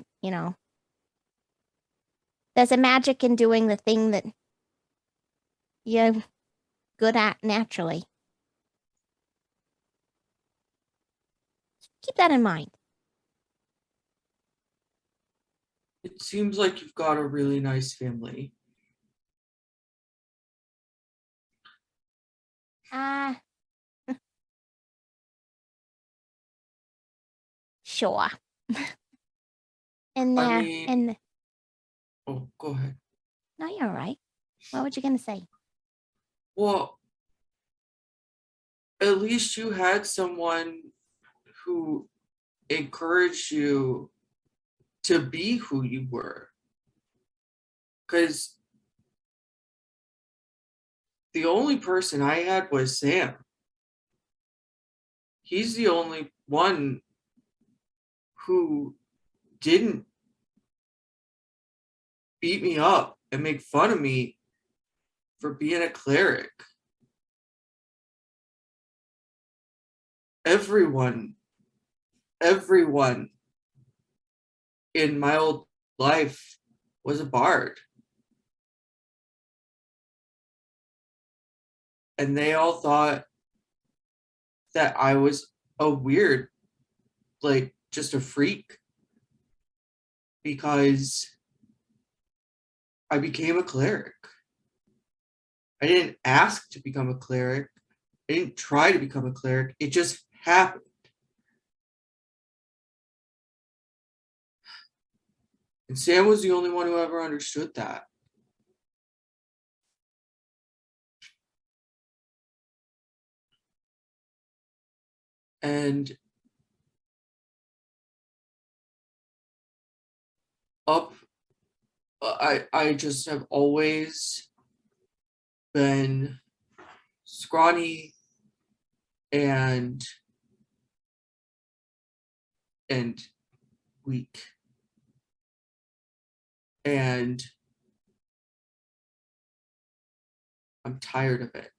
Speaker 2: there's a magic in doing the thing that you're good at naturally. Keep that in mind.
Speaker 3: It seems like you've got a really nice family.
Speaker 2: Sure. And
Speaker 3: I mean-
Speaker 2: and
Speaker 3: Oh, go ahead.
Speaker 2: no, you're right. What were you gonna say?
Speaker 3: Well, at least you had someone who encouraged you to be who you were. Because the only person I had was Sam. He's the only one who didn't beat me up and make fun of me for being a cleric. Everyone in my old life was a bard. And they all thought that I was a weird, like, just a freak, because I became a cleric. I didn't ask to become a cleric. I didn't try to become a cleric. It just happened. And Sam was the only one who ever understood that. And I just have always been scrawny and weak. And I'm tired of it.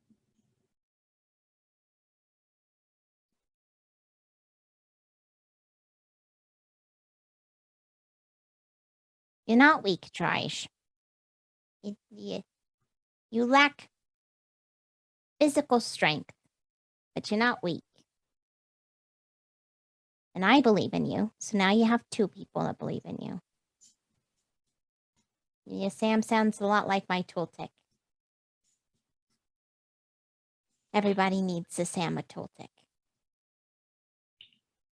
Speaker 2: You're not weak, Trij. You lack physical strength, but you're not weak. And I believe in you, so now you have two people that believe in you. Yeah, Sam sounds a lot like my Tooltick. Everybody needs a Sam a Tooltick.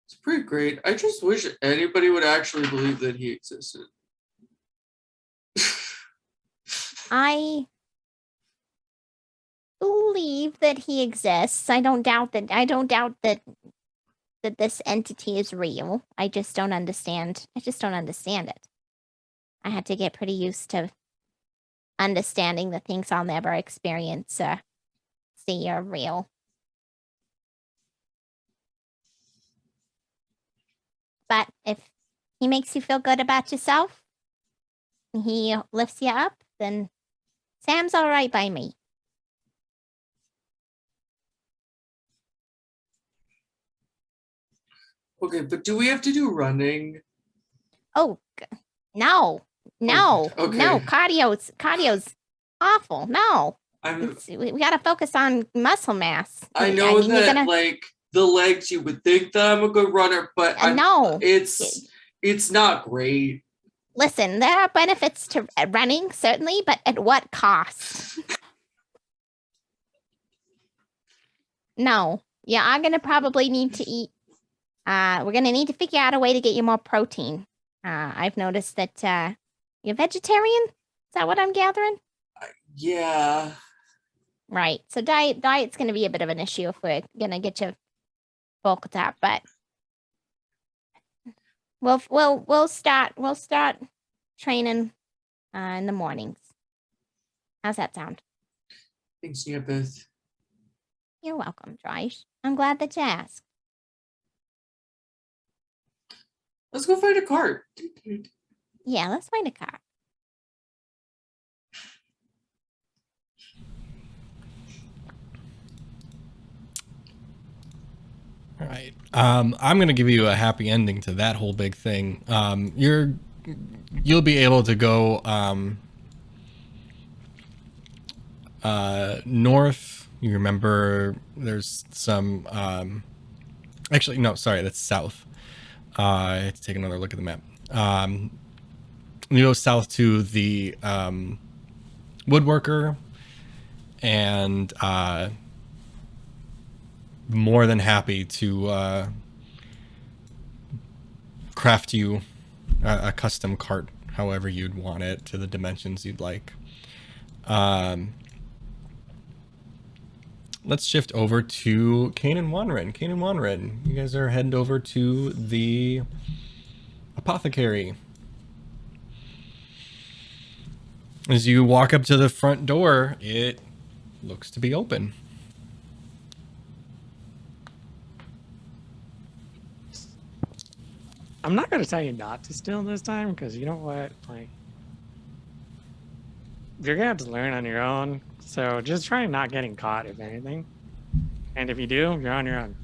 Speaker 3: It's pretty great. I just wish anybody would actually believe that he existed.
Speaker 2: I believe that he exists. I don't doubt that this entity is real. I just don't understand. It. I had to get pretty used to understanding the things I'll never experience see are real. But if he makes you feel good about yourself, and he lifts you up, then Sam's all right by me.
Speaker 3: Okay, but do we have to do running?
Speaker 2: Oh, no.
Speaker 3: Okay.
Speaker 2: No, cardio's awful. No. We got to focus on muscle mass.
Speaker 3: I know that like the legs, you would think that I'm a good runner, but
Speaker 2: no,
Speaker 3: it's not great.
Speaker 2: Listen, there are benefits to running, certainly, but at what cost? No. Yeah, I'm going to probably need to eat we're gonna need to figure out a way to get you more protein. I've noticed that you're vegetarian. Is that what I'm gathering?
Speaker 3: Yeah.
Speaker 2: Right. So diet's gonna be a bit of an issue if we're gonna get you bulked up, but we'll start training in the mornings. How's that sound?
Speaker 3: Thanks, Nyapith.
Speaker 2: You're welcome, Trij. I'm glad that you asked.
Speaker 3: Let's go find a cart.
Speaker 2: Yeah, let's find a car.
Speaker 1: All right. I'm gonna give you a happy ending to that whole big thing. You'll be able to go north. You remember there's some actually no, sorry, that's south. I have to take another look at the map. You go south to the woodworker, and more than happy to craft you a custom cart however you'd want it, to the dimensions you'd like. Let's shift over to Kaine and Wranran. Kaine and Wranran, you guys are heading over to the apothecary. As you walk up to the front door, it looks to be open.
Speaker 5: I'm not gonna tell you not to steal this time, because you know what, like, you're gonna have to learn on your own. So just try not getting caught, if anything. And if you do, you're on your own.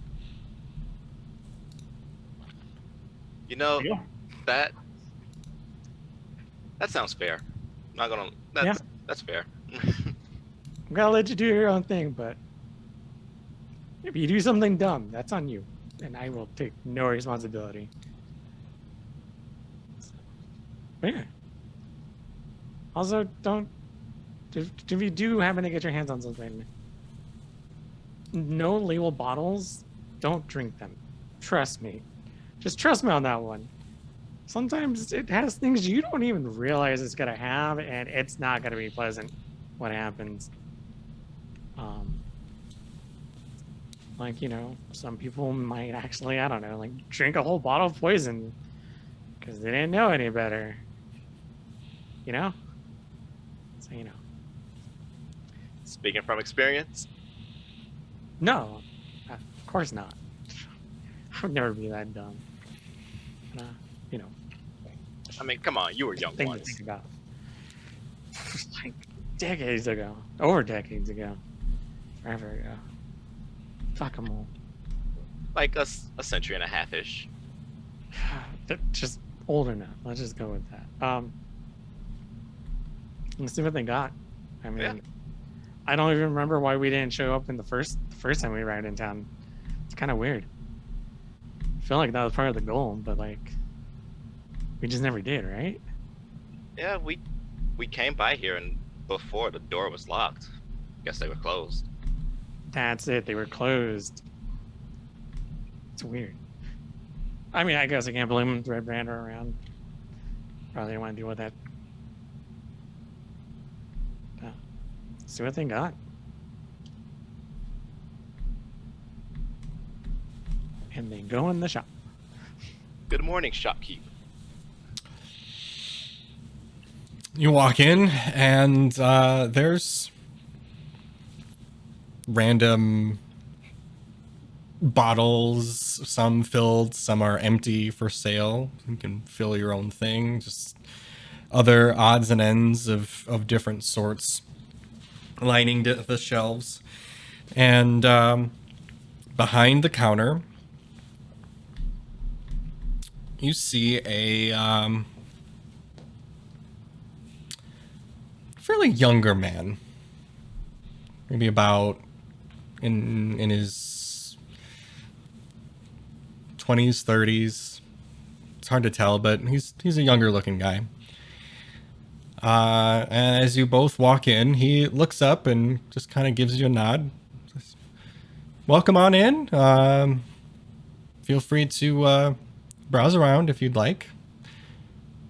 Speaker 4: You know,
Speaker 5: Yeah.
Speaker 4: that sounds fair. Not gonna. That's fair.
Speaker 5: I'm gonna let you do your own thing, but if you do something dumb, that's on you, and I will take no responsibility. But yeah. Also, don't. If you do happen to get your hands on something, no label bottles, don't drink them. Trust me. Just trust me on that one. Sometimes it has things you don't even realize it's gonna have, and it's not gonna be pleasant what happens. Like, you know, some people might actually, I don't know, like drink a whole bottle of poison because they didn't know any better. You know? So, you know.
Speaker 4: Speaking from experience.
Speaker 5: No, of course not. I would never be that dumb. You know,
Speaker 4: I mean, come on, you were young
Speaker 5: thing to
Speaker 4: once.
Speaker 5: think about. Like decades ago, over decades ago, forever ago. Fuck them all.
Speaker 4: Like a century and a half ish.
Speaker 5: They're just old enough. Let's just go with that. Let's see what they got. I mean,
Speaker 4: Yeah.
Speaker 5: I don't even remember why we didn't show up in the first time we arrived in town. It's kind of weird. I feel like that was part of the goal, but like, we just never did, right?
Speaker 4: Yeah, we came by here and before the door was locked. Guess they were closed.
Speaker 5: That's it. They were closed. It's weird. I mean, I guess I can't blame them. Red Brand are around. Probably didn't want to deal with that. See what they got. And they go in the shop.
Speaker 4: Good morning, shopkeep.
Speaker 1: You walk in, and there's random bottles, some filled, some are empty for sale. You can fill your own thing. Just other odds and ends of different sorts lining the shelves. And behind the counter, you see a fairly younger man, maybe about in his 20s, 30s. It's hard to tell, but he's a younger looking guy. And as you both walk in, he looks up and just kind of gives you a nod. Says, welcome on in. feel free to browse around if you'd like.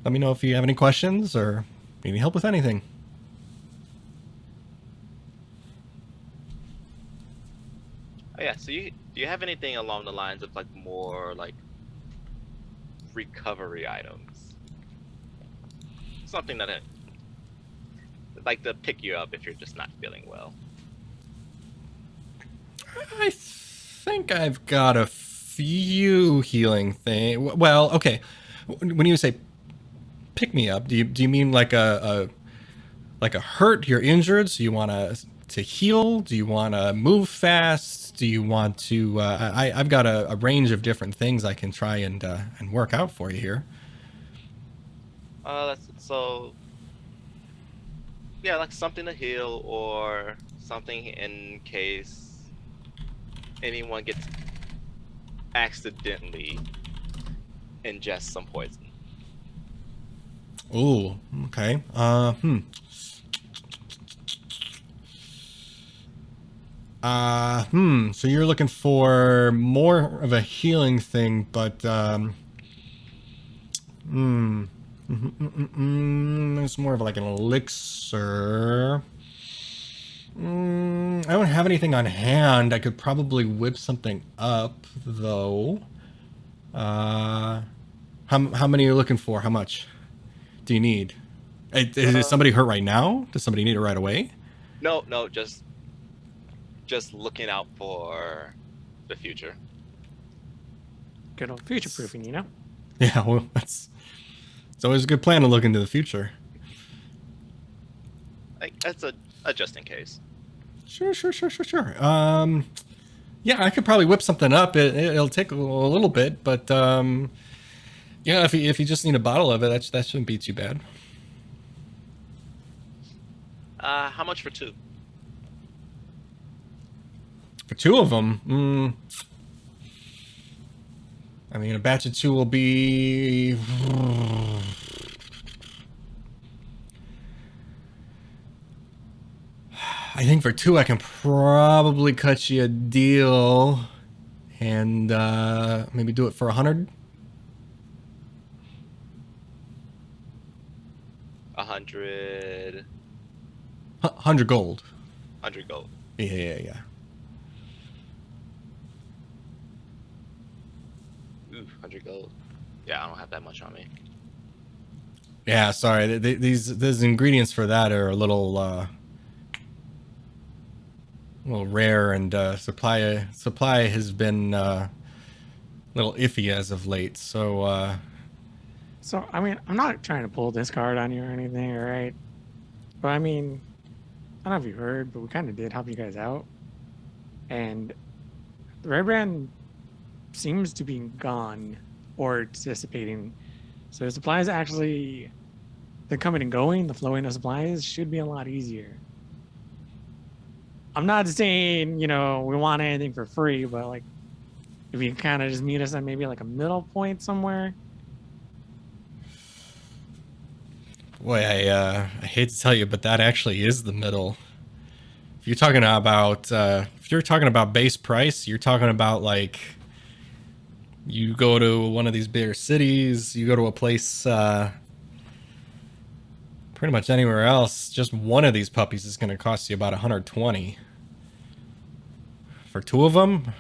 Speaker 1: Let me know if you have any questions or need help with anything.
Speaker 4: Oh yeah. So do you have anything along the lines of like more like recovery items? Something that like to pick you up if you're just not feeling well.
Speaker 1: I think I've got a few healing things. Well, okay. When you say pick me up, do you mean like a hurt? You're injured, so you want to heal? Do you want to move fast? Do you want to? I've got a range of different things I can try and work out for you here.
Speaker 4: So yeah, like something to heal or something in case anyone gets accidentally ingest some poison.
Speaker 1: Ooh, okay. So you're looking for more of a healing thing, but it's more of like an elixir. I don't have anything on hand. I could probably whip something up, though. How many are you looking for? How much do you need? Is somebody hurt right now? Does somebody need it right away?
Speaker 4: No, just looking out for the future.
Speaker 5: Good old future proofing, you know?
Speaker 1: Yeah, well, it's always a good plan to look into the future.
Speaker 4: Like that's a just in case.
Speaker 1: Sure. Yeah, I could probably whip something up. It'll take a little bit, but yeah, if you just need a bottle of it, that shouldn't be too bad.
Speaker 4: How much for 2?
Speaker 1: For 2 of them, I mean, a batch of 2 will be. I think for 2, I can probably cut you a deal, and maybe do it for 100.
Speaker 4: 100.
Speaker 1: 100 gold.
Speaker 4: 100 gold.
Speaker 1: Yeah.
Speaker 4: Ooh, 100 gold. Yeah, I don't have that much on me.
Speaker 1: Yeah, sorry. These ingredients for that are a little rare, and supply has been a little iffy as of late. So
Speaker 5: So, I mean, I'm not trying to pull this card on you or anything, all right? But I mean, I don't know if you heard, but we kind of did help you guys out. And the Regimen seems to be gone or dissipating. So supplies actually, the coming and going, the flowing of supplies should be a lot easier. I'm not saying, we want anything for free, but like, if you kind of just meet us at maybe like a middle point somewhere.
Speaker 1: boy, I hate to tell you, but that actually is the middle. If you're talking about base price, you're talking about like you go to one of these bigger cities, you go to a place pretty much anywhere else, just one of these puppies is going to cost you about 120. For 2 of them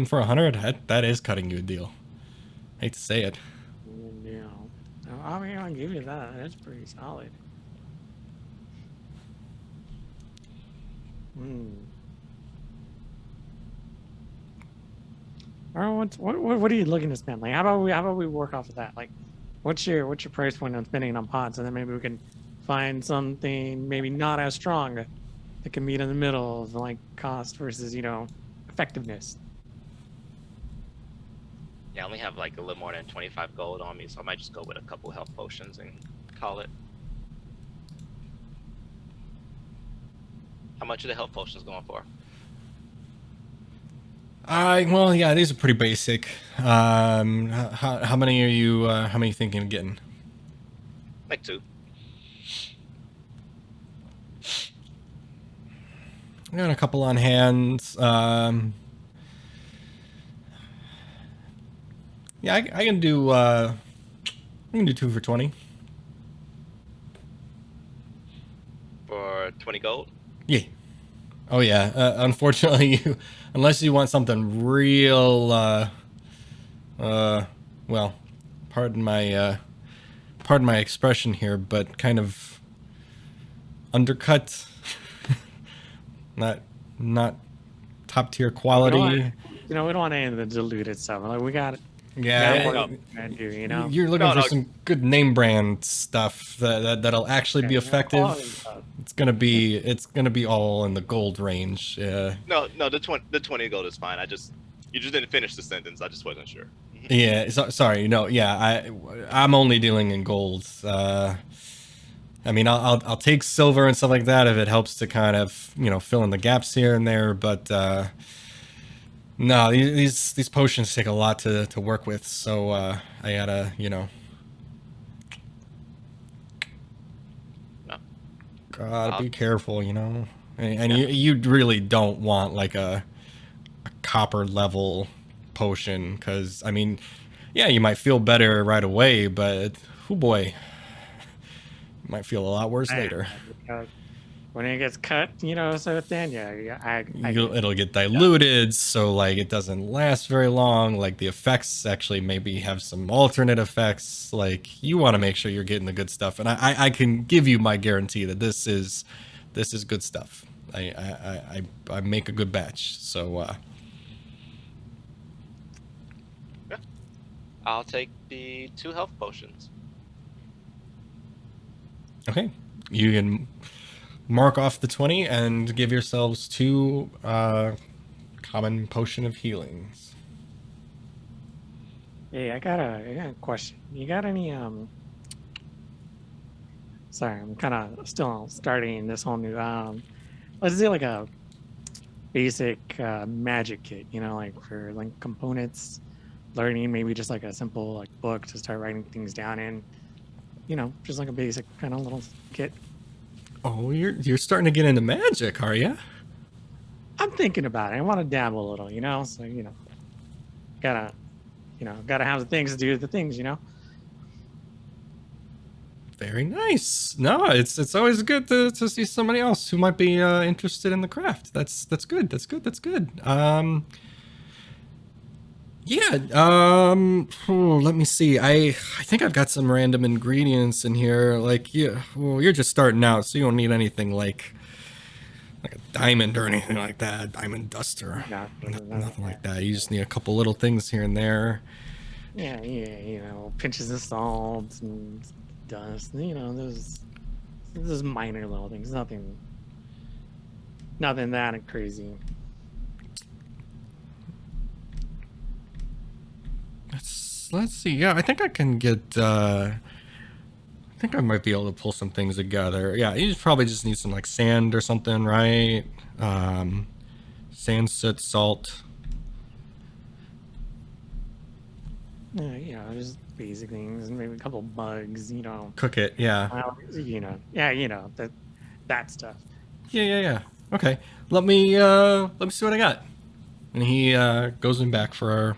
Speaker 1: for 100, that is cutting you a deal. Hate to say it.
Speaker 5: Yeah. I mean, I'll give you that. That's pretty solid. All right, what are you looking to spend? Like, how about we work off of that? Like, what's your price point on spending on pots, and then maybe we can find something maybe not as strong that can meet in the middle of like cost versus effectiveness.
Speaker 4: Yeah, I only have like a little more than 25 gold on me, so I might just go with a couple health potions and call it. How much are the health potions going for?
Speaker 1: Well, yeah, these are pretty basic. How many are you? How many thinking of getting?
Speaker 4: Like 2.
Speaker 1: I got a couple on hand. Yeah, I can do. I can do 2 for 20.
Speaker 4: For 20 gold.
Speaker 1: Yeah. Oh yeah. Unfortunately, unless you want something real. Well, pardon my expression here, but kind of undercut. not top tier quality.
Speaker 5: We don't want any of the diluted stuff. Like we got
Speaker 1: Yeah,
Speaker 5: what
Speaker 4: no.
Speaker 5: we're gonna do, you know.
Speaker 1: you're looking
Speaker 4: No,
Speaker 1: for
Speaker 4: no.
Speaker 1: some good name brand stuff that'll actually be
Speaker 5: Yeah, quality
Speaker 1: effective.
Speaker 5: stuff.
Speaker 1: It's gonna be all in the gold range. Yeah.
Speaker 4: No, the 20 gold is fine. You just didn't finish the sentence. I just wasn't sure.
Speaker 1: Yeah, sorry. No, yeah, I'm only dealing in gold. I mean, I'll take silver and stuff like that if it helps to kind of fill in the gaps here and there. But no, these potions take a lot to work with. So I gotta gotta be careful, and you really don't want like a copper level potion, because I mean, yeah, you might feel better right away, but oh boy, you might feel a lot worse later.
Speaker 5: When it gets cut, so then
Speaker 1: It'll get diluted, so like it doesn't last very long. Like the effects actually maybe have some alternate effects. Like you want to make sure you're getting the good stuff, and I can give you my guarantee that this is good stuff. I make a good batch, so
Speaker 4: I'll take the 2 health potions.
Speaker 1: okay, you can mark off the 20 and give yourselves 2 common potion of healings.
Speaker 5: Hey, I got a question. You got any sorry, I'm kind of still starting this whole new let's do like a basic magic kit, like for like components, learning, maybe just like a simple like book to start writing things down in, just like a basic kind of little kit.
Speaker 1: Oh, you're starting to get into magic, are you?
Speaker 5: I'm thinking about it. I want to dabble a little, so gotta have the things to do the things,
Speaker 1: Very nice. No, it's always good to see somebody else who might be interested in the craft. That's good. That's good. Yeah. Let me see. I think I've got some random ingredients in here. Like, yeah. Well, you're just starting out, so you don't need anything like a diamond or anything like that. Diamond duster. Nothing like that. You just need a couple little things here and there.
Speaker 5: Yeah, pinches of salt and dust. Those minor little things. Nothing that crazy.
Speaker 1: Let's see. Yeah, I think I can get. I think I might be able to pull some things together. Yeah, you probably just need some like sand or something, right? Sand, soot, salt.
Speaker 5: Just basic things, and maybe a couple bugs.
Speaker 1: Cook it. Yeah.
Speaker 5: That stuff.
Speaker 1: Yeah. Okay. Let me see what I got. And he goes in back for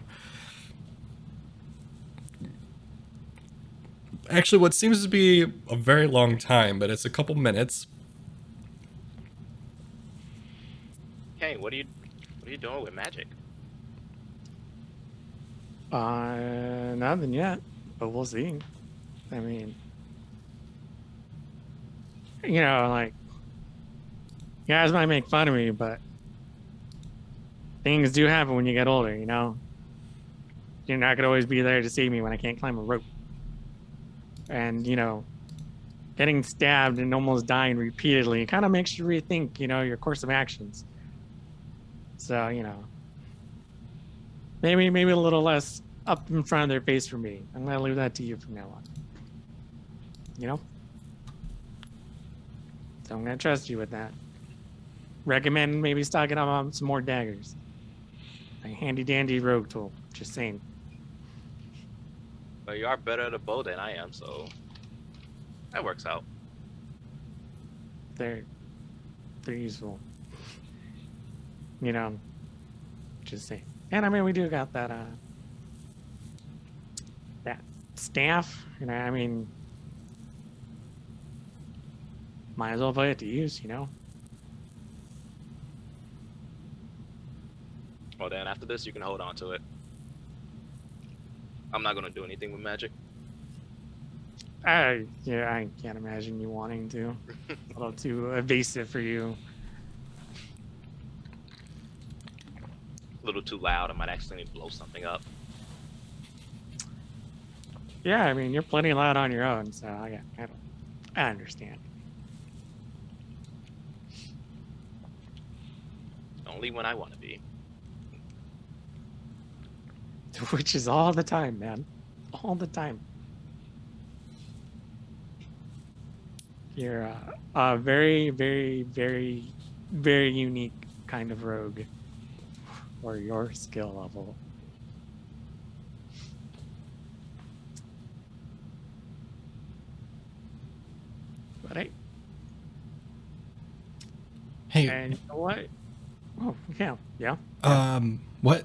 Speaker 1: actually what seems to be a very long time, but it's a couple minutes.
Speaker 4: Kaine, what are you doing with magic?
Speaker 5: Nothing yet, but we'll see. I mean, like, you guys might make fun of me, but things do happen when you get older, You're not gonna always be there to see me when I can't climb a rope. And, getting stabbed and almost dying repeatedly kind of makes you rethink, your course of actions. So, maybe a little less up in front of their face for me. I'm gonna leave that to you from now on. So I'm gonna trust you with that. Recommend maybe stocking up on some more daggers. A handy dandy rogue tool. Just saying.
Speaker 4: Well, you are better at a bow than I am, so that works out.
Speaker 5: They're useful. Just saying. And I mean, we do got that staff. You know, I mean, might as well put it to use. You know.
Speaker 4: Well, then after this, you can hold on to it. I'm not gonna do anything with magic.
Speaker 5: I can't imagine you wanting to. A little too evasive for you.
Speaker 4: A little too loud. I might accidentally blow something up.
Speaker 5: Yeah, I mean, you're plenty loud on your own, so I understand.
Speaker 4: Only when I want to be.
Speaker 5: Which is all the time, man. All the time. You're a very, very, very, very unique kind of rogue for your skill level. But
Speaker 1: Hey,
Speaker 5: and you know what? Oh, yeah.
Speaker 1: what?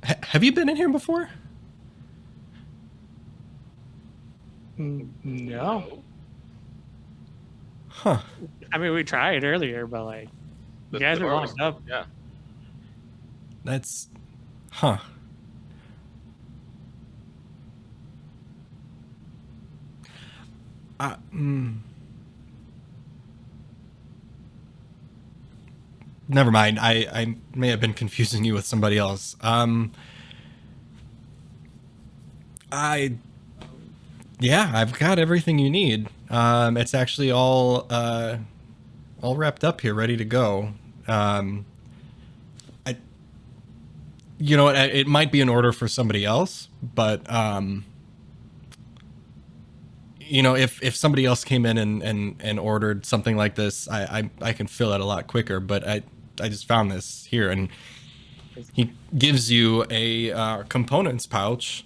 Speaker 1: Have you been in here before?
Speaker 5: No.
Speaker 1: Huh.
Speaker 5: I mean, we tried earlier, but like, you guys
Speaker 4: The
Speaker 5: were
Speaker 4: door
Speaker 5: locked
Speaker 4: was-
Speaker 5: up.
Speaker 4: Yeah.
Speaker 1: That's, huh. Uh, mm. Never mind. I may have been confusing you with somebody else. Yeah, I've got everything you need. It's actually all wrapped up here, ready to go. You know what? It might be an order for somebody else, but you know, if somebody else came in and ordered something like this, I can fill it a lot quicker. But I just found this here, and he gives you a components pouch,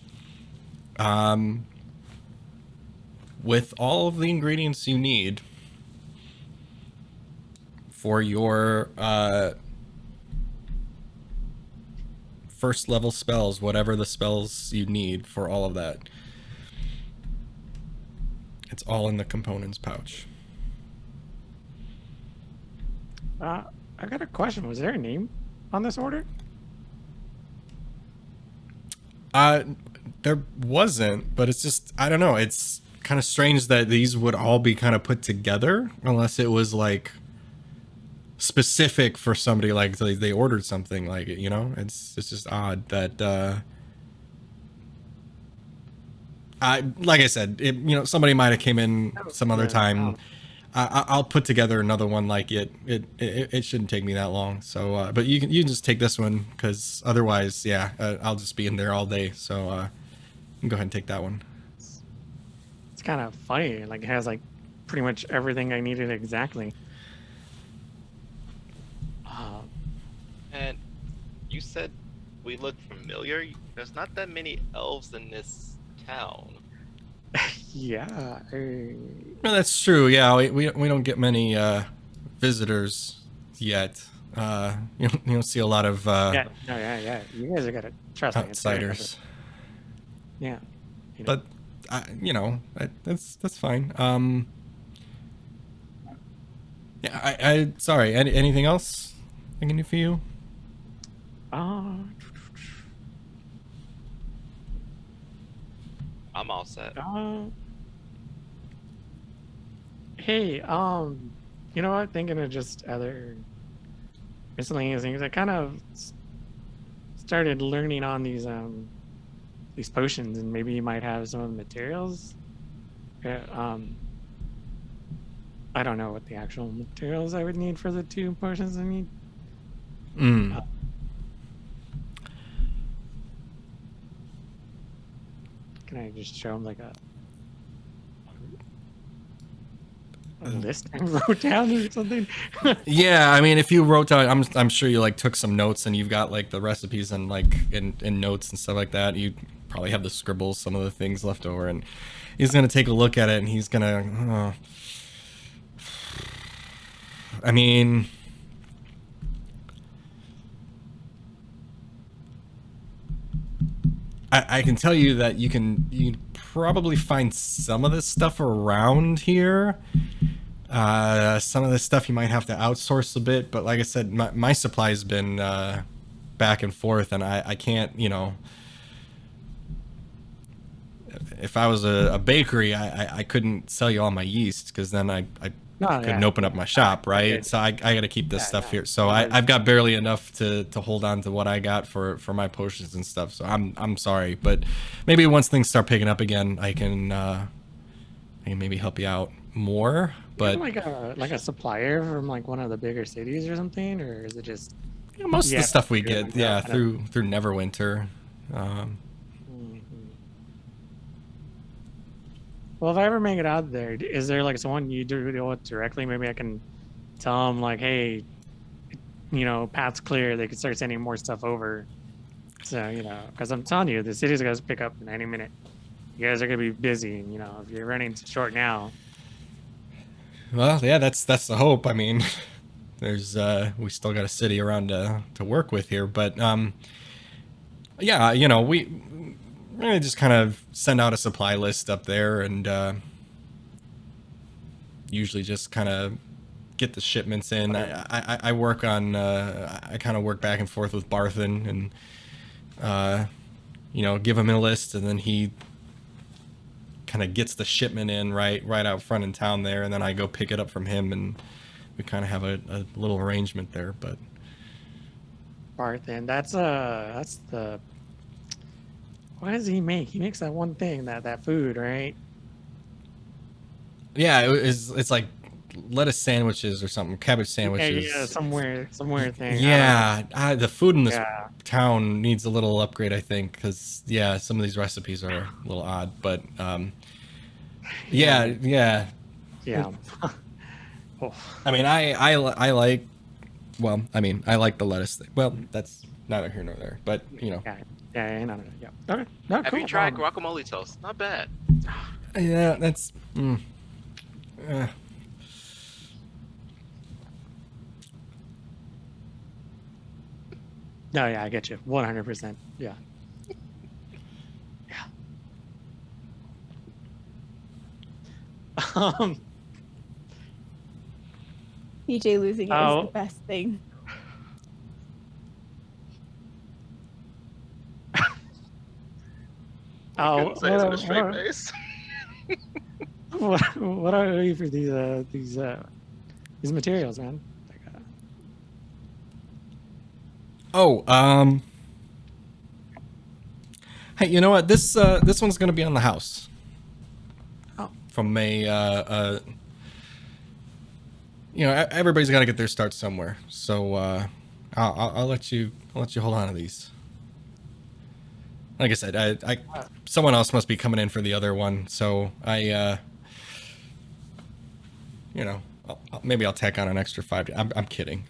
Speaker 1: with all of the ingredients you need for your first level spells, whatever the spells you need for all of that. It's all in the components pouch.
Speaker 5: I got a question. Was there a name on this order?
Speaker 1: There wasn't, but it's just, I don't know. It's kind of strange that these would all be kind of put together unless it was like specific for somebody, like they ordered something like it, you know? It's just odd that like I said, somebody might have came in some other time. I'll put together another one like it. It shouldn't take me that long. So, but you can just take this one because otherwise, yeah, I'll just be in there all day. So, you can go ahead and take that one.
Speaker 5: It's kind of funny. Like, it has like pretty much everything I needed exactly.
Speaker 4: And you said we look familiar. There's not that many elves in this town.
Speaker 5: Yeah.
Speaker 1: No, that's true. Yeah, we don't get many visitors yet. You don't see a lot of
Speaker 5: Yeah. You guys are gonna trust me. it's very
Speaker 1: outsiders.
Speaker 5: Yeah.
Speaker 1: But that's fine. Yeah, I sorry. Anything else I can do for you?
Speaker 4: I'm all set.
Speaker 5: Hey, you know what? Thinking of just other miscellaneous things. I kind of started learning on these potions, and maybe you might have some of the materials. Yeah, I don't know what the actual materials I would need for the 2 potions I need. Can I just show them like a list I wrote down or something?
Speaker 1: Yeah, I mean, if you wrote down, I'm sure you like took some notes and you've got like the recipes and like in notes and stuff like that. You probably have the scribbles, some of the things left over, and he's gonna take a look at it and he's gonna. I mean, I can tell you that you can probably find some of this stuff around here. Some of this stuff you might have to outsource a bit, but like I said, my supply has been back and forth, and I can't, you know, if I was a bakery, I couldn't sell you all my yeast, because then I couldn't open up my shop, right? So I got to keep this stuff here. So I've got barely enough to hold on to what I got for my potions and stuff. So I'm sorry, but maybe once things start picking up again, I can maybe help you out more. But
Speaker 5: like a supplier from like one of the bigger cities or something, or is it just
Speaker 1: most of the stuff we get,
Speaker 5: through
Speaker 1: through Neverwinter.
Speaker 5: Well, if I ever make it out there, is there like someone you deal with directly? Maybe I can tell them like, hey, you know, path's clear. They could start sending more stuff over. So, you know, because I'm telling you, the city's going to pick up in any minute. You guys are going to be busy. And, you know, if you're running short now.
Speaker 1: Well, yeah, that's the hope. I mean, there's we still got a city around to work with here, but yeah, you know, we just kind of send out a supply list up there, and usually just kind of get the shipments in. I work on I kind of work back and forth with Barthen, and you know, give him a list, and then he kind of gets the shipment in right out front in town there, and then I go pick it up from him, and we kind of have a little arrangement there. But
Speaker 5: Barthen, that's the, what does he make? He makes that one thing, that food, right?
Speaker 1: yeah, it's like lettuce sandwiches or something, cabbage sandwiches.
Speaker 5: Yeah, somewhere thing.
Speaker 1: Yeah, the food in this
Speaker 5: Yeah.
Speaker 1: town needs a little upgrade, I think, because yeah, some of these recipes are a little odd, but yeah.
Speaker 5: Oh.
Speaker 1: I mean, I like, well, I mean, I like the lettuce thing. Well, that's neither here nor there, but you know.
Speaker 5: No. Yeah. Okay. No,
Speaker 4: Have
Speaker 5: cool.
Speaker 4: you tried guacamole toast? Not bad.
Speaker 1: Yeah, that's.
Speaker 5: No, yeah, I get you. 100%. Yeah. Um,
Speaker 6: PJ losing it is
Speaker 5: Oh.
Speaker 6: the best thing.
Speaker 4: Couldn't say it with a straight
Speaker 5: what,
Speaker 4: face.
Speaker 5: what are you for these materials, man? Like,
Speaker 1: Hey, you know what? This one's gonna be on the house.
Speaker 5: Oh.
Speaker 1: From you know, everybody's got to get their start somewhere. So I'll let you hold on to these. Like I said, someone else must be coming in for the other one, so you know, maybe I'll tack on an extra 5. I'm kidding.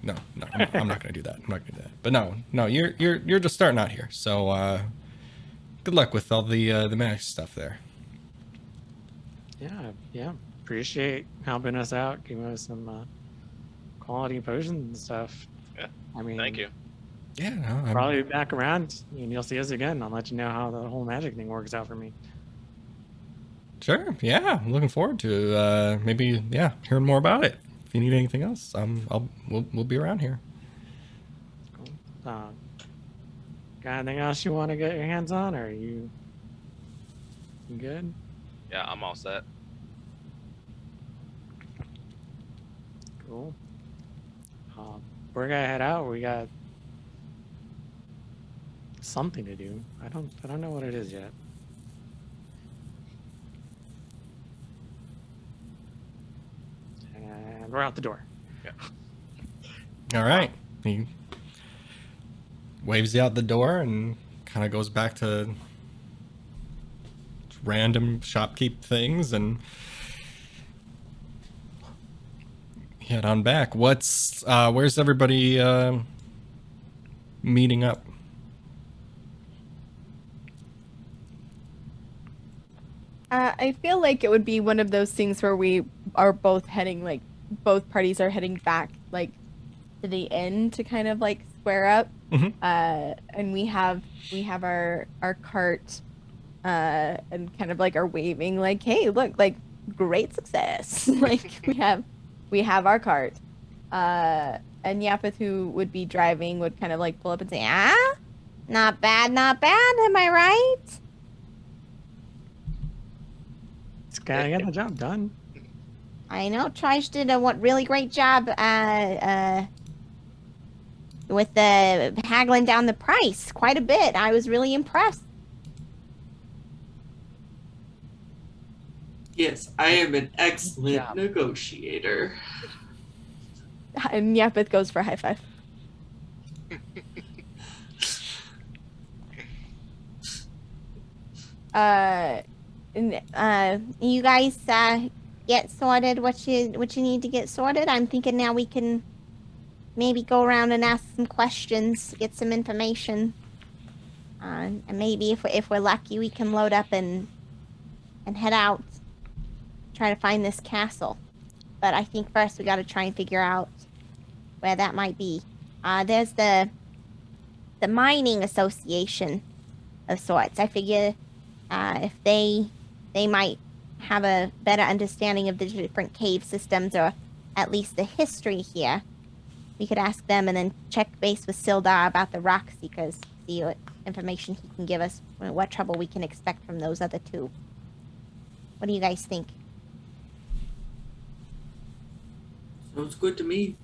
Speaker 1: No, I'm not gonna do that. I'm not gonna do that. But no, you're just starting out here, so good luck with all the magic stuff there.
Speaker 5: yeah. Appreciate helping us out, giving us some quality potions and stuff.
Speaker 4: Yeah.
Speaker 5: I mean,
Speaker 4: Thank you.
Speaker 1: Yeah, no,
Speaker 5: Probably be back around, and you'll see us again. I'll let you know how the whole magic thing works out for me.
Speaker 1: sure. Yeah, I'm looking forward to maybe hearing more about it. If you need anything else, we'll be around here.
Speaker 5: Cool. Got anything else you want to get your hands on, or are you good?
Speaker 4: Yeah, I'm all set.
Speaker 5: Cool. We're gonna head out. We got something to do. I don't know what it is yet. And we're out the door.
Speaker 1: All right. He waves you out the door and kind of goes back to random shopkeep things and head on back. Where's everybody meeting up?
Speaker 6: I feel like it would be one of those things where we are both heading, like, both parties are heading back, like, to the inn to kind of, like, square up. And we have our cart, and kind of like are waving like, hey, look, like great success. Like we have our cart. And Nyapith, who would be driving, would kind of like pull up and say, ah, not bad, am I right?
Speaker 5: It's gotta get the job done.
Speaker 2: I know Trij did a really great job with the haggling down the price quite a bit. I was really impressed.
Speaker 3: Yes, I am an excellent
Speaker 5: job.
Speaker 3: negotiator.
Speaker 6: And Nyapith goes for a high five.
Speaker 2: You guys get sorted what you need to get sorted. I'm thinking now we can maybe go around and ask some questions, get some information, and maybe if we're lucky, we can load up and head out, try to find this castle. But I think first we got to try and figure out where that might be. There's the mining association of sorts. I figure if they might have a better understanding of the different cave systems, or at least the history here. We could ask them and then check base with Sildar about the rock seekers, see what information he can give us, what trouble we can expect from those other two. What do you guys think?
Speaker 3: Sounds good to me.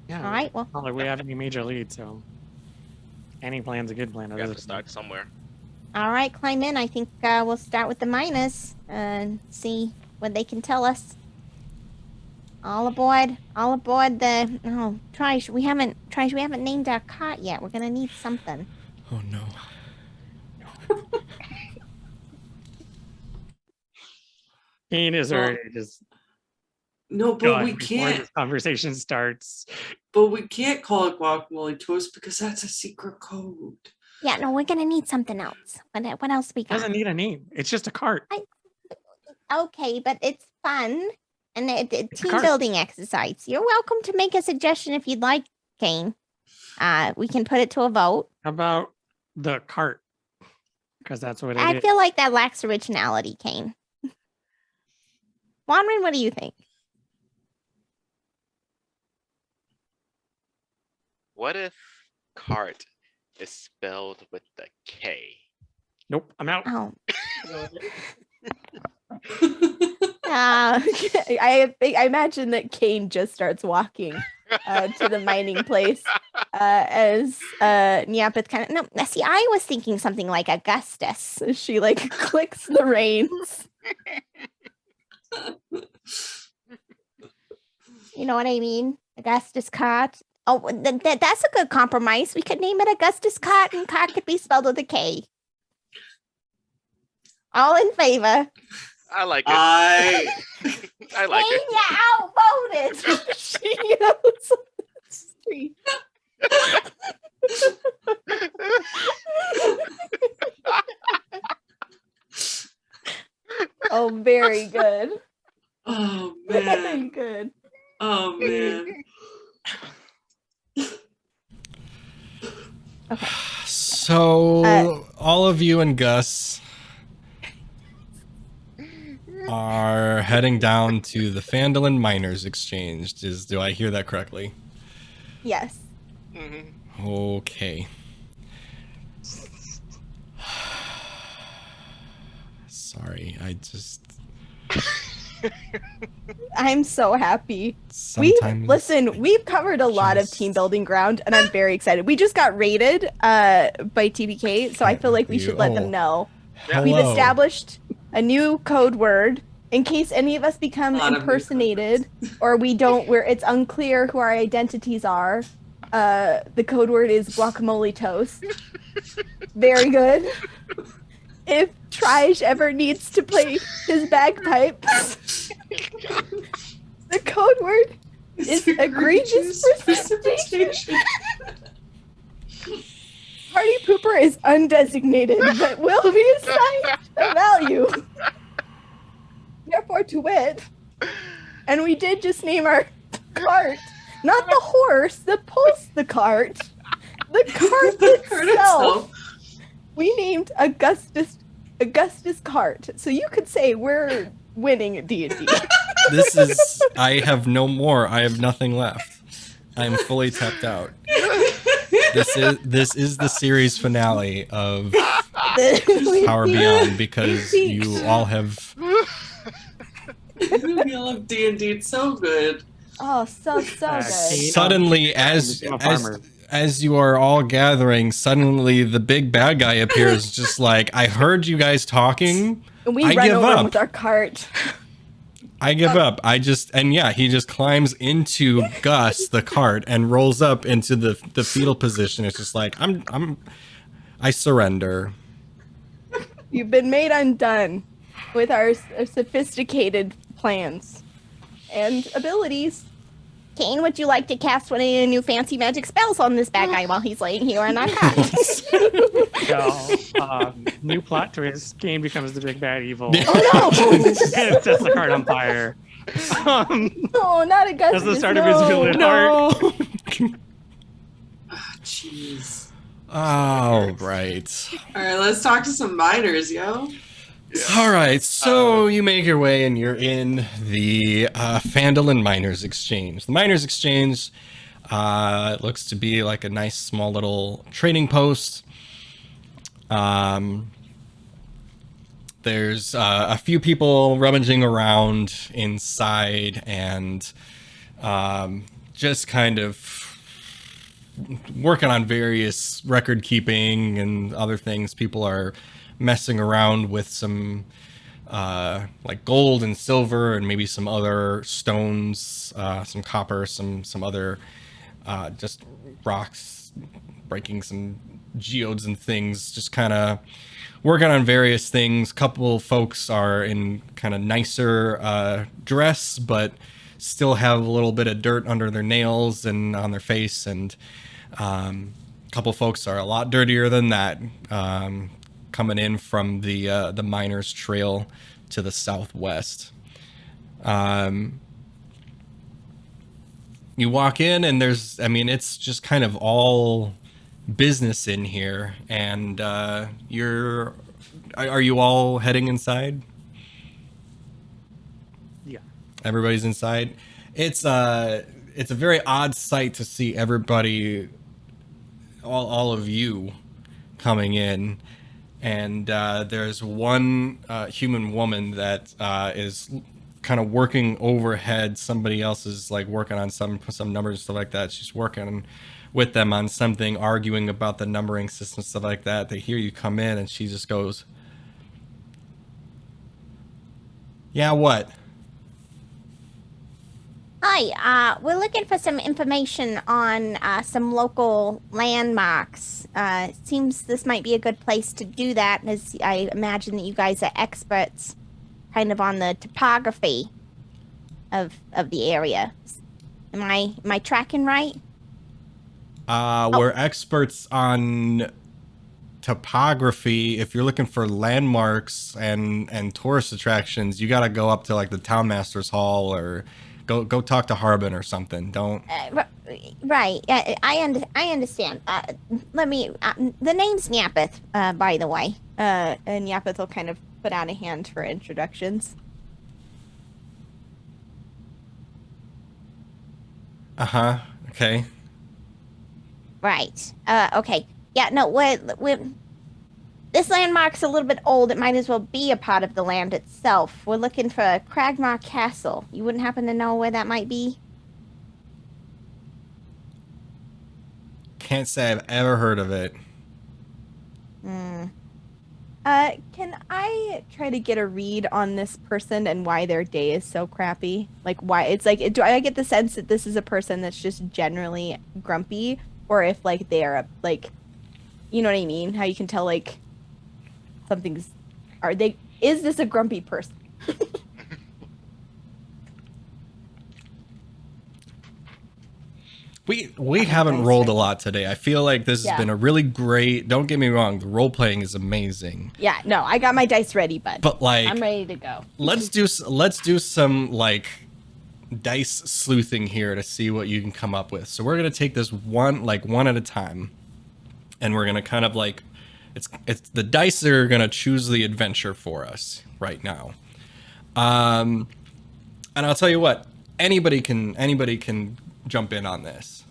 Speaker 5: Yeah.
Speaker 2: All right, well,
Speaker 5: Not like we have any major leads, so any plan's a good plan.
Speaker 4: We have to start somewhere.
Speaker 2: all right, climb in. I think we'll start with the miners and see what they can tell us. All aboard the Trij, we haven't named our cart yet. We're gonna need something.
Speaker 1: Oh no.
Speaker 5: Kaine is
Speaker 3: Well,
Speaker 5: already just
Speaker 3: No, but
Speaker 5: done
Speaker 3: we
Speaker 5: before
Speaker 3: can't.
Speaker 5: this conversation starts.
Speaker 3: But we can't call it guacamole toast because that's a secret code.
Speaker 2: Yeah, no, we're gonna need something else. What else we
Speaker 5: It
Speaker 2: got?
Speaker 5: doesn't need a name. It's just a cart.
Speaker 2: Okay, but it's fun and
Speaker 5: It's a
Speaker 2: team
Speaker 5: cart.
Speaker 2: building exercise. You're welcome to make a suggestion if you'd like, Kaine. We can put it to a vote.
Speaker 5: How about the cart? Because that's what it
Speaker 2: I
Speaker 5: is.
Speaker 2: feel like that lacks originality, Kaine. Wranran, what do you think?
Speaker 4: What if cart is spelled with the K?
Speaker 5: Nope, I'm out.
Speaker 2: Oh. I
Speaker 6: imagine that Kaine just starts walking to the mining place as Nyapith kind of no. See, I was thinking something like Augustus. She like clicks the reins.
Speaker 2: You know what I mean? Augustus Cart. Oh, that's a good compromise. We could name it Augustus Cart, and Cart could be spelled with a K. All in favor?
Speaker 4: I like it. I like it.
Speaker 2: Kaine, you outvoted.
Speaker 6: She yells on the street. Oh, very good.
Speaker 3: Oh
Speaker 6: Very
Speaker 3: man.
Speaker 6: good.
Speaker 3: Oh man.
Speaker 1: So all of you and Gus are heading down to the Phandelver Miners Exchange. Do I hear that correctly?
Speaker 6: Yes.
Speaker 4: Mhm.
Speaker 1: Okay. Sorry, I just
Speaker 6: I'm so happy.
Speaker 1: sometimes
Speaker 6: We've covered a lot of
Speaker 1: just-
Speaker 6: team building ground, and I'm very excited. We just got raided by TBK, so I feel like we should let them know. We've
Speaker 1: Hello.
Speaker 6: established a new code word in case any of us become
Speaker 3: Lot of new
Speaker 6: impersonated or we don't, where it's unclear who our identities are. The code word is guacamole toast. Very good. If Trij ever needs to play his bagpipes, the code word is egregious precipitation. Party pooper is undesignated, but will be assigned a value. Therefore, to wit. And we did just name our cart, not the horse that pulls the cart. The cart
Speaker 3: The cart
Speaker 6: itself, we named Augustus Cart. So you could say we're winning at D&D.
Speaker 1: This is. I have no more. I have nothing left. I am fully tapped out. This is the series finale of Power Beyond because you all have.
Speaker 3: We love D&D. It's so good.
Speaker 6: Oh, so good.
Speaker 1: Suddenly, as
Speaker 5: became a farmer.
Speaker 1: as you are all gathering, suddenly the big bad guy appears. Just like, I heard you guys talking.
Speaker 6: And we
Speaker 1: I
Speaker 6: run
Speaker 1: give
Speaker 6: over
Speaker 1: up.
Speaker 6: him with our cart.
Speaker 1: I give up. He just climbs into Gus, the cart, and rolls up into the fetal position. It's just like, I surrender.
Speaker 6: You've been made undone with our sophisticated plans and abilities.
Speaker 2: Kaine, would you like to cast one of your new fancy magic spells on this bad guy while he's laying here in our cot?
Speaker 5: So, new plot twist: Kaine becomes the big bad evil.
Speaker 6: Oh no!
Speaker 5: And it sets the cart on fire.
Speaker 6: No, not Augustus.
Speaker 5: That's the start of his villain arc.
Speaker 3: Jeez.
Speaker 1: Oh, right.
Speaker 3: All right, let's talk to some miners, yo.
Speaker 1: All right, so you make your way and you're in the Phandelver Miners Exchange. The Miners Exchange looks to be like a nice small little trading post. There's a few people rummaging around inside and just kind of working on various record keeping and other things. People are messing around with some like gold and silver and maybe some other stones, some copper, some other just rocks, breaking some geodes and things, just kind of working on various things. Couple folks are in kind of nicer dress, but still have a little bit of dirt under their nails and on their face, and couple folks are a lot dirtier than that, coming in from the miners' trail to the southwest. You walk in and it's just kind of all business in here, and are you all heading inside?
Speaker 5: Yeah.
Speaker 1: Everybody's inside. It's a very odd sight to see everybody, all of you, coming in, and there's one human woman that is kind of working overhead. Somebody else is like working on some numbers and stuff like that. She's working with them on something, arguing about the numbering system, stuff like that. They hear you come in, and she just goes, "Yeah, what?"
Speaker 2: Hi, we're looking for some information on some local landmarks. Seems this might be a good place to do that, as I imagine that you guys are experts kind of on the topography of the area. Am I tracking right?
Speaker 1: We're experts on topography. If you're looking for landmarks and tourist attractions, you got to go up to like the townmasters hall or go talk to Harbin or something. Don't.
Speaker 2: Right. I understand. Let me. The name's Nyapith, by the way.
Speaker 6: And Nyapith will kind of put out a hand for introductions.
Speaker 1: Okay.
Speaker 2: Right. Okay. Yeah. No. We're this landmark's a little bit old. It might as well be a part of the land itself. We're looking for Cragmar Castle. You wouldn't happen to know where that might be?
Speaker 1: Can't say I've ever heard of it.
Speaker 6: Can I try to get a read on this person and why their day is so crappy? Like, why it's like, do I get the sense that this is a person that's just generally grumpy, or if like they're like, you know what I mean? How you can tell like is this a grumpy person?
Speaker 1: We haven't rolled a lot today. I feel like this has been a really great. Don't get me wrong, the role playing is amazing.
Speaker 6: Yeah, no, I got my dice ready, but
Speaker 1: like
Speaker 6: I'm ready to go.
Speaker 1: Let's do some like dice sleuthing here to see what you can come up with. So we're gonna take this one at a time. and we're gonna kind of like, it's the dice are gonna choose the adventure for us right now. And I'll tell you what, anybody can jump in on this.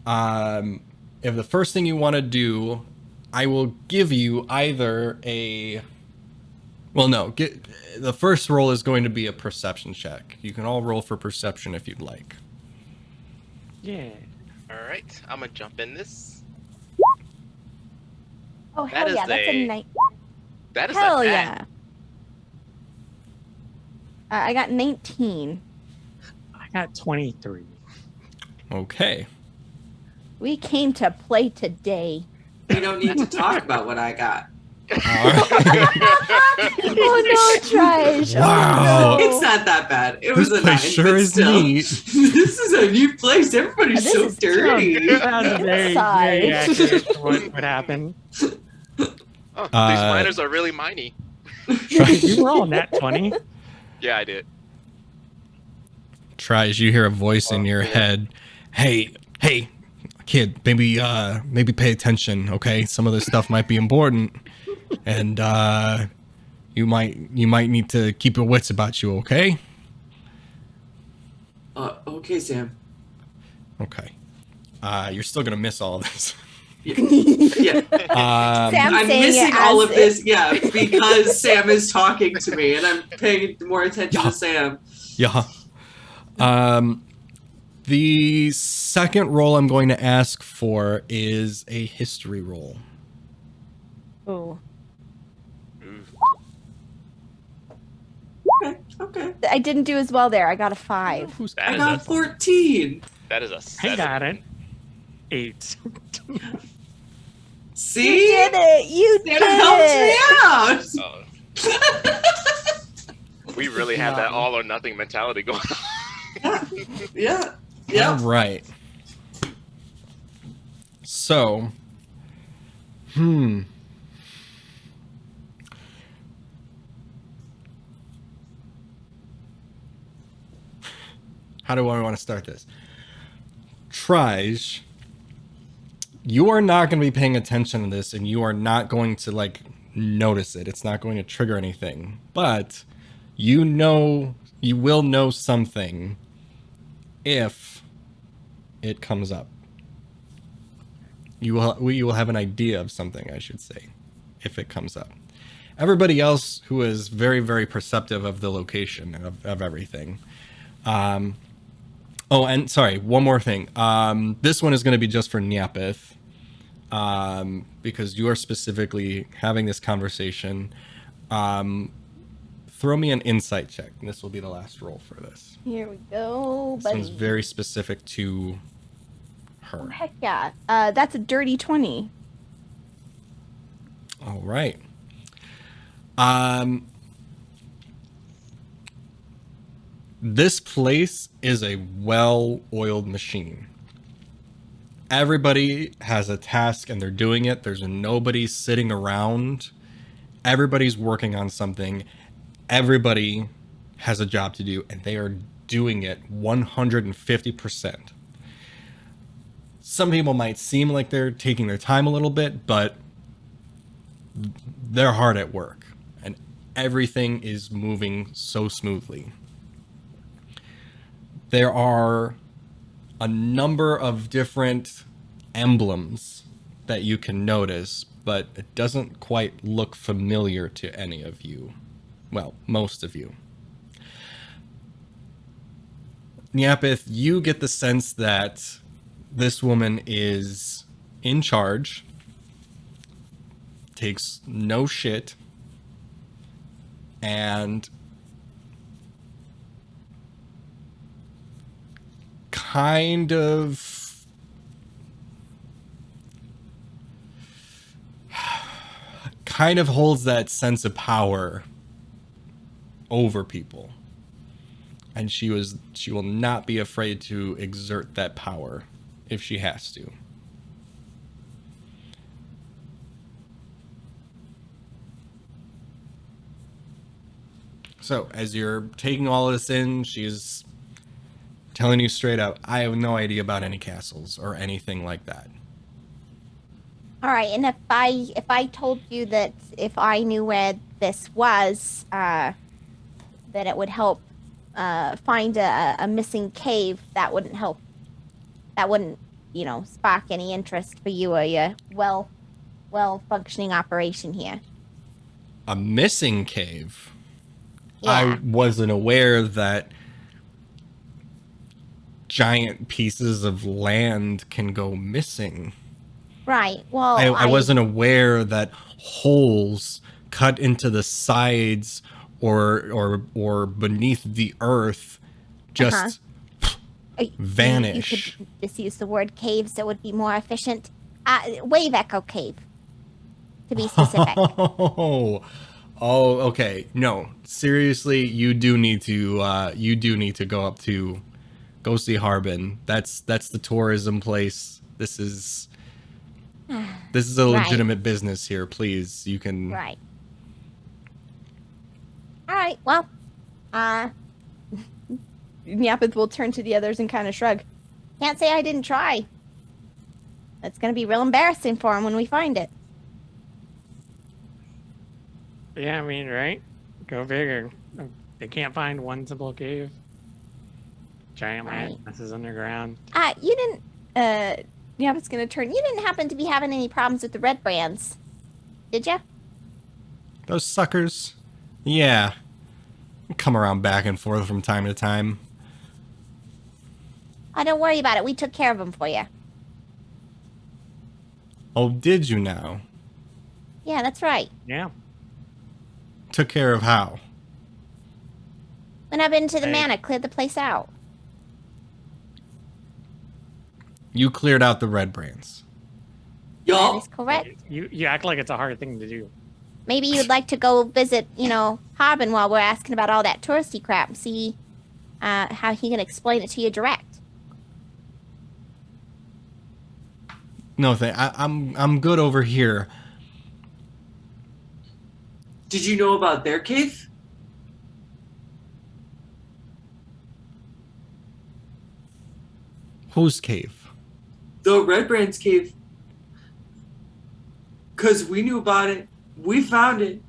Speaker 1: If the first thing you want to do, I will give you either the first roll is going to be a perception check. You can all roll for perception if you'd like.
Speaker 5: Yeah.
Speaker 4: All right, I'm gonna jump in this.
Speaker 6: Oh,
Speaker 4: That
Speaker 6: hell
Speaker 4: is
Speaker 6: yeah. That's a
Speaker 4: a-
Speaker 6: night.
Speaker 4: That is
Speaker 6: Hell
Speaker 4: a
Speaker 6: yeah. I got 19.
Speaker 5: I got 23.
Speaker 1: Okay.
Speaker 6: We came to play today.
Speaker 3: We don't need to talk about what I got.
Speaker 1: All right.
Speaker 6: Oh no, Trij.
Speaker 1: Wow.
Speaker 6: Oh, no.
Speaker 3: It's not that bad. It
Speaker 1: This
Speaker 3: was a
Speaker 1: place
Speaker 3: 9,
Speaker 1: sure
Speaker 3: but
Speaker 1: is
Speaker 3: still.
Speaker 1: neat.
Speaker 3: This is a new place. Everybody's
Speaker 6: This
Speaker 3: so
Speaker 6: is
Speaker 3: dirty.
Speaker 5: Sounds very, very
Speaker 6: Inside.
Speaker 5: accurate to what would happen.
Speaker 4: Oh, these miners are really miney.
Speaker 5: You were all nat 20.
Speaker 4: Yeah, I did.
Speaker 1: Trij, you hear a voice in your head. Hey, kid, maybe pay attention, okay? Some of this stuff might be important, and you might need to keep your wits about you, okay?
Speaker 3: Okay, Sam.
Speaker 1: Okay. You're still gonna miss all of this.
Speaker 3: Yeah.
Speaker 6: Sam
Speaker 3: I'm
Speaker 6: saying
Speaker 3: missing
Speaker 6: it
Speaker 3: all
Speaker 6: as
Speaker 3: of this, yeah, because Sam is talking to me and I'm paying more attention
Speaker 1: Yeah.
Speaker 3: to Sam.
Speaker 1: Yeah. The second roll I'm going to ask for is a history roll.
Speaker 6: Ooh.
Speaker 3: Okay.
Speaker 6: I didn't do as well there. I got a 5.
Speaker 4: That
Speaker 3: I
Speaker 4: is
Speaker 3: got 14.
Speaker 4: that is a
Speaker 5: I
Speaker 4: 7.
Speaker 5: got it. 8.
Speaker 3: See?
Speaker 6: You did it. You
Speaker 3: Sam
Speaker 6: did
Speaker 3: helped me
Speaker 6: it.
Speaker 3: out.
Speaker 4: We really have that all or nothing mentality going on.
Speaker 3: Yeah.
Speaker 1: All
Speaker 3: Yeah.
Speaker 1: right. So, how do I want to start this? Trij, you are not going to be paying attention to this, and you are not going to like notice it. It's not going to trigger anything, but you will know something if it comes up. You will have an idea of something, I should say, if it comes up. Everybody else who is very, very perceptive of the location of everything. Oh, and sorry, one more thing. This one is going to be just for Nyapith, because you are specifically having this conversation. Throw me an insight check, and this will be the last roll for this.
Speaker 6: Here we go,
Speaker 1: This one's
Speaker 6: buddy.
Speaker 1: very specific to
Speaker 6: Oh,
Speaker 1: her.
Speaker 6: heck yeah. That's a dirty 20.
Speaker 1: All right. This place is a well-oiled machine. Everybody has a task and they're doing it. There's nobody sitting around. Everybody's working on something. Everybody has a job to do, and they are doing it 150%. Some people might seem like they're taking their time a little bit, but they're hard at work, and everything is moving so smoothly. There are a number of different emblems that you can notice, but it doesn't quite look familiar to any of you. Well, most of you. Nyapith, you get the sense that this woman is in charge, takes no shit, and kind of holds that sense of power over people. And she will not be afraid to exert that power if she has to. So, as you're taking all of this in, she's telling you straight up, I have no idea about any castles or anything like that.
Speaker 2: All right, and if I told you that if I knew where this was, that it would help find a missing cave, that wouldn't help. That wouldn't, spark any interest for you or your well functioning operation here.
Speaker 1: A missing cave.
Speaker 2: Yeah.
Speaker 1: I wasn't aware that giant pieces of land can go missing.
Speaker 2: Right. Well,
Speaker 1: I wasn't aware that holes cut into the sides or beneath the earth just vanish.
Speaker 2: You could just use the word caves, so it would be more efficient. Wave Echo Cave, to be specific.
Speaker 1: Oh, okay. No, seriously, you do need to go see Harbin. That's the tourism place. This is a
Speaker 2: Right.
Speaker 1: legitimate business here. Please, you can.
Speaker 2: Right. All right. Well,
Speaker 6: Nyapith will turn to the others and kind of shrug.
Speaker 2: can't say I didn't try. It's gonna be real embarrassing for him when we find it.
Speaker 5: Yeah, I mean, right? Go figure. They can't find one simple cave. Giant
Speaker 2: Right.
Speaker 5: masses underground.
Speaker 2: You didn't.
Speaker 6: Nyapith's gonna turn.
Speaker 2: You didn't happen to be having any problems with the red brands, did you?
Speaker 1: Those suckers. Yeah. Come around back and forth from time to time.
Speaker 2: Oh, don't worry about it. We took care of them for you.
Speaker 1: Oh, did you now?
Speaker 2: Yeah, that's right.
Speaker 5: Yeah.
Speaker 1: Took care of how?
Speaker 2: Went up into the
Speaker 5: Hey.
Speaker 2: manor, cleared the place out.
Speaker 1: You cleared out the red brands.
Speaker 2: That
Speaker 3: Yup.
Speaker 2: is correct.
Speaker 5: You act like it's a hard thing to do.
Speaker 2: Maybe you'd like to go visit, Harbin while we're asking about all that touristy crap and see how he can explain it to you direct.
Speaker 1: No, I'm good over here.
Speaker 3: Did you know about their cave?
Speaker 1: Whose cave?
Speaker 3: The Red Brand's cave. Because we knew about it. We found it.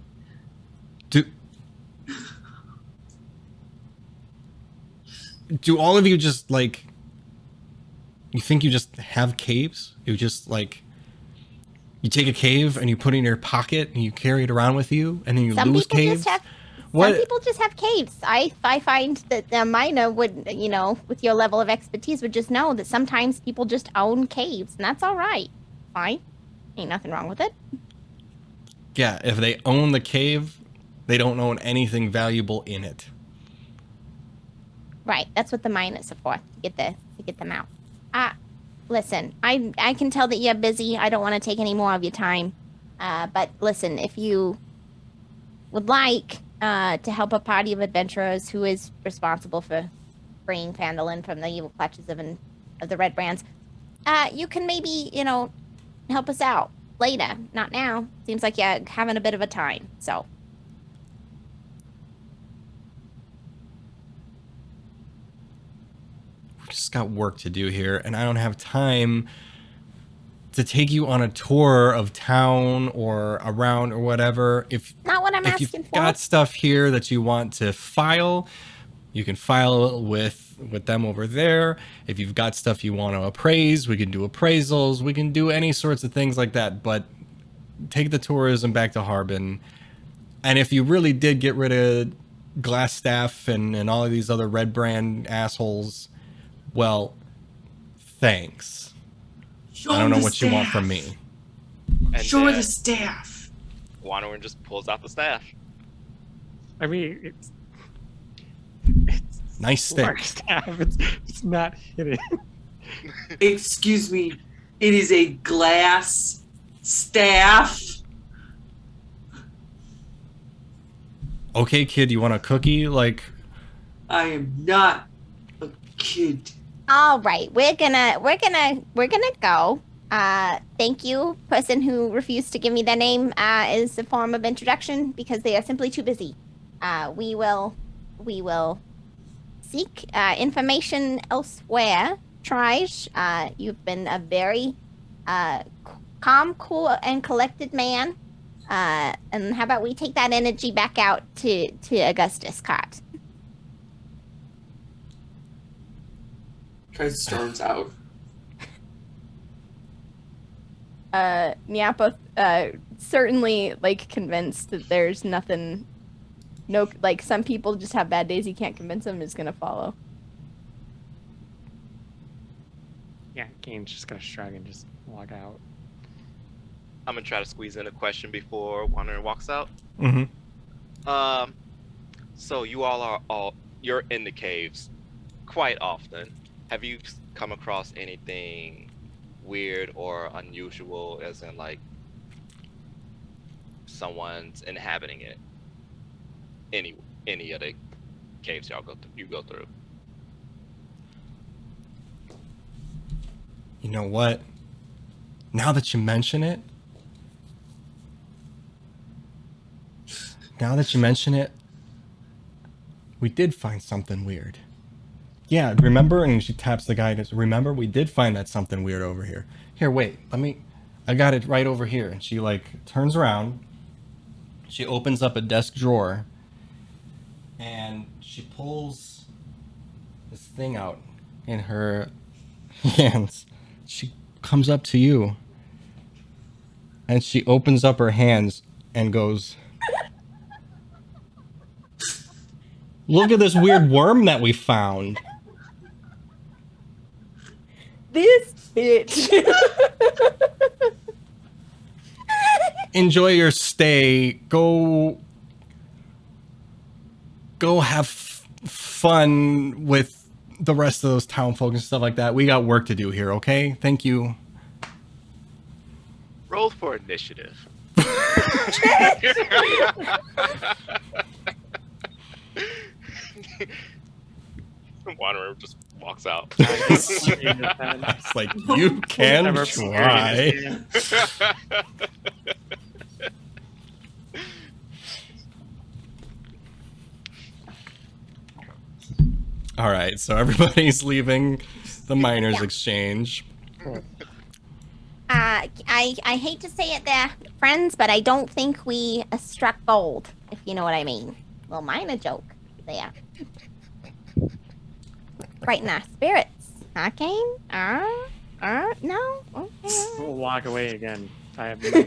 Speaker 1: Do all of you just you think you just have caves? You just you take a cave and you put it in your pocket and you carry it around with you and then you
Speaker 2: Some
Speaker 1: lose
Speaker 2: people
Speaker 1: caves?
Speaker 2: just have.
Speaker 1: What?
Speaker 2: Some people just have caves. I find that the miner would, with your level of expertise, would just know that sometimes people just own caves, and that's all right. Fine, ain't nothing wrong with it.
Speaker 1: Yeah, if they own the cave, they don't own anything valuable in it.
Speaker 2: Right, that's what the miners are for, to get them out. Listen, I can tell that you're busy. I don't want to take any more of your time. But listen, if you would like to help a party of adventurers who is responsible for freeing Phandalin from the evil clutches of the red brands, you can maybe, help us out later. Not now. Seems like you're having a bit of a time, so.
Speaker 1: We just got work to do here, and I don't have time to take you on a tour of town or around or whatever. If
Speaker 2: Not what I'm
Speaker 1: you've
Speaker 2: asking for.
Speaker 1: got stuff here that you want to file, you can file with them over there. If you've got stuff you want to appraise, we can do appraisals. We can do any sorts of things like that. But take the tourism back to Harbin. And if you really did get rid of Glassstaff and all of these other red brand assholes, well, thanks.
Speaker 3: Show
Speaker 1: I don't know
Speaker 3: the
Speaker 1: what you want from
Speaker 3: staff.
Speaker 1: me.
Speaker 4: And
Speaker 3: Show her
Speaker 4: then
Speaker 3: the staff.
Speaker 4: Wranran just pulls out the staff.
Speaker 5: I mean, it's
Speaker 1: Nice stick.
Speaker 5: large staff. It's not hidden.
Speaker 3: Excuse me. It is a glass staff.
Speaker 1: Okay, kid, you want a cookie?
Speaker 3: I am not a kid.
Speaker 2: All right, we're gonna go. Thank you, person who refused to give me their name as a form of introduction because they are simply too busy. We will seek information elsewhere. Trij, you've been a very calm, cool, and collected man. And how about we take that energy back out to Augustus Cott?
Speaker 3: Trij storms out.
Speaker 6: Nyapith, certainly like convinced that there's nothing, no, like some people just have bad days. You can't convince them, is gonna follow.
Speaker 5: Yeah, Kaine's just gonna shrug and just walk out.
Speaker 4: I'm gonna try to squeeze in a question before Wandering walks out.
Speaker 1: Mm-hmm.
Speaker 4: So you all are you're in the caves quite often. Have you come across anything weird or unusual, as in like someone's inhabiting it? Any of the caves you go through?
Speaker 1: You know what? Now that you mention it, we did find something weird. Yeah, remember? And she taps the guy. And says, remember, we did find that something weird over here. Here, wait, I got it right over here. And she like turns around. She opens up a desk drawer. And she pulls this thing out in her hands. She comes up to you. And she opens up her hands and goes, look at this weird worm that we found.
Speaker 6: This bitch.
Speaker 1: Enjoy your stay. Go have fun with the rest of those town folk and stuff like that. We got work to do here, okay? Thank you.
Speaker 4: Roll for initiative. Wanderer just walks out.
Speaker 1: It's like, you can try. All right, so everybody's leaving the miners' exchange.
Speaker 2: I hate to say it there, friends, but I don't think we struck gold, if you know what I mean. Well, miner joke there. Right in our spirits, huh, Kaine? No? Okay.
Speaker 5: We'll walk away again. I have
Speaker 2: Sildar!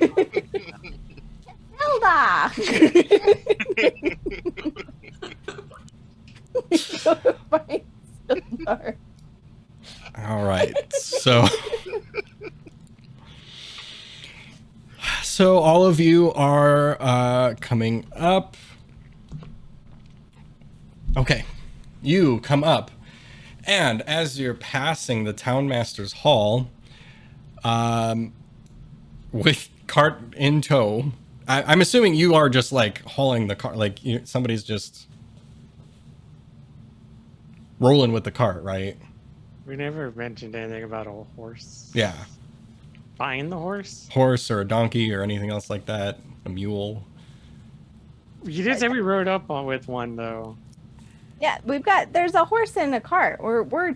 Speaker 6: Fine, Sildar.
Speaker 1: All right, so all of you are coming up. Okay, you come up, and as you're passing the townmaster's hall, with cart in tow, I'm assuming you are just like hauling the cart, like somebody's just rolling with the cart, right?
Speaker 5: We never mentioned anything about a horse.
Speaker 1: Yeah.
Speaker 5: Buying the horse?
Speaker 1: Horse or a donkey or anything else like that. A mule.
Speaker 5: You did say we rode up with one though.
Speaker 6: Yeah, there's a horse and a cart. We're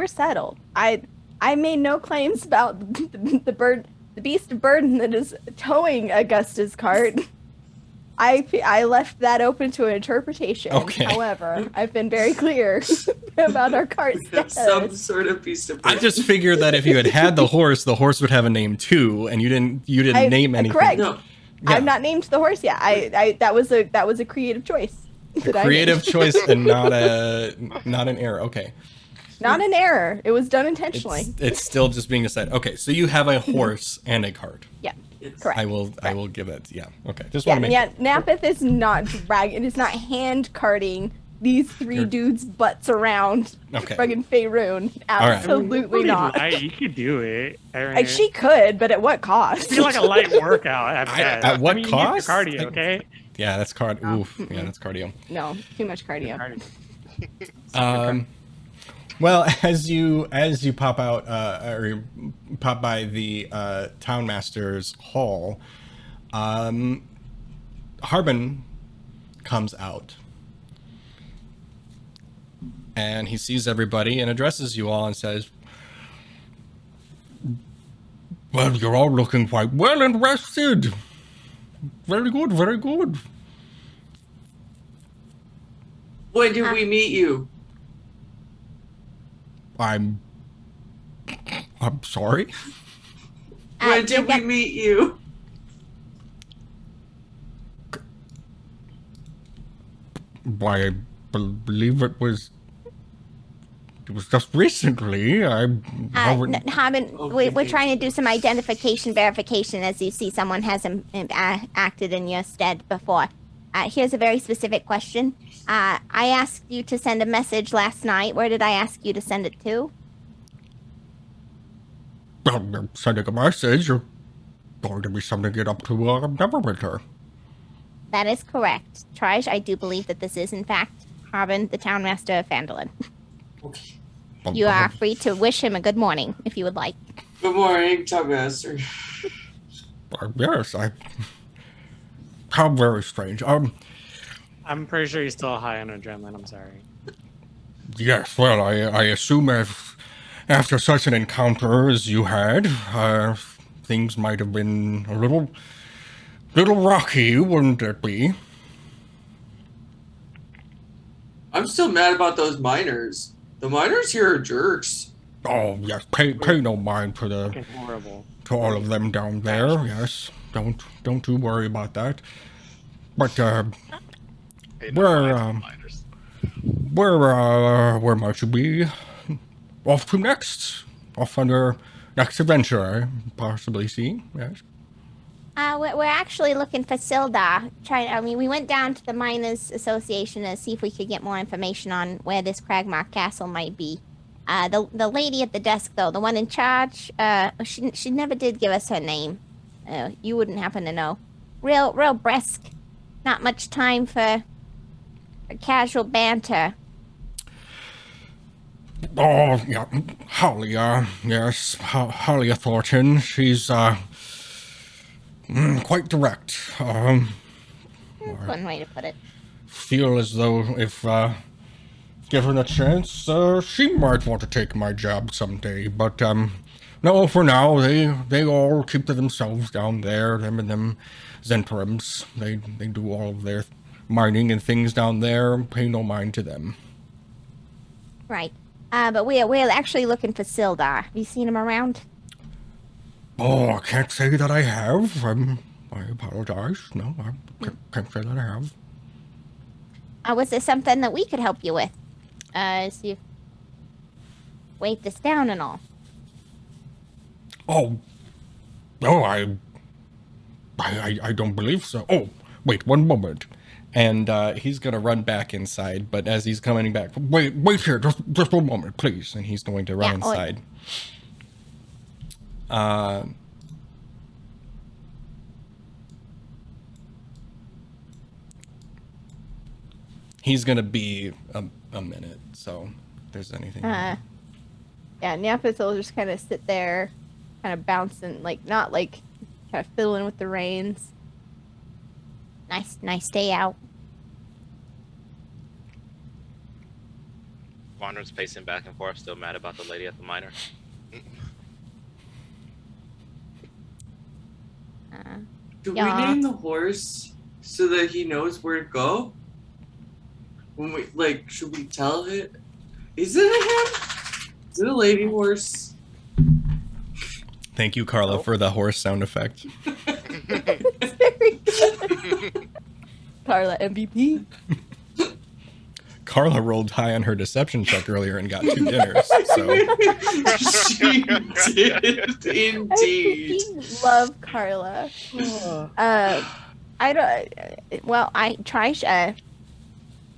Speaker 6: settled. I made no claims about the beast of burden that is towing Augusta's cart. I left that open to interpretation.
Speaker 1: Okay.
Speaker 6: However, I've been very clear about our cart status.
Speaker 3: Some sort of beast of
Speaker 1: I just figured that if you had the horse would have a name too, and you didn't name anything.
Speaker 6: Correct.
Speaker 3: No.
Speaker 1: Yeah.
Speaker 6: I've not named the horse yet. That was a creative choice.
Speaker 1: A creative choice and not an error. Okay.
Speaker 6: Not an error. It was done intentionally.
Speaker 1: It's still just being decided. Okay, so you have a horse and a cart.
Speaker 6: Yeah.
Speaker 3: Yes.
Speaker 6: Correct.
Speaker 1: I will give it. Yeah. Okay. Just
Speaker 6: Yeah,
Speaker 1: want to make
Speaker 6: yeah. Nyapith is not dragging. It is not hand carting these three dudes' butts around.
Speaker 1: Okay.
Speaker 6: Fucking Faerun.
Speaker 1: right.
Speaker 6: Absolutely not.
Speaker 5: You could do it.
Speaker 6: Like she could, but at what cost?
Speaker 5: It'd be like a light workout.
Speaker 1: At what cost?
Speaker 5: You need your cardio, okay?
Speaker 1: Yeah, that's Oof. Yeah, that's cardio.
Speaker 6: No, too much cardio.
Speaker 1: Well, as you pop out or you pop by the townmaster's hall, Harbin comes out, and he sees everybody and addresses you all and says, Well, you're all looking quite well and rested. Very good, very good.
Speaker 3: When did we meet you?
Speaker 1: I'm sorry.
Speaker 3: When did we meet you?
Speaker 1: Why, I believe it was just recently.
Speaker 2: Harmon,
Speaker 3: Okay,
Speaker 2: we're trying to
Speaker 3: thank
Speaker 2: do
Speaker 3: you.
Speaker 2: some identification verification as you see someone has acted in your stead before. Here's a very specific question. I asked you to send a message last night. Where did I ask you to send it to?
Speaker 1: Well, you're sending a message. You're going to be sending it up to Neverwinter.
Speaker 2: That is correct. Trij, I do believe that this is, in fact, Harvin, the townmaster of Phandelver.
Speaker 3: Okay.
Speaker 2: You are free to wish him a good morning, if you would like.
Speaker 3: Good morning, Townmaster.
Speaker 1: Yes, how very strange.
Speaker 5: I'm pretty sure he's still high on adrenaline. I'm sorry.
Speaker 1: Yes, well, I assume after such an encounter as you had, things might have been a little rocky, wouldn't it be?
Speaker 3: I'm still mad about those miners. The miners here are jerks.
Speaker 1: Oh, yes, pay no mind to
Speaker 5: Fucking horrible.
Speaker 1: all of them down there, yes. Don't you worry about that. But,
Speaker 4: Hey, no
Speaker 1: Where,
Speaker 4: minds,
Speaker 1: where might you be off to next? Off on your next adventure, I possibly see, yes.
Speaker 2: We're actually looking for Sildar. We went down to the Miners Association to see if we could get more information on where this Cragmark Castle might be. The lady at the desk, though, the one in charge, she never did give us her name. You wouldn't happen to know. Real brisk. Not much time for casual banter.
Speaker 1: Oh, yeah, Holly, yes, Holly Thornton. She's, quite direct.
Speaker 2: That's one way to put it.
Speaker 1: Feel as though if, given a chance, she might want to take my job someday, but, no, for now, they all keep to themselves down there, them and them Zentrums. They do all of their mining and things down there, pay no mind to them.
Speaker 2: Right. But we're actually looking for Sildar. Have you seen him around?
Speaker 1: Oh, I can't say that I have. I apologize. No, I can't say that I have.
Speaker 2: Was there something that we could help you with? So you weight this down and all.
Speaker 1: Oh, no, I don't believe so. Oh, wait, one moment. And he's gonna run back inside, but as he's coming back, wait here, just one moment, please. And he's going to run inside. He's gonna be a minute, so if there's anything.
Speaker 6: Yeah, Nyapith will just kind of sit there, kind of bouncing, not kind of fiddling with the reins.
Speaker 2: Nice day out.
Speaker 4: Wander's pacing back and forth, still mad about the lady at the miner.
Speaker 3: Do
Speaker 2: Yeah.
Speaker 3: we name the horse so that he knows where to go? When we should we tell him? Is it a him? Is it a lady horse?
Speaker 1: Thank you, Carla, for the horse sound effect.
Speaker 6: It's very good. Carla MVP.
Speaker 1: Carla rolled high on her deception check earlier and got 2 dinners. So
Speaker 3: She did indeed.
Speaker 6: I love Carla. I don't.
Speaker 2: Well, I try.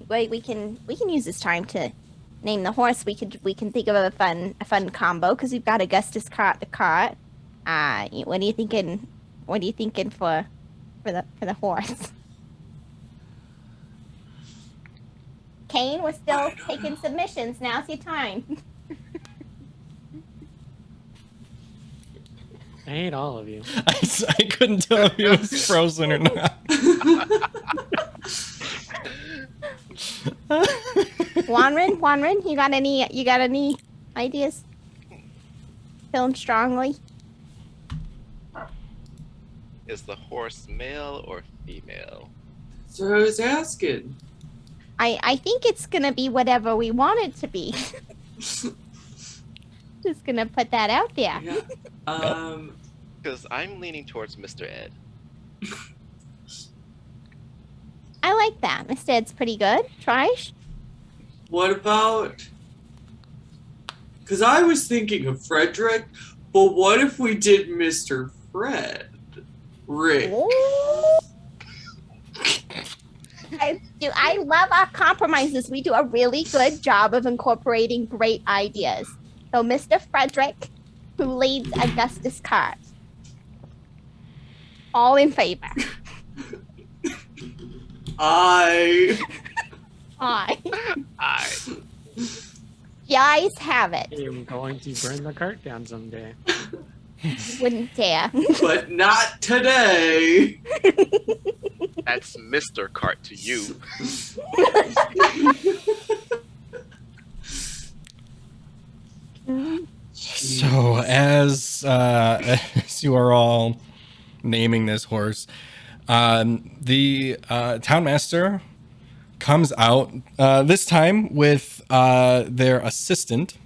Speaker 2: Wait, we can use this time to name the horse. We can think of a fun combo because we've got Augustus caught the cart. What are you thinking? What are you thinking for the horse? Kaine, we're still taking submissions. Now's your time.
Speaker 5: I hate all of you.
Speaker 1: I couldn't tell if he was frozen or not.
Speaker 2: Wranran, you got any ideas? Feeling strongly?
Speaker 4: Is the horse male or female?
Speaker 3: So I was asking.
Speaker 2: I think it's gonna be whatever we want it to be. Just gonna put that out there.
Speaker 3: Yeah.
Speaker 4: Because I'm leaning towards Mr. Ed.
Speaker 2: I like that. Mr. Ed's pretty good. Trij?
Speaker 3: What about? Because I was thinking of Frederick, but what if we did Mr. Fred? Rick.
Speaker 2: I love our compromises. We do a really good job of incorporating great ideas. So, Mr. Frederick, who leads Augustus Cart. All in favor.
Speaker 3: I.
Speaker 2: You guys have it.
Speaker 5: I'm going to burn the cart down someday.
Speaker 2: Wouldn't dare.
Speaker 3: But not today.
Speaker 4: That's Mr. Cart to you.
Speaker 1: So as you are all naming this horse, the townmaster comes out this time with their assistant.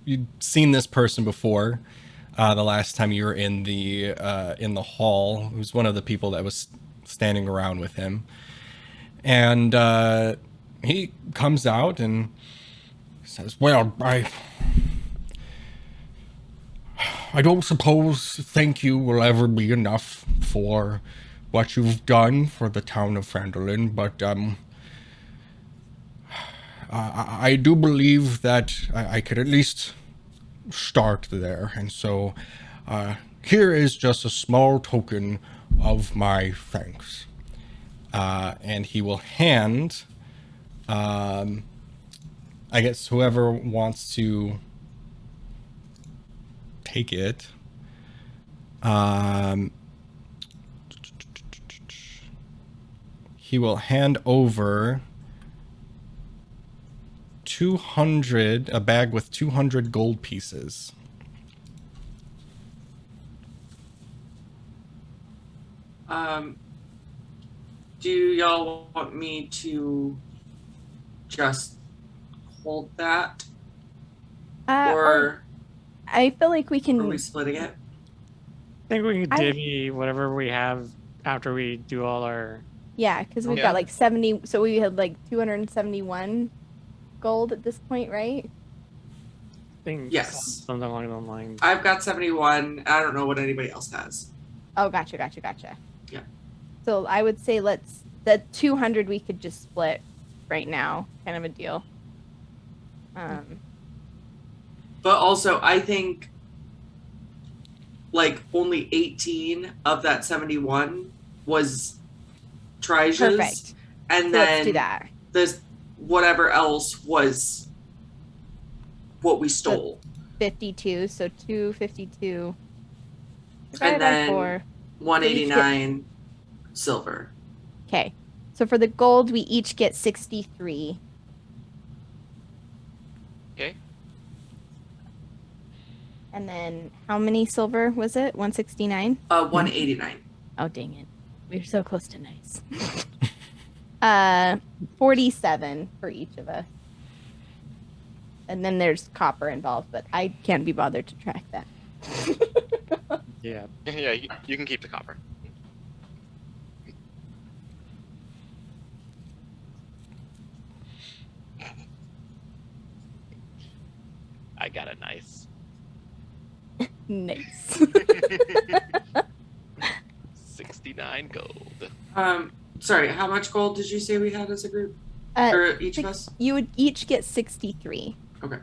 Speaker 1: You'd seen this person before the last time you were in the hall. It was one of the people that was standing around with him, and he comes out and says, "Well, I don't suppose thank you will ever be enough for what you've done for the town of Phandelver, but I do believe that I could at least start there, and so here is just a small token of my thanks." And he will hand, I guess whoever wants to take it, he will hand over 200, a bag with 200 gold pieces.
Speaker 3: Do y'all want me to just hold that? Or
Speaker 6: I feel like we
Speaker 3: are
Speaker 6: can.
Speaker 3: we splitting it?
Speaker 5: I think we can divvy whatever we have after we do all our.
Speaker 6: Yeah, because we've
Speaker 4: Yeah.
Speaker 6: got like 70. So we had like 271 gold at this point, right?
Speaker 5: Thing.
Speaker 3: Yes.
Speaker 5: Something along those lines.
Speaker 3: I've got 71. I don't know what anybody else has.
Speaker 6: Oh, gotcha.
Speaker 3: Yeah.
Speaker 6: So I would say the 200 we could just split right now, kind of a deal.
Speaker 3: But also, I think like only 18 of that 71 was Trij's.
Speaker 6: Perfect.
Speaker 3: And
Speaker 6: So
Speaker 3: then
Speaker 6: let's do that.
Speaker 3: this whatever else was what we stole.
Speaker 6: 52. So 252.
Speaker 3: And
Speaker 6: Divided by
Speaker 3: then
Speaker 6: 4.
Speaker 3: 189 silver.
Speaker 6: Okay. So for the gold, we each get 63.
Speaker 4: Okay.
Speaker 6: And then how many silver was it? 169?
Speaker 3: 189.
Speaker 6: Oh, dang it. We were so close to nice. 47 for each of us. And then there's copper involved, but I can't be bothered to track that.
Speaker 5: Yeah.
Speaker 4: Yeah, you can keep the copper. I got a nice.
Speaker 6: Nice.
Speaker 4: 69 gold.
Speaker 3: Sorry, how much gold did you say we had as a group?
Speaker 6: Uh,
Speaker 3: Or each of us?
Speaker 6: You would each get 63.
Speaker 3: Okay.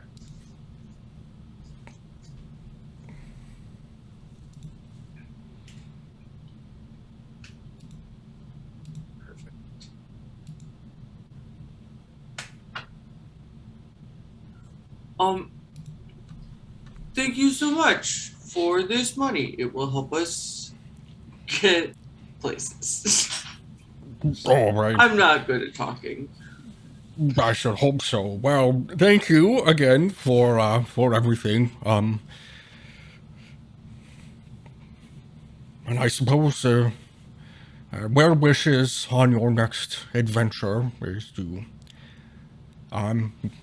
Speaker 3: Perfect. Thank you so much for this money. It will help us get places.
Speaker 1: All right.
Speaker 3: I'm not good at talking.
Speaker 1: I should hope so. Well, thank you again for everything. And I suppose well wishes on your next adventure is to.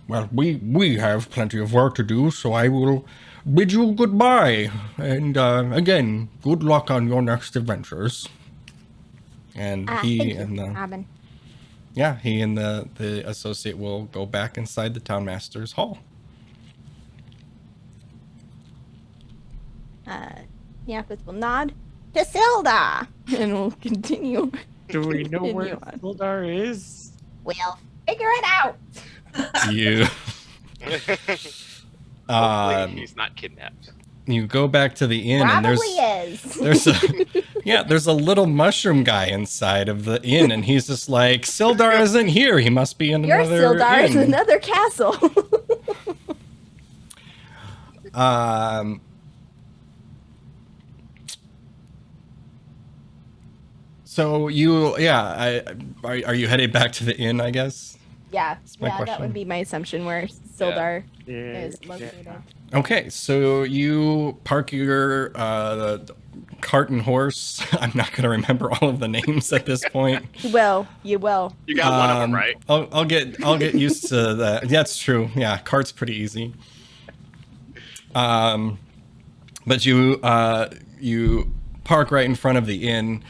Speaker 1: Well, we have plenty of work to do, so I will bid you goodbye. And again, good luck on your next adventures. And he
Speaker 2: Thank you,
Speaker 1: and the
Speaker 2: Robin.
Speaker 1: he and the associate will go back inside the townmaster's hall.
Speaker 6: Nyapith will nod to Sildar and will continue.
Speaker 5: Do we know where
Speaker 6: Continue on.
Speaker 5: Sildar is?
Speaker 2: We'll figure it out.
Speaker 1: You
Speaker 4: Hopefully he's not kidnapped.
Speaker 1: you go back to the inn, and
Speaker 2: Probably is.
Speaker 1: there's a little mushroom guy inside of the inn, and he's just like, Sildar isn't here. He must be in
Speaker 6: Your
Speaker 1: another
Speaker 6: Sildar is
Speaker 1: inn.
Speaker 6: another castle.
Speaker 1: So you, are you headed back to the inn, I guess?
Speaker 6: yeah,
Speaker 1: my
Speaker 6: that
Speaker 1: question.
Speaker 6: would be my assumption where Sildar
Speaker 5: Yeah.
Speaker 6: is located.
Speaker 1: Okay, so you park your cart and horse. I'm not going to remember all of the names at this point.
Speaker 6: You will.
Speaker 4: You got one of them, right?
Speaker 1: I'll get used to that. Yeah, that's true. Yeah, cart's pretty easy. But you park right in front of the inn,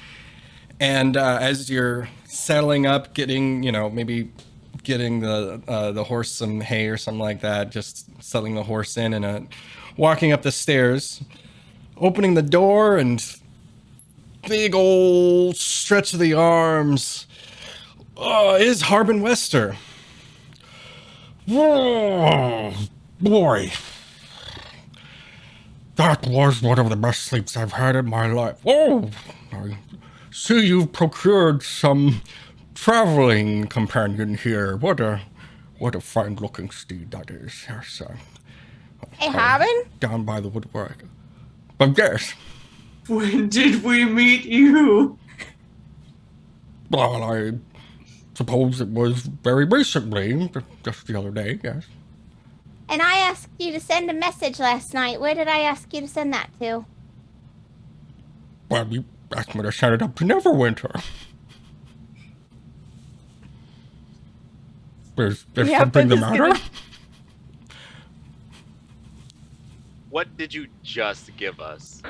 Speaker 1: and as you're settling up, getting maybe getting the horse some hay or something like that, just settling the horse in and walking up the stairs, opening the door, and big old stretch of the arms is Harbin Wester. Oh, boy. That was one of the best sleeps I've had in my life. Oh, I see you've procured some traveling companion here. What a fine-looking steed that is. Yes,
Speaker 2: Hey, Harbin?
Speaker 1: down by the woodwork. But yes,
Speaker 3: When did we meet you?
Speaker 1: well, I suppose it was very recently, just the other day, yes.
Speaker 2: And I asked you to send a message last night. Where did I ask you to send that to?
Speaker 1: Well, you asked me to send it up to Neverwinter. There's
Speaker 6: Yeah,
Speaker 1: something
Speaker 6: but
Speaker 1: the
Speaker 6: just
Speaker 1: matter?
Speaker 6: gonna-
Speaker 4: What did you just give us?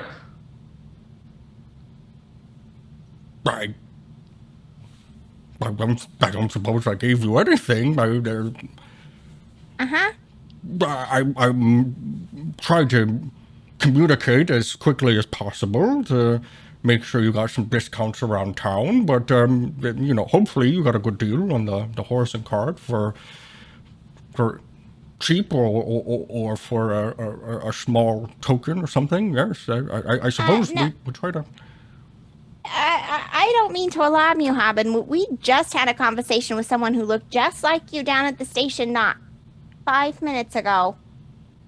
Speaker 1: I don't suppose I gave you anything.
Speaker 2: Uh-huh.
Speaker 1: I'm trying to communicate as quickly as possible to make sure you got some discounts around town. But hopefully you got a good deal on the horse and cart for cheap or for a small token or something. Yes, I suppose
Speaker 2: no.
Speaker 1: we try to.
Speaker 2: I don't mean to alarm you, Harbin. We just had a conversation with someone who looked just like you down at the station not 5 minutes ago.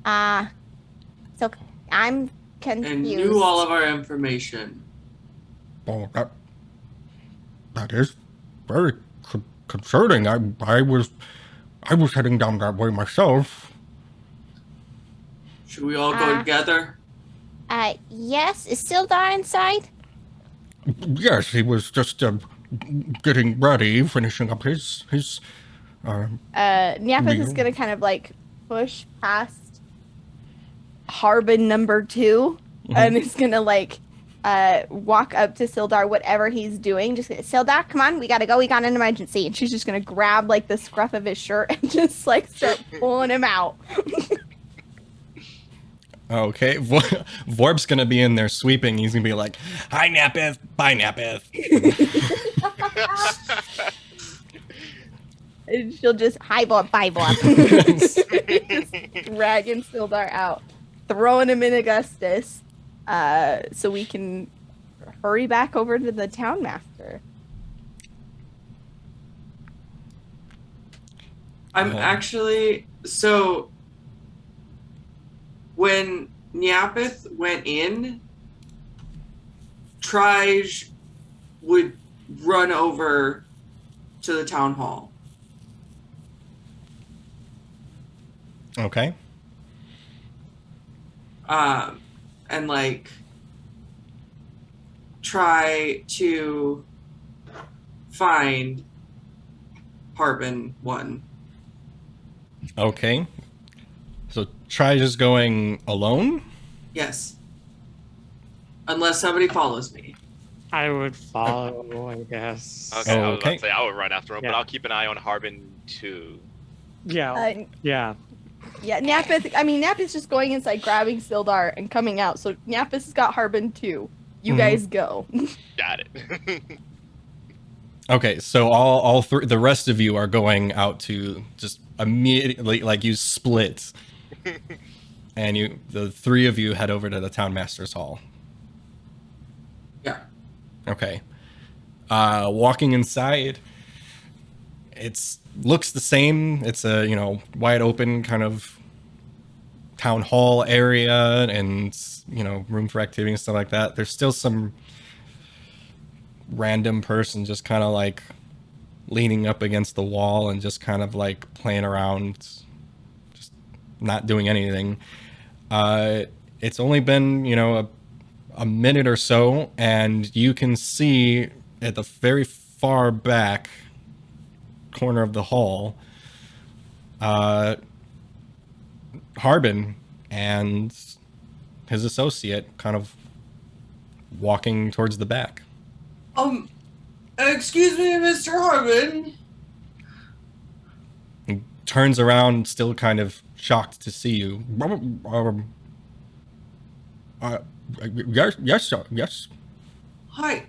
Speaker 2: So I'm confused.
Speaker 3: And knew all of our information.
Speaker 1: Well, that is very concerning. I was heading down that way myself.
Speaker 3: Should we all go together?
Speaker 2: Yes. Is Sildar inside?
Speaker 1: Yes, he was just getting ready, finishing up his.
Speaker 6: Nyapith is
Speaker 1: Meal.
Speaker 6: gonna kind of like push past Harbin number 2 and is gonna like walk up to Sildar, whatever he's doing. Just Sildar, come on, we gotta go. We got an emergency. And she's just gonna grab like the scruff of his shirt and just like start pulling him out.
Speaker 1: Okay, Vorp's gonna be in there sweeping. He's gonna be like, "Hi, Nyapith. Bye, Nyapith."
Speaker 6: And she'll just
Speaker 2: Hi, Bob. Bye, Bob.
Speaker 6: just dragging Sildar out, throwing him in Augustus, so we can hurry back over to the townmaster.
Speaker 3: I'm actually so when Nyapith went in, Trij would run over to the town hall.
Speaker 1: Okay.
Speaker 3: And like try to find Harbin 1.
Speaker 1: Okay. So Trij is going alone?
Speaker 3: Yes. Unless somebody follows me.
Speaker 5: I would follow, I guess.
Speaker 4: Okay, I was about
Speaker 1: Okay.
Speaker 4: to say I would run after him, but
Speaker 5: Yeah.
Speaker 4: I'll keep an eye on Harbin too.
Speaker 5: Yeah.
Speaker 6: Uh,
Speaker 5: Yeah.
Speaker 6: yeah, Nyapith's just going inside, grabbing Sildar, and coming out. So Nyapith's got Harbin too. You
Speaker 1: Mhm.
Speaker 6: guys go.
Speaker 4: Got it.
Speaker 1: Okay, so all three, the rest of you are going out to just immediately, like, you split, and the three of you head over to the townmasters hall.
Speaker 3: Yeah.
Speaker 1: Okay. Walking inside, looks the same. It's a, wide open kind of town hall area and, room for activity and stuff like that. There's still some random person just kind of like leaning up against the wall and just kind of like playing around, just not doing anything. It's only been, a minute or so, and you can see at the very far back corner of the hall, Harbin and his associate kind of walking towards the back.
Speaker 3: Excuse me, Mr. Harbin.
Speaker 1: He turns around, still kind of shocked to see you. Yes, sir. Yes.
Speaker 3: Hi.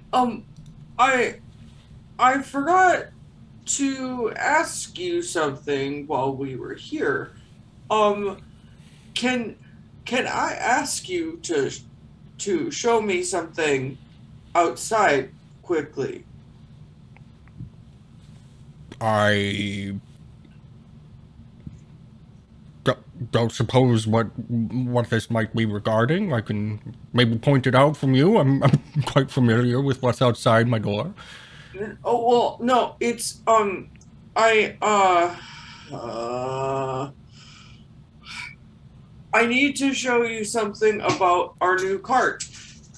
Speaker 3: I forgot to ask you something while we were here. Can I ask you to show me something outside quickly?
Speaker 1: I don't suppose what this might be regarding. I can maybe point it out from you. I'm quite familiar with what's outside my door.
Speaker 3: Oh, well, no, it's, I need to show you something about our new cart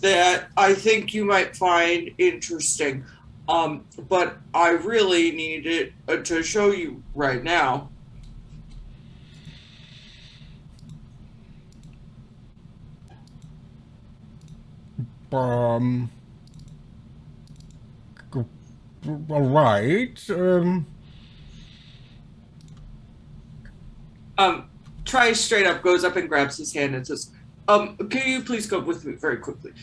Speaker 3: that I think you might find interesting. But I really need it to show you right now.
Speaker 1: All right.
Speaker 3: Trij straight up goes up and grabs his hand and says, can you please come with me very quickly?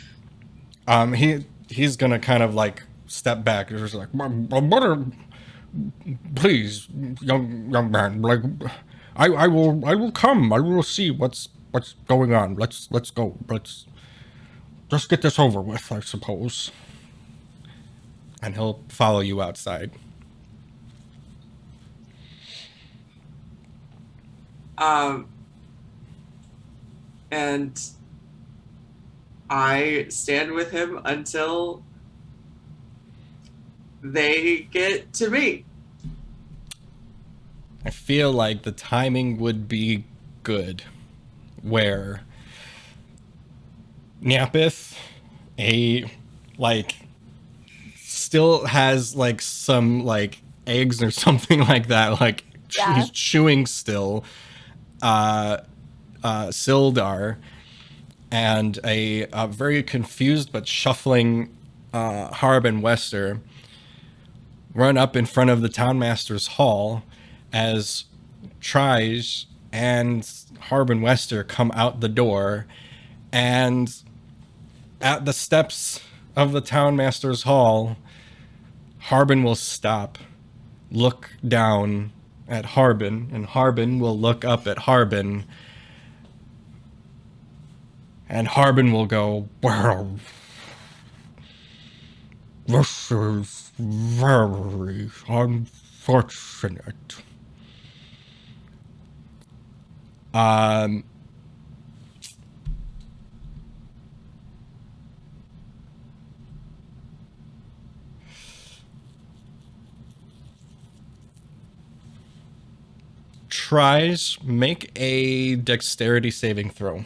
Speaker 1: He's gonna kind of like step back. He's just like, please, young man, like, I will come. I will see what's going on. Let's go. Let's just get this over with, I suppose. And he'll follow you outside.
Speaker 3: And I stand with him until they get to me.
Speaker 1: I feel like the timing would be good, where Nyapith, still has like some like eggs or something like that, like
Speaker 6: Yeah.
Speaker 1: he's chewing still. Sildar and a very confused but shuffling Harbin Wester run up in front of the townmaster's hall as Trij and Harbin Wester come out the door, and at the steps of the townmaster's hall, Harbin will stop, look down at Harbin, and Harbin will look up at Harbin, and Harbin will go, well, this is very unfortunate. Tries make a dexterity saving throw.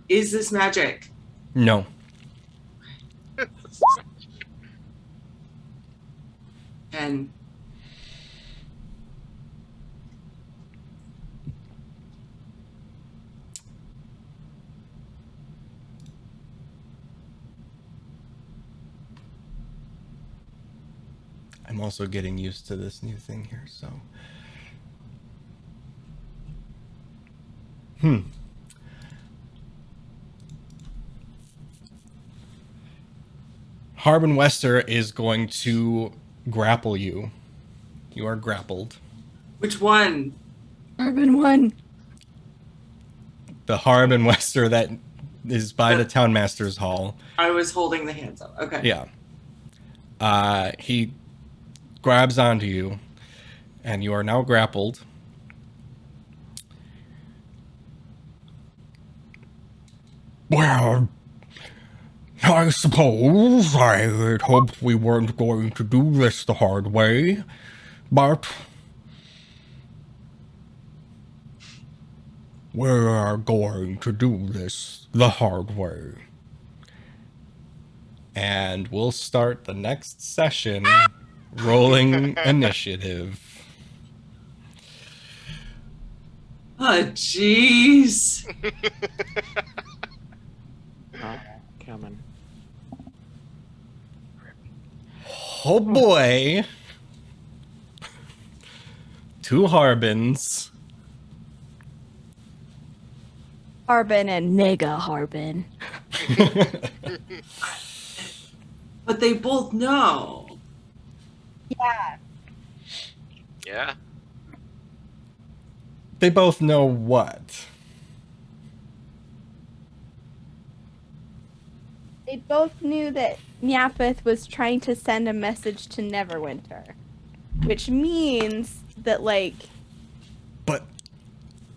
Speaker 3: Is this magic?
Speaker 1: No.
Speaker 3: And
Speaker 1: I'm also getting used to this new thing here, so. Harbin Wester is going to grapple you. You are grappled.
Speaker 3: which one?
Speaker 6: Urban one.
Speaker 1: The Harbin Wester that is by the townmasters hall.
Speaker 3: I was holding the hands up. Okay.
Speaker 1: Yeah. He grabs onto you, and you are now grappled. Well, I suppose I had hoped we weren't going to do this the hard way, but we are going to do this the hard way. And we'll start the next session rolling initiative.
Speaker 3: Oh, jeez.
Speaker 5: Coming.
Speaker 1: Oh boy. 2 Harbins.
Speaker 6: Harbin and Mega Harbin.
Speaker 3: But they both know.
Speaker 6: Yeah.
Speaker 4: Yeah.
Speaker 1: They both know what?
Speaker 6: They both knew that Nyapith was trying to send a message to Neverwinter, which means that, like,
Speaker 1: But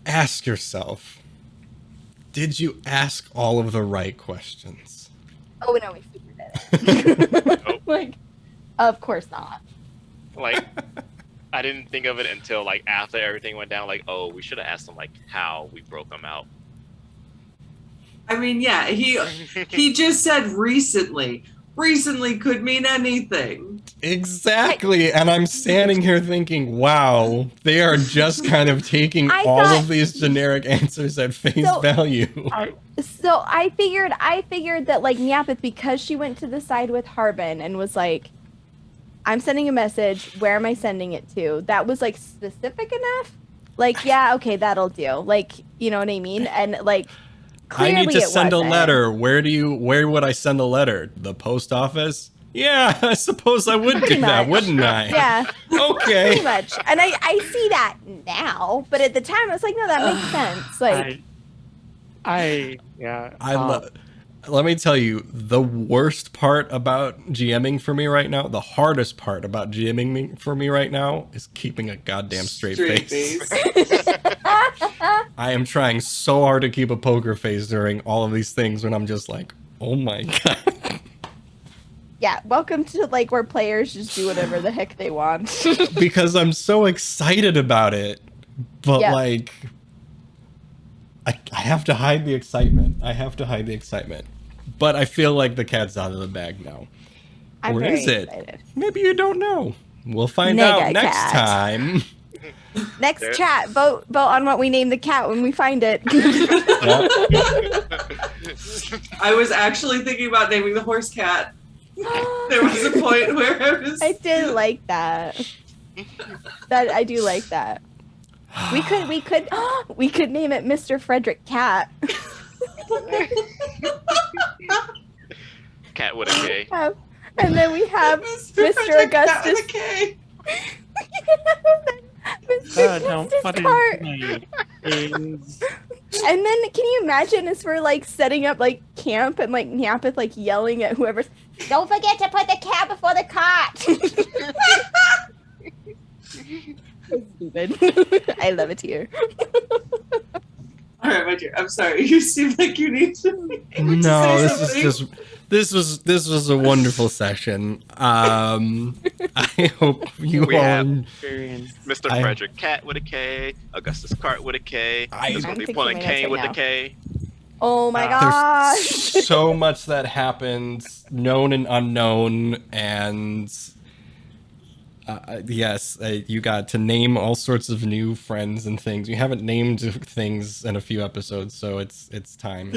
Speaker 1: ask yourself, did you ask all of the right questions?
Speaker 6: oh no, we figured it.
Speaker 4: Nope.
Speaker 6: Like, of course not.
Speaker 4: Like, I didn't think of it until like after everything went down. Like, oh, we should have asked them like how we broke them out.
Speaker 3: I mean, yeah, he just said recently. Recently could mean anything.
Speaker 1: Exactly. And I'm standing here thinking, wow, they are just kind of taking
Speaker 6: I
Speaker 1: all
Speaker 6: thought-
Speaker 1: of these generic answers at face
Speaker 6: So-
Speaker 1: value.
Speaker 6: So I figured that, like, Nyapith, because she went to the side with Harbin and was like, I'm sending a message, where am I sending it to? That was, like, specific enough. Like, yeah, okay, that'll do. Like, you know what I mean? And, like,
Speaker 1: I
Speaker 6: clearly
Speaker 1: need to
Speaker 6: it
Speaker 1: send a
Speaker 6: wasn't.
Speaker 1: letter. Where would I send a letter? The post office? Yeah, I suppose I would
Speaker 6: Pretty
Speaker 1: do that,
Speaker 6: much.
Speaker 1: wouldn't I?
Speaker 6: Yeah,
Speaker 1: Okay.
Speaker 6: pretty much. And I see that now, but at the time I was like, no, that makes sense. Like,
Speaker 1: Let me tell you, the worst part about GMing for me right now, the hardest part about GMing for me right now is keeping a goddamn straight face. I am trying so hard to keep a poker face during all of these things when I'm just like, oh my god.
Speaker 6: yeah, welcome to, like, where players just do whatever the heck they want.
Speaker 1: Because I'm so excited about it. But
Speaker 6: Yeah.
Speaker 1: like I have to hide the excitement. But I feel like the cat's out of the bag now.
Speaker 6: I'm
Speaker 1: Or
Speaker 6: very
Speaker 1: is it?
Speaker 6: excited.
Speaker 1: Maybe you don't know. We'll find
Speaker 6: Mega
Speaker 1: out next
Speaker 6: cat.
Speaker 1: time.
Speaker 6: Next
Speaker 4: There-
Speaker 6: chat, vote on what we name the cat when we find it.
Speaker 1: Yep.
Speaker 3: I was actually thinking about naming the horse cat. There was a point where I was.
Speaker 6: I did like that. I do like that. We could we could name it Mr. Frederick Cat.
Speaker 4: Cat with a K.
Speaker 6: And then we have Mr.
Speaker 3: Cat with
Speaker 6: Augustus.
Speaker 3: a K.
Speaker 6: Mr.
Speaker 5: Don't
Speaker 6: Augustus
Speaker 5: put
Speaker 6: Cart.
Speaker 5: it
Speaker 6: And then can you imagine as we're like setting up like camp and like Nyapith like yelling at whoever's, don't forget to put the cat before the cot. Stupid. I love it here.
Speaker 3: All right, my dear. I'm sorry. You seem like you need to.
Speaker 1: No,
Speaker 3: say
Speaker 1: this is
Speaker 3: something.
Speaker 1: just this was a wonderful session. I hope you
Speaker 4: We
Speaker 1: all
Speaker 4: have-
Speaker 5: experience.
Speaker 4: Mr.
Speaker 1: I-
Speaker 4: Frederick Cat with a K. Augustus Cart with a K.
Speaker 1: I-
Speaker 4: It's
Speaker 6: I'm
Speaker 4: gonna be
Speaker 6: picking
Speaker 4: pulling
Speaker 6: my
Speaker 4: Kaine
Speaker 6: notes
Speaker 4: with
Speaker 6: right
Speaker 4: a K.
Speaker 6: Oh my
Speaker 5: Ah.
Speaker 6: gosh.
Speaker 1: There's so much that happened, known and unknown, and yes, you got to name all sorts of new friends and things. You haven't named things in a few episodes, so it's time.